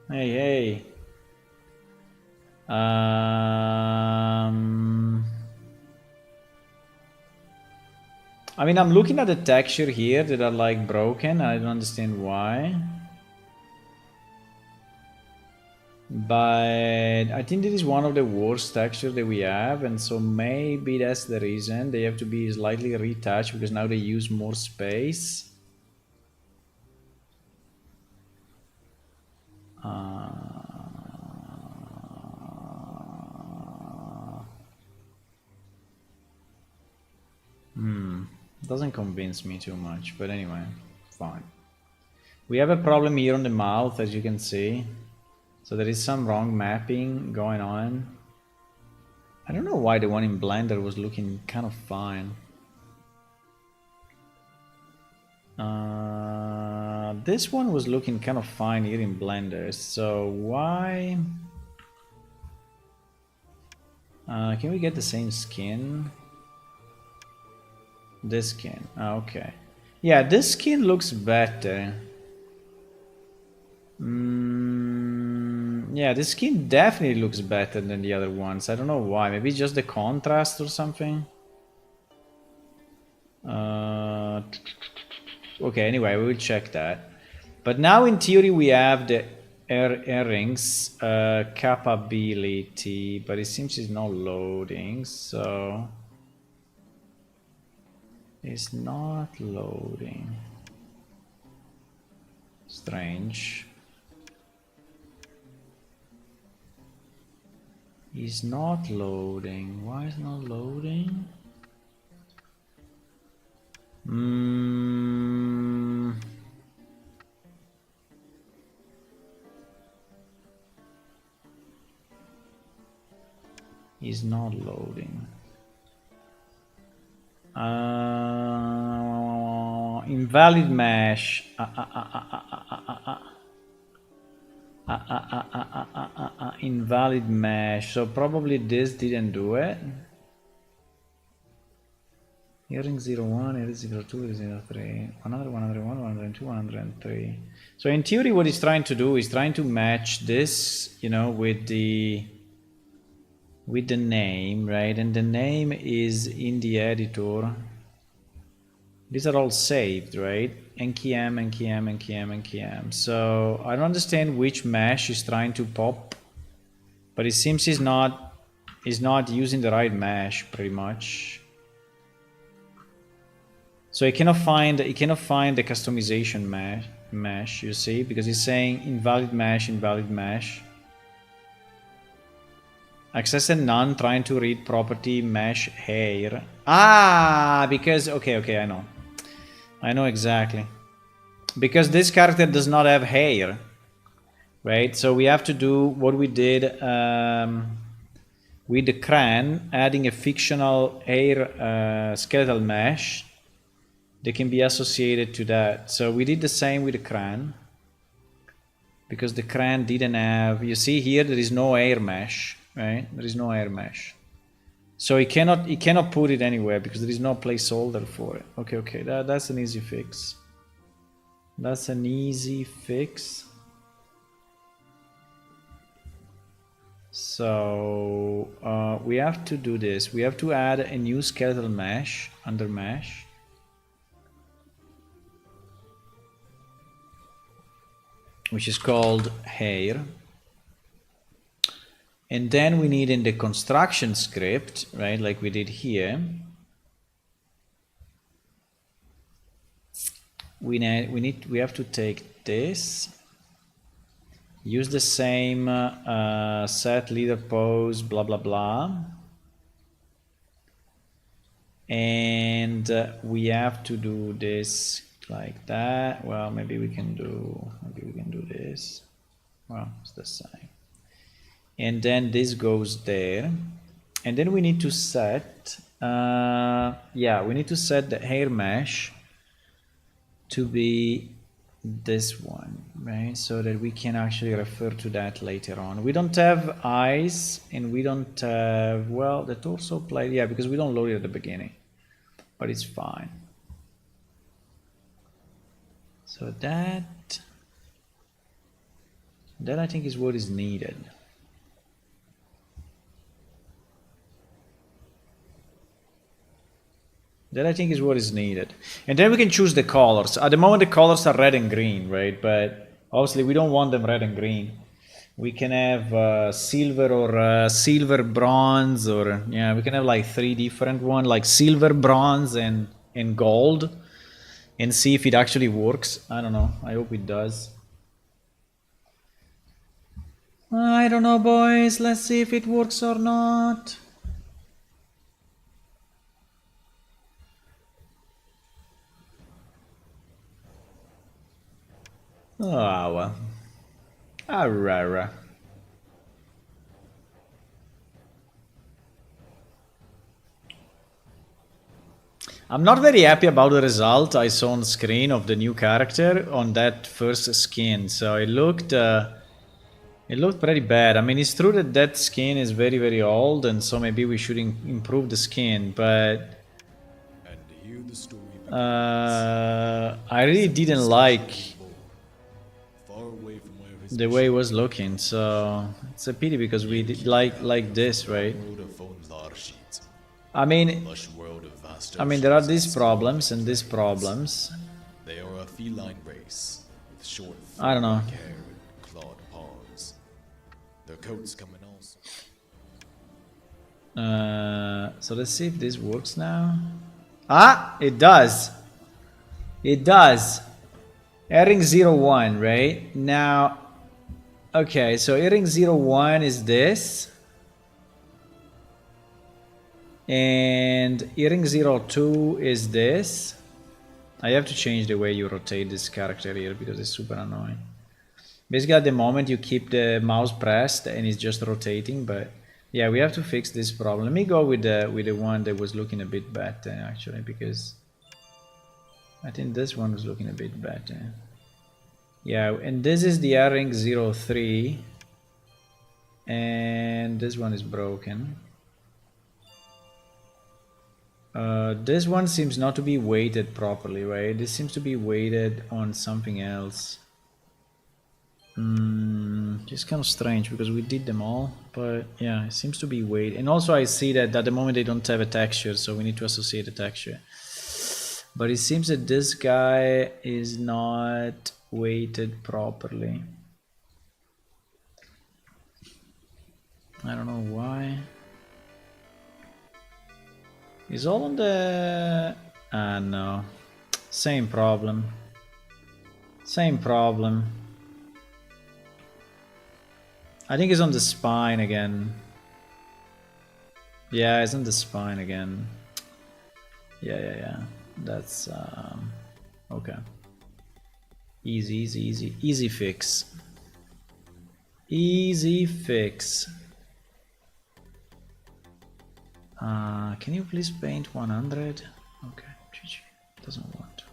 Hey, hey. I mean, I'm looking at the texture here that are like broken. I don't understand why. But I think this is one of the worst texture that we have, and so maybe that's the reason they have to be slightly retouched because now they use more space. Doesn't convince me too much, but anyway, fine. We have a problem here on the mouth, as you can see. So there is some wrong mapping going on. I don't know why the one in Blender was looking kind of fine. This one was looking kind of fine here in Blender, so why? Can we get the same skin? This skin, okay. Yeah, this skin looks better. Yeah, this skin definitely looks better than the other ones. I don't know why. Maybe just the contrast or something. Okay, anyway, we will check that. But now in theory we have the earrings capability, but it seems it's not loading, so it's not loading. Strange. It's not loading. Why is it not loading? Is not loading. Invalid mesh. Invalid mesh. So probably this didn't do it. Earring 01, earring 02, earring 03, 100, 101, 102, 103. So in theory, what he's trying to do is trying to match this, you know, with the name, right? And the name is in the editor. These are all saved, right? NKM, NKM, NKM, NKM. So I don't understand which mesh he's trying to pop, but it seems he's not using the right mesh pretty much. So he cannot find the customization mesh, you see, because he's saying invalid mesh, invalid mesh. Access and none, trying to read property mesh hair. Because okay, I know exactly. Because this character does not have hair, right? So we have to do what we did with the Cran, adding a fictional hair skeletal mesh. They can be associated to that. So we did the same with the Cran. Because the Cran didn't have... You see here, there is no air mesh, right? There is no air mesh. So he cannot put it anywhere because there is no placeholder for it. Okay, that's an easy fix. That's an easy fix. So we have to do this. We have to add a new skeletal mesh under mesh. Which is called hair. And then we need in the construction script, right, like we did here, we have to take this, use the same set leader pose, blah blah blah, and we have to do this like that. Well, maybe we can do this. Well, it's the same. And then this goes there. And then we need to set, we need to set the hair mesh to be this one, right? So that we can actually refer to that later on. We don't have eyes and we don't have, well, the torso plate, yeah, because we don't load it at the beginning, but it's fine. So that I think is what is needed. That I think is what is needed. And then we can choose the colors. At the moment the colors are red and green, right? But obviously we don't want them red and green. We can have silver or silver bronze, or yeah, we can have like 3 different ones, like silver, bronze and gold, and see if it actually works. I don't know. I hope it does. I don't know, boys. Let's see if it works or not. Oh, well. Arrara. I'm not very happy about the result I saw on screen of the new character on that first skin. So it looked pretty bad. I mean, it's true that that skin is very, very old, and so maybe we should improve the skin, but And here the story begins. I really didn't like Far away from where his the way it was looking, so it's a pity because we did like this, right? world of phone Larsheet, I mean, lush world of vast there are oceans these and problems and swamps these and problems. They are a feline race with short, I don't know. fur-like hair and clawed paws. Their coats come in also. So let's see if this works now. It does. It does. Earring 01, right? Now, okay, so earring 01 is this. And earring 02 is this. I have to change the way you rotate this character here because it's super annoying. Basically, at the moment you keep the mouse pressed and it's just rotating, but yeah, we have to fix this problem. Let me go with the one that was looking a bit better actually, because I think this one was looking a bit better. Yeah, and this is the R-Ring 03. And this one is broken. This one seems not to be weighted properly, right? This seems to be weighted on something else. Just kind of strange because we did them all, but yeah, it seems to be weighted. And also I see that at the moment they don't have a texture, so we need to associate a texture. But it seems that this guy is not weighted properly. I don't know why. It's all on the... Ah, no. Same problem. Same problem. I think it's on the spine again. Yeah, it's on the spine again. Yeah. That's... okay. Easy fix. Easy fix. Can you please paint 100? Okay, GG. Doesn't want to.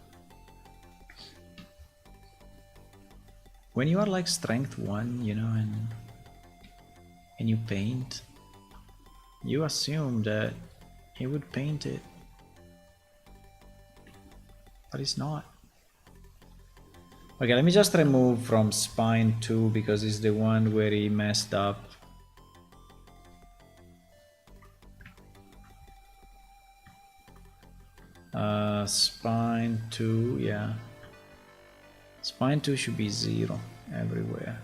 When you are like strength 1, you know, and you paint, you assume that he would paint it. But it's not. Okay, let me just remove from spine 2 because it's the one where he messed up. Spine 2, yeah. Spine 2 should be 0 everywhere.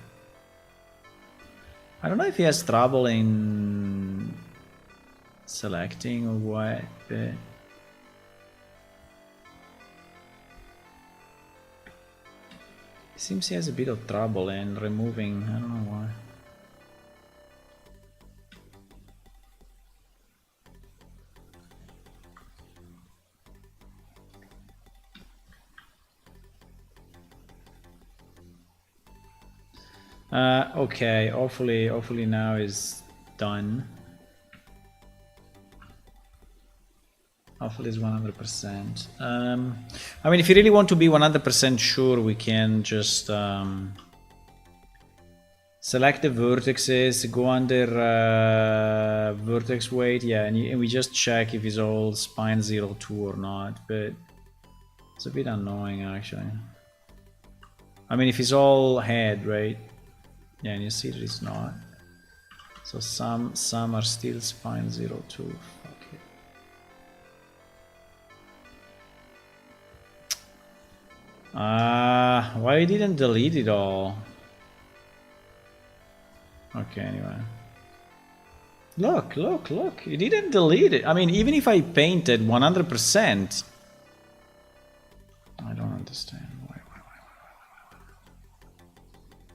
I don't know if he has trouble in selecting or what, but it seems he has a bit of trouble in removing, I don't know why. Okay, hopefully now is done. Hopefully it's 100%. I mean, if you really want to be 100% sure, we can just select the vertices, go under vertex weight, yeah, and we just check if it's all spine 02 or not, but it's a bit annoying actually. I mean, if it's all head, right? Yeah, and you see that it's not. So some are still spine 02. Fuck it. Why I didn't delete it all? Okay, anyway. Look, it didn't delete it. I mean, even if I painted 100%, I don't understand.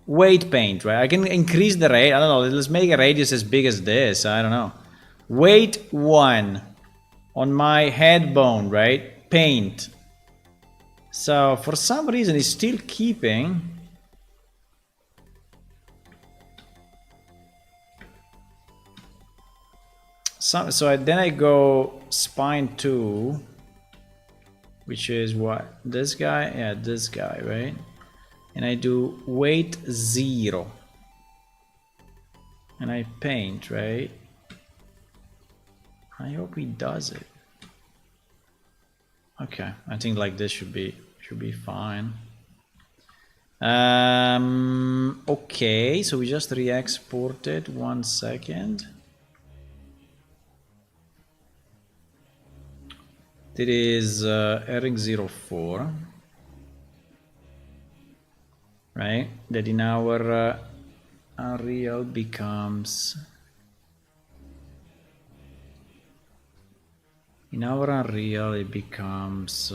Weight paint, right? I can increase the rate. I don't know. Let's make a radius as big as this. I don't know. Weight 1 on my head bone, right? Paint. So for some reason it's still keeping. Then I go spine 2, which is what? This guy? Yeah, this guy, right? And I do weight 0 and I paint, right? I hope he does it. Okay, I think like this should be fine. Okay, so we just re-exported. 1 second. It is R-Ring 04. Right, that in our Unreal becomes, in our Unreal it becomes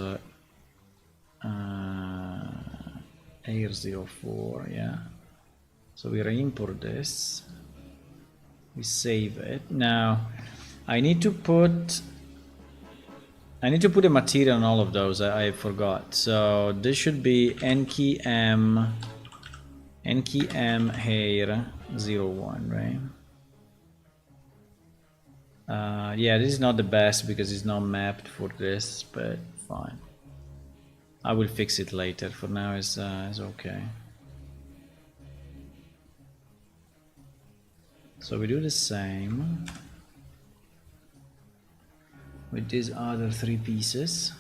AR04, yeah. So we re-import this, we save it. Now I need to put a material on all of those. I forgot. So this should be N-key M hair 01, right? Yeah, this is not the best because it's not mapped for this, but fine. I will fix it later. For now, it's okay. So we do the same with these other 3 pieces.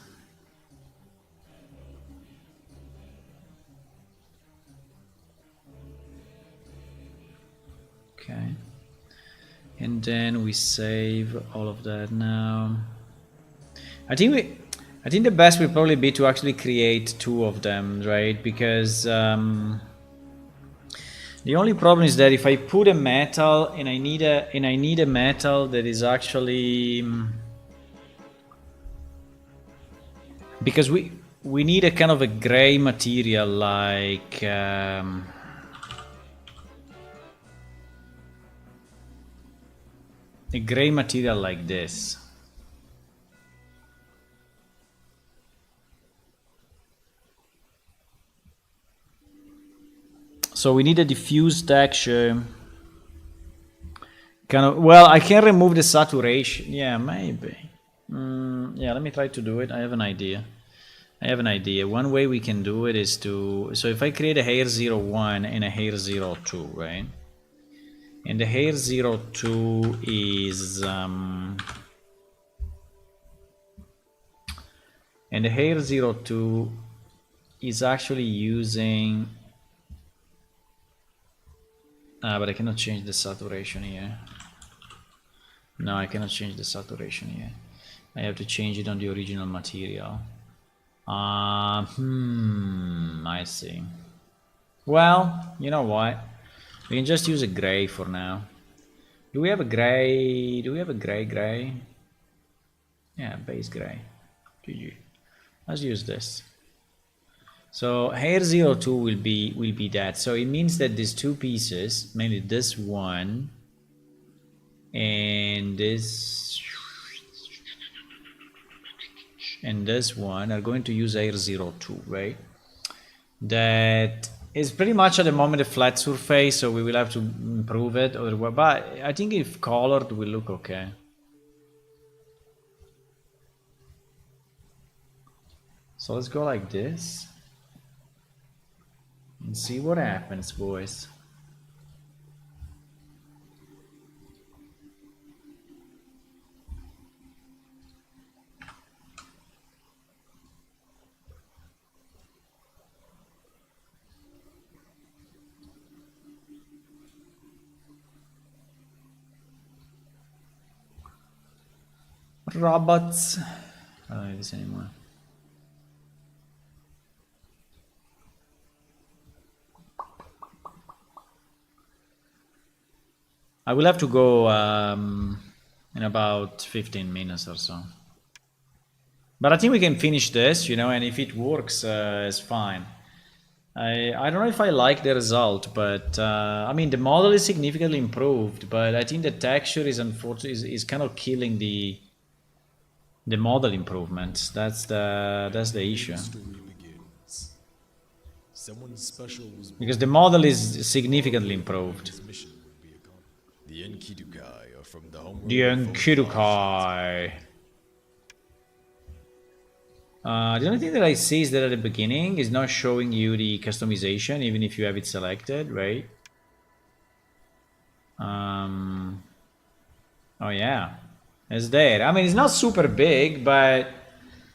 Okay. And then we save all of that now. I think the best would probably be to actually create 2 of them, right? Because the only problem is that if I put a metal and I need a metal that is actually because we need a kind of a gray material like a gray material like this. So we need a diffuse texture. Kind of, well, I can remove the saturation. Yeah, maybe. Yeah, let me try to do it. I have an idea. One way we can do it is to... So if I create a hair 01 and a hair 02, right? And the hair 02 is... and the hair 02 is actually using... but I cannot change the saturation here. No, I cannot change the saturation here. I have to change it on the original material. I see. Well, you know what? We can just use a gray for now. Do we have a gray? Do we have a gray? Yeah, base gray. GG. Let's use this. So hair 02 will be that. So it means that these 2 pieces, mainly this one and this one, are going to use hair 02, right? That is pretty much at the moment a flat surface, so we will have to improve it, but I think if colored will look okay. So let's go like this and see what happens, boys. Robots. I don't need this anymore. I will have to go in about 15 minutes or so. But I think we can finish this, you know, and if it works, it's fine. I don't know if I like the result, but I mean the model is significantly improved, but I think the texture is unfortunately is kind of killing the model improvements. That's the issue. Someone special was Because the model is significantly improved. His mission would be accomplished. The Enkidukai are from the homeworld. The Enkidukai. The only thing that I see is that at the beginning is not showing you the customization, even if you have it selected, right? Oh yeah, it's there. I mean, it's not super big, but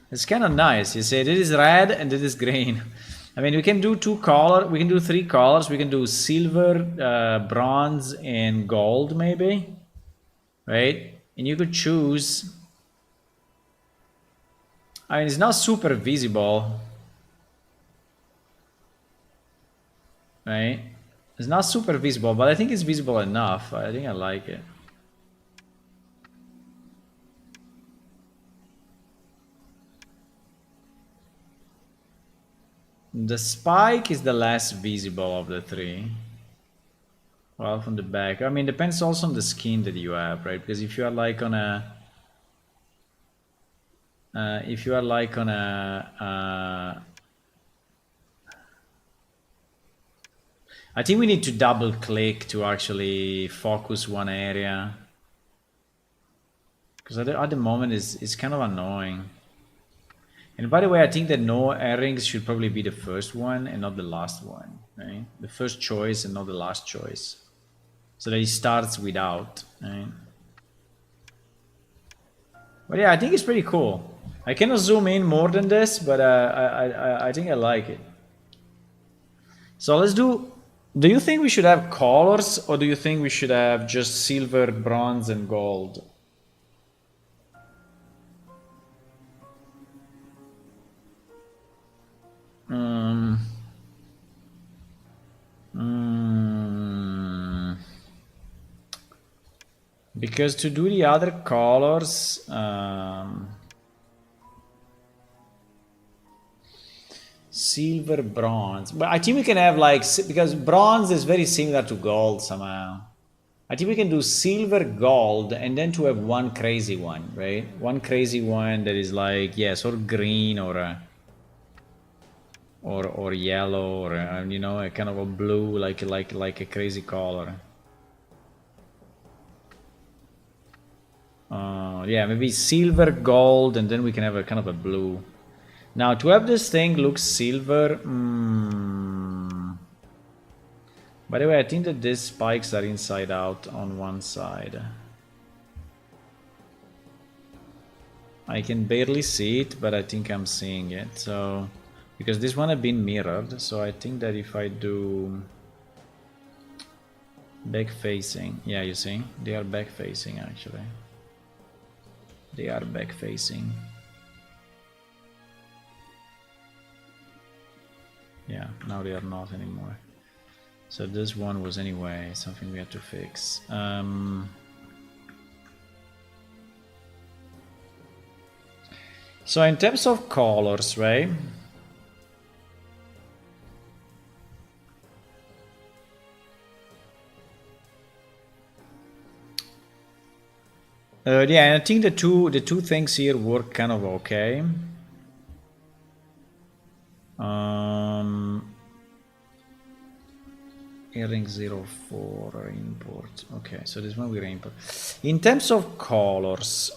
it's kind of nice. You see, this is red and this is green. I mean, we can do 2 colors. We can do 3 colors. We can do silver, bronze, and gold, maybe, right? And you could choose. I mean, it's not super visible, right? It's not super visible, but I think it's visible enough. I think I like it. The spike is the less visible of the 3. Well, from the back. I mean, depends also on the skin that you have, right? Because if you are like on a... I think we need to double click to actually focus one area. Because at the moment it's kind of annoying. And by the way, I think that no earrings should probably be the first one and not the last one, right? The first choice and not the last choice. so that it starts without, right? But yeah, I think it's pretty cool. I cannot zoom in more than this, but I think I like it. So let's do. Do you think we should have colors, or do you think we should have just silver, bronze, and gold? Um, because to do the other colors, silver, bronze. But I think we can have like, because bronze is very similar to gold somehow. I think we can do silver, gold, and then to have one crazy one, right? One crazy one that is like, yes, or green, or or yellow, or you know, a kind of a blue, like a crazy color. Yeah, maybe silver, gold, and then we can have a kind of a blue. Now to have this thing look silver. By the way, I think that these spikes are inside out on one side. I can barely see it, but I think I'm seeing it. So, because this one have been mirrored, so I think that if I do back facing, yeah, you see, they are back facing actually. They are back facing. Yeah, now they are not anymore. So this one was anyway something we had to fix. So in terms of colors, right? Yeah, I think the two things here work kind of okay. Earring 04 import. Okay, so this one we import. In terms of colors,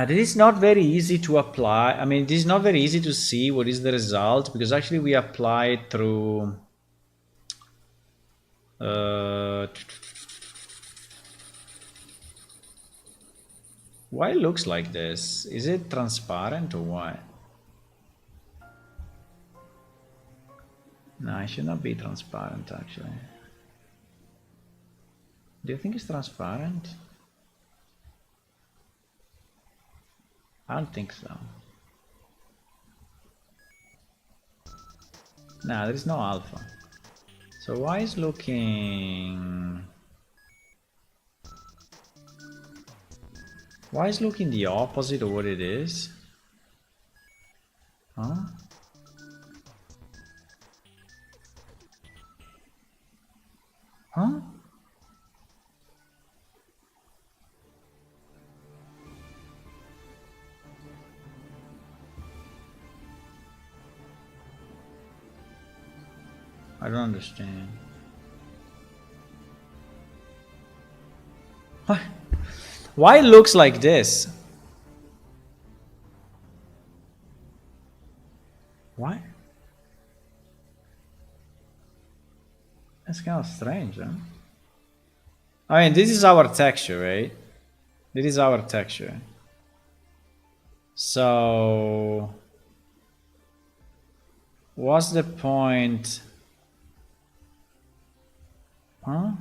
this is not very easy to apply. I mean, this is not very easy to see what is the result, because actually we apply it through why it looks like this? Is it transparent or what? No, it should not be transparent actually. Do you think it's transparent? I don't think so. No, there is no alpha. So why is looking... Why is looking the opposite of what it is? Huh? Huh? I don't understand. What? Why it looks like this? Why? That's kind of strange, huh? I mean, this is our texture, right? This is our texture. So... what's the point? Huh?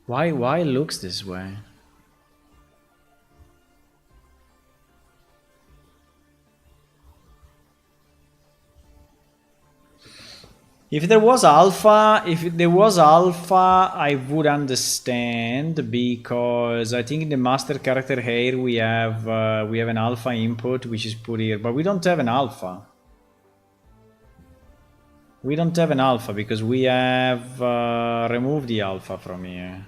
Why it looks this way? If there was alpha, I would understand, because I think in the master character here we have an alpha input which is put here, but we don't have an alpha. We don't have an alpha because we have removed the alpha from here.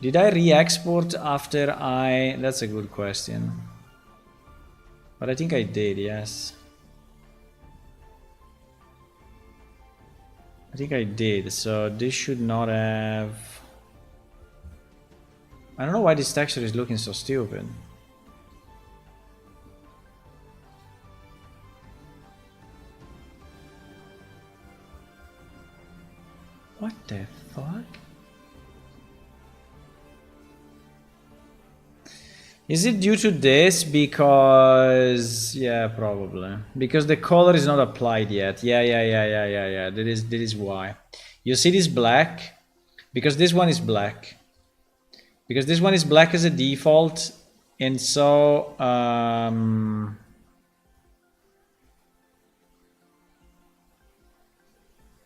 Did I re-export after I... That's a good question. But I think I did, yes. I think I did, so this should not have... I don't know why this texture is looking so stupid. What the fuck? Is it due to this? Because yeah, probably because the color is not applied yet. Yeah. That is why. You see this black because this one is black. Because this one is black as a default, and so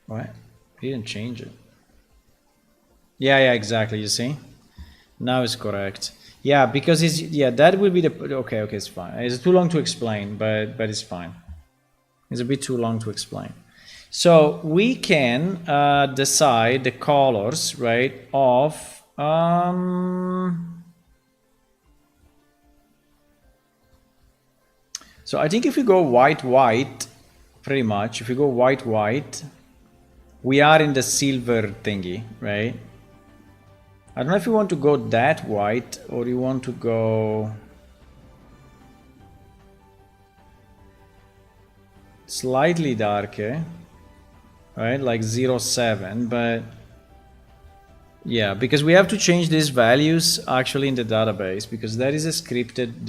what? He didn't change it. Yeah, exactly. You see, now it's correct. Yeah, because it's that will be the okay. It's fine. It's too long to explain, but it's fine. It's a bit too long to explain. So we can decide the colors, right, of so I think if we go white, pretty much, if we go white, we are in the silver thingy, right? I don't know if you want to go that white or you want to go slightly darker, right? Like 0.7, but yeah, because we have to change these values actually in the database because that is a scripted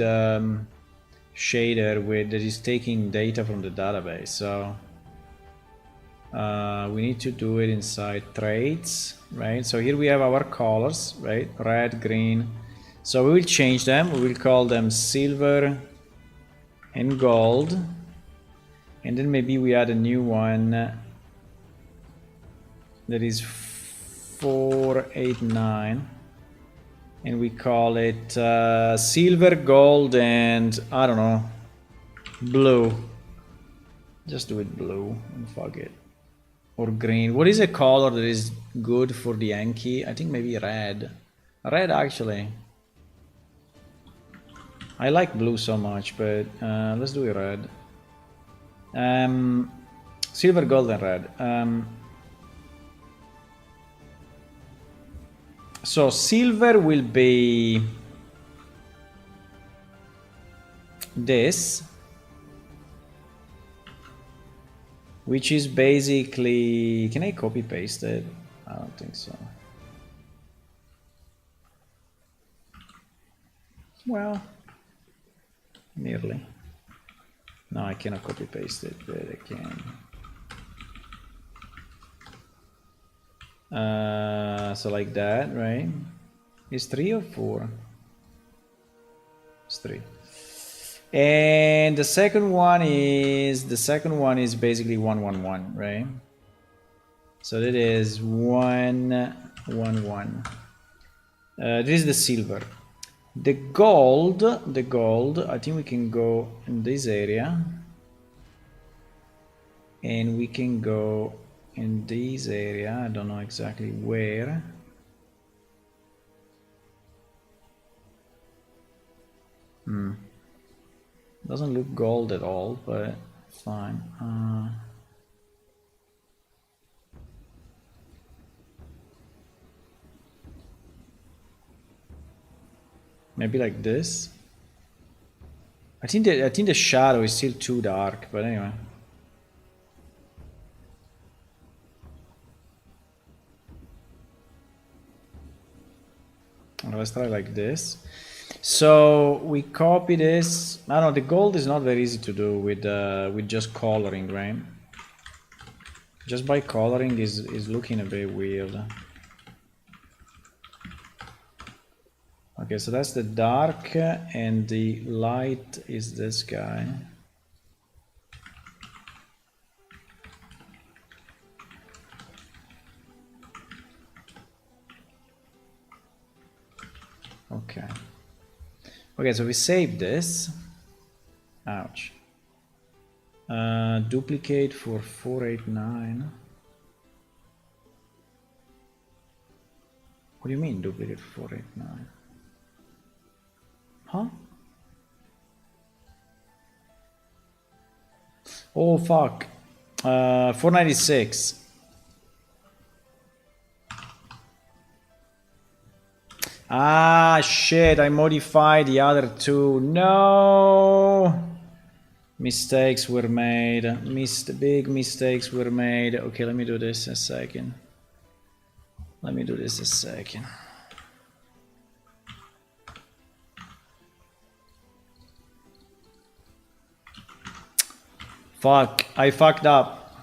shader that is taking data from the database. So we need to do it inside traits, right? So here we have our colors, right? Red, green. So we will change them. We will call them silver and gold. And then maybe we add a new one that is 489. And we call it silver, gold, and I don't know, blue. Just do it blue and fuck it. Or green. What is a color that is good for the Yankee? I think maybe red. Red, actually. I like blue so much, but let's do it red. Silver, gold, and red. So silver will be this, which is basically, can I copy paste it? I don't think so. Well, nearly. No, I cannot copy paste it, but I can. So like that, right? Is 3 or 4? It's 3. And the second one is basically 111, right? So that is 111. This is the silver. The gold, I think we can go in this area. And we can go in this area. I don't know exactly where. Doesn't look gold at all, but fine. Maybe like this. I think the shadow is still too dark, but anyway. Let's try like this. So we copy this. I don't know, the gold is not very easy to do with just coloring, right? Just by coloring is looking a bit weird. Okay, so that's the dark, and the light is this guy. Okay. Okay, so we save this. Ouch. Duplicate for 489. What do you mean duplicate for 489? Huh? Oh fuck. 496. Ah, shit, I modified the other two. No! Mistakes were made. Big mistakes were made. Okay, let me do this a second. Let me do this a second. Fuck, I fucked up.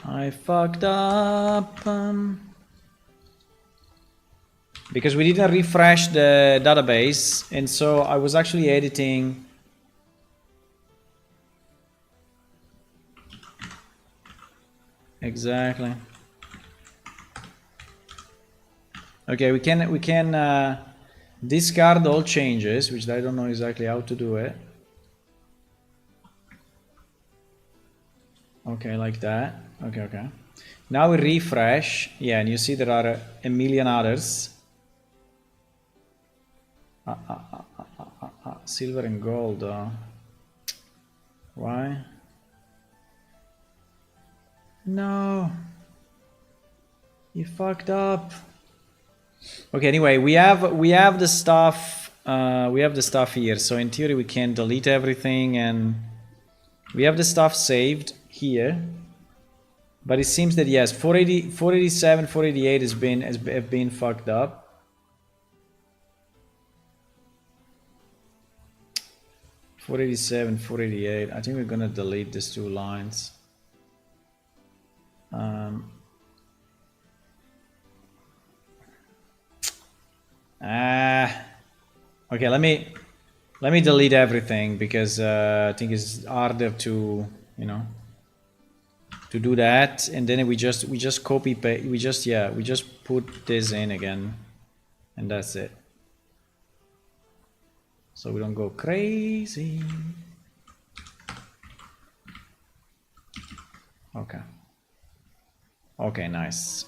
I fucked up. Because we didn't refresh the database, and so I was actually editing. Exactly. Okay, we can discard all changes, which I don't know exactly how to do it. Okay, like that. Okay. Now we refresh. Yeah, and you see there are a million others. Silver and gold. Why? No. You fucked up. Okay, anyway, we have the stuff. We have the stuff here. So in theory, we can delete everything, and we have the stuff saved here. But it seems that yes, 480, 487, 488 have been fucked up. 487, 488. I think we're gonna delete these two lines. Okay, let me delete everything because I think it's harder to, you know, to do that, and then we just copy paste. We just put this in again, and that's it. So we don't go crazy. Okay. Okay, nice.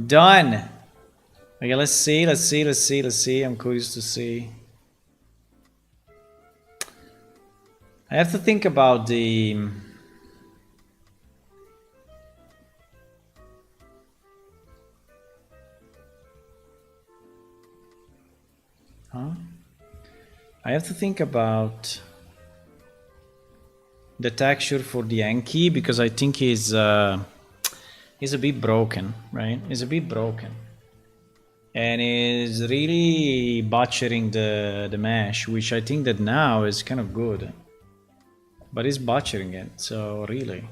Done. Okay, let's see. I'm curious to see. I have to think about the... Huh? I have to think about the texture for the Enki because I think he's a bit broken, right? He's a bit broken. And is really butchering the mesh, which I think that now is kind of good. But he's butchering it, so really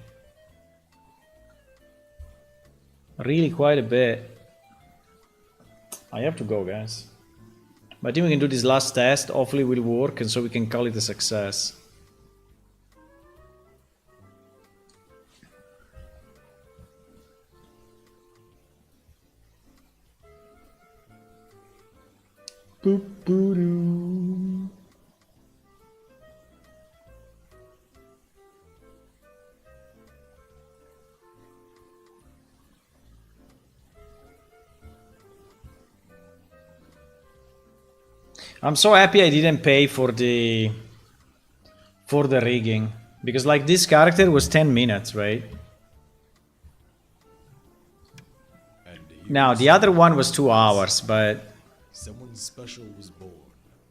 quite a bit. I have to go, guys. But I think we can do this last test, hopefully it will work, and so we can call it a success. Boop-boo-doo. I'm so happy I didn't pay for the rigging, because like this character was 10 minutes, right? Now the other one was 2 hours, but someone special was born.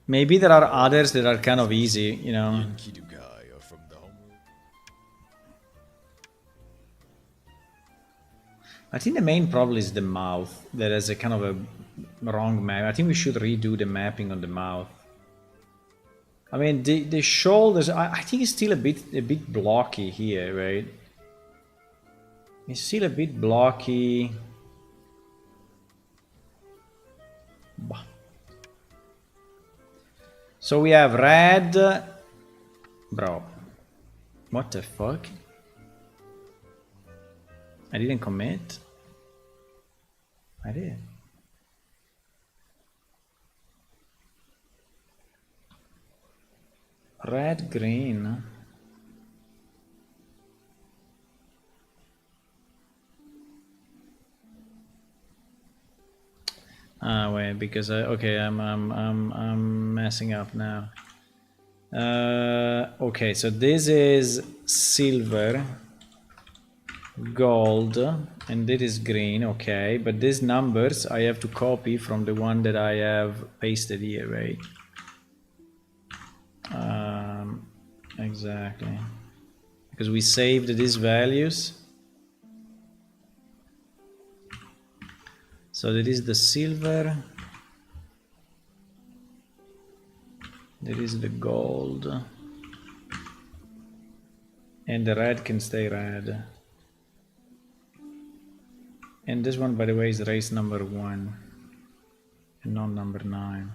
Maybe there are others that are kind of easy, you know. Are from the homeworld. I think the main problem is the mouth. That is a kind of a wrong map. I think we should redo the mapping on the mouth. I mean, the shoulders, I think it's still a bit blocky here, right? It's still a bit blocky. Bah. So we have red. Bro. What the fuck? I didn't commit. I did. Red, green. Ah, wait, because okay, I'm messing up now. Okay, so this is silver. gold, and it is green, okay, but these numbers I have to copy from the one that I have pasted here, right? Exactly, because we saved these values. So that is the silver, that is the gold, and the red can stay red. And this one, by the way, is race number 1 and not number 9.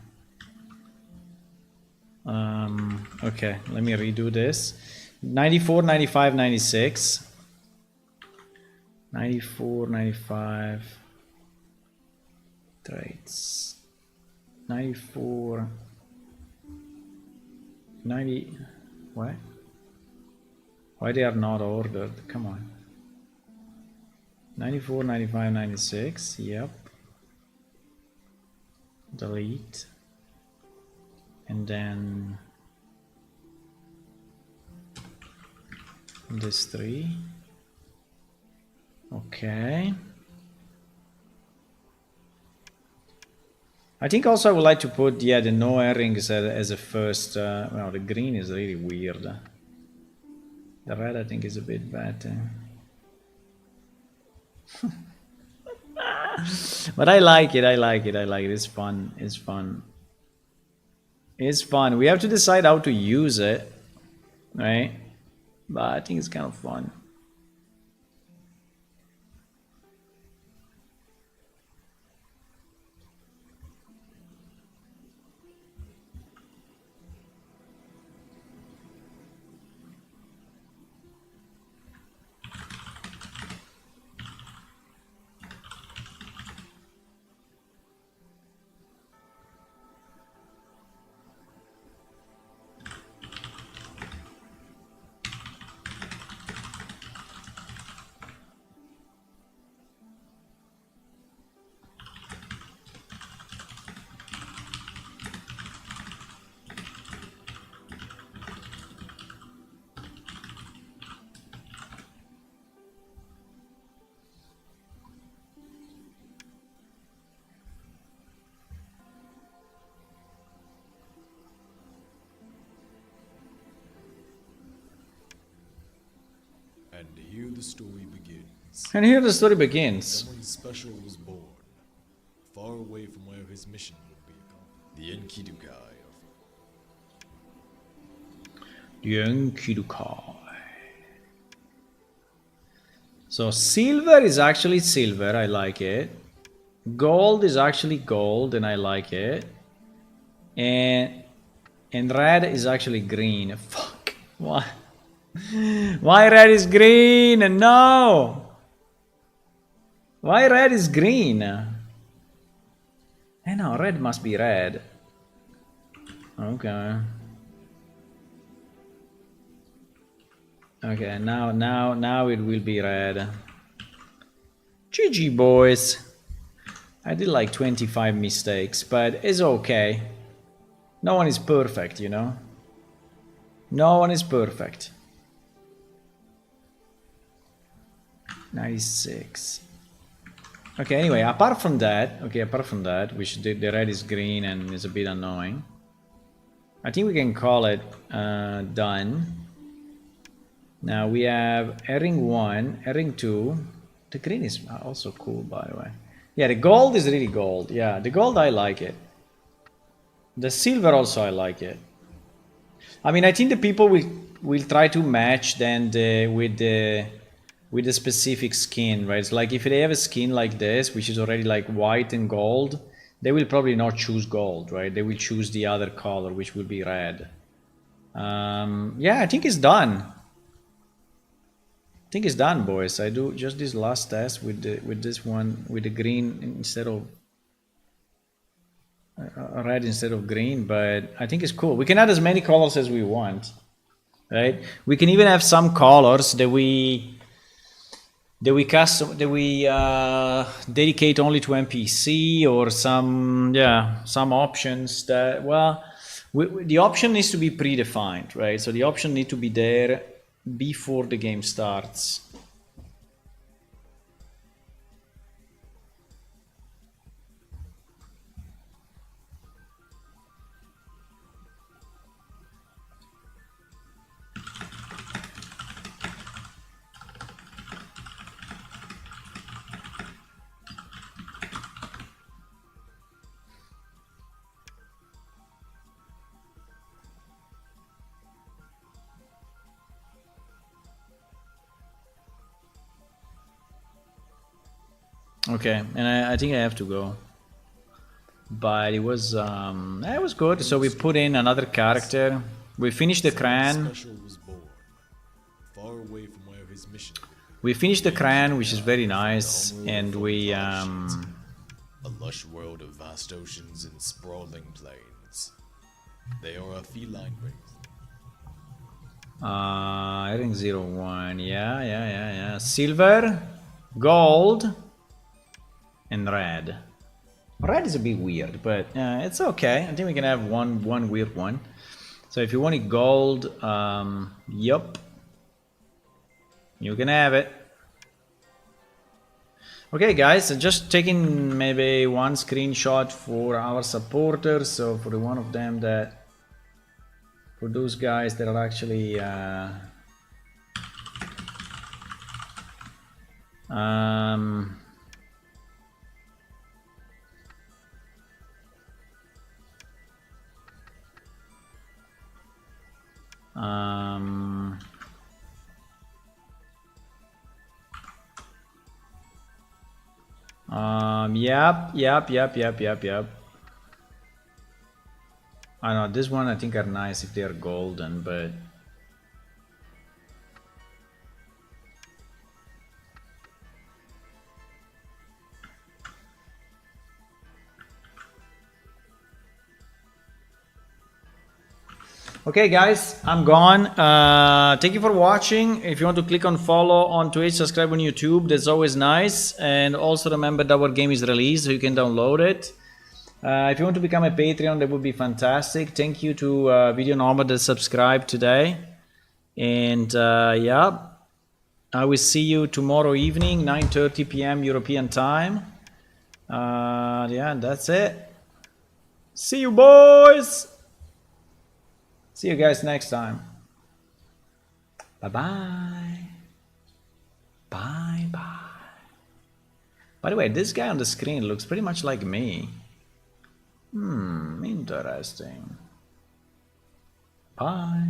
Okay, let me redo this. 94, 95, 96. 94, 95. Traits. 94. 90. What? Why they are not ordered? Come on. 94, 95, 96. Yep. Delete. And then this 3. Okay. I think also I would like to put, yeah, the no earrings as a first. Well, the green is really weird. The red I think is a bit better. But I like it, I like it, I like it. It's fun, it's fun. It's fun. We have to decide how to use it, right? But I think it's kind of fun. And here the story begins. And here the story begins. Someone special was born, far away from where his mission would be accomplished. The Enkidukai of... The Enkidukai. So silver is actually silver, I like it. Gold is actually gold, and I like it. And red is actually green. Fuck. Why? Why red is green? No! Why red is green? Eh no, red must be red. Okay. Okay, now it will be red. GG boys. I did like 25 mistakes, but it's okay. No one is perfect, you know? No one is perfect. 96. Okay, anyway, apart from that, which the red is green and is a bit annoying, I think we can call it done. Now we have herring 1, herring 2. The green is also cool, by the way. Yeah, the gold is really gold. Yeah, the gold, I like it. The silver also, I like it. I mean, I think the people will try to match then with the specific skin, right? It's like if they have a skin like this, which is already like white and gold, they will probably not choose gold, right? They will choose the other color, which will be red. Yeah, I think it's done. I think it's done, boys. I do just this last test with this one, with the green instead of red instead of green, but I think it's cool. We can add as many colors as we want, right? We can even have some colors that we dedicate only to NPC, or some options that, well, the option needs to be predefined, right? So the option needs to be there before the game starts. Okay, and I think I have to go. But it was good. So we put in another character. We finished the Someone Cran. special was born, far away from where his mission. We finished the Cran, which is very nice, From the and homeworld we from Far Shit, a lush world of vast oceans and sprawling plains. They are a feline race. I think 01. Yeah. Silver, gold, and red. Red is a bit weird, but it's okay. I think we can have one weird one. So if you want it gold, yup, you can have it. Okay, guys, so just taking maybe one screenshot for our supporters. So for the one of them that, for those guys that are actually yep. I know this one I think are nice if they are golden, but okay, guys, I'm gone. Thank you for watching. If you want to click on follow on Twitch, subscribe on YouTube, that's always nice. And also remember that our game is released, so you can download it. If you want to become a Patreon, that would be fantastic. Thank you to Video Nomad that subscribed today. And yeah, I will see you tomorrow evening, 9:30 p.m. European time. Yeah, that's it. See you, boys. See you guys next time. Bye-bye. Bye-bye. By the way, this guy on the screen looks pretty much like me. Interesting. Bye.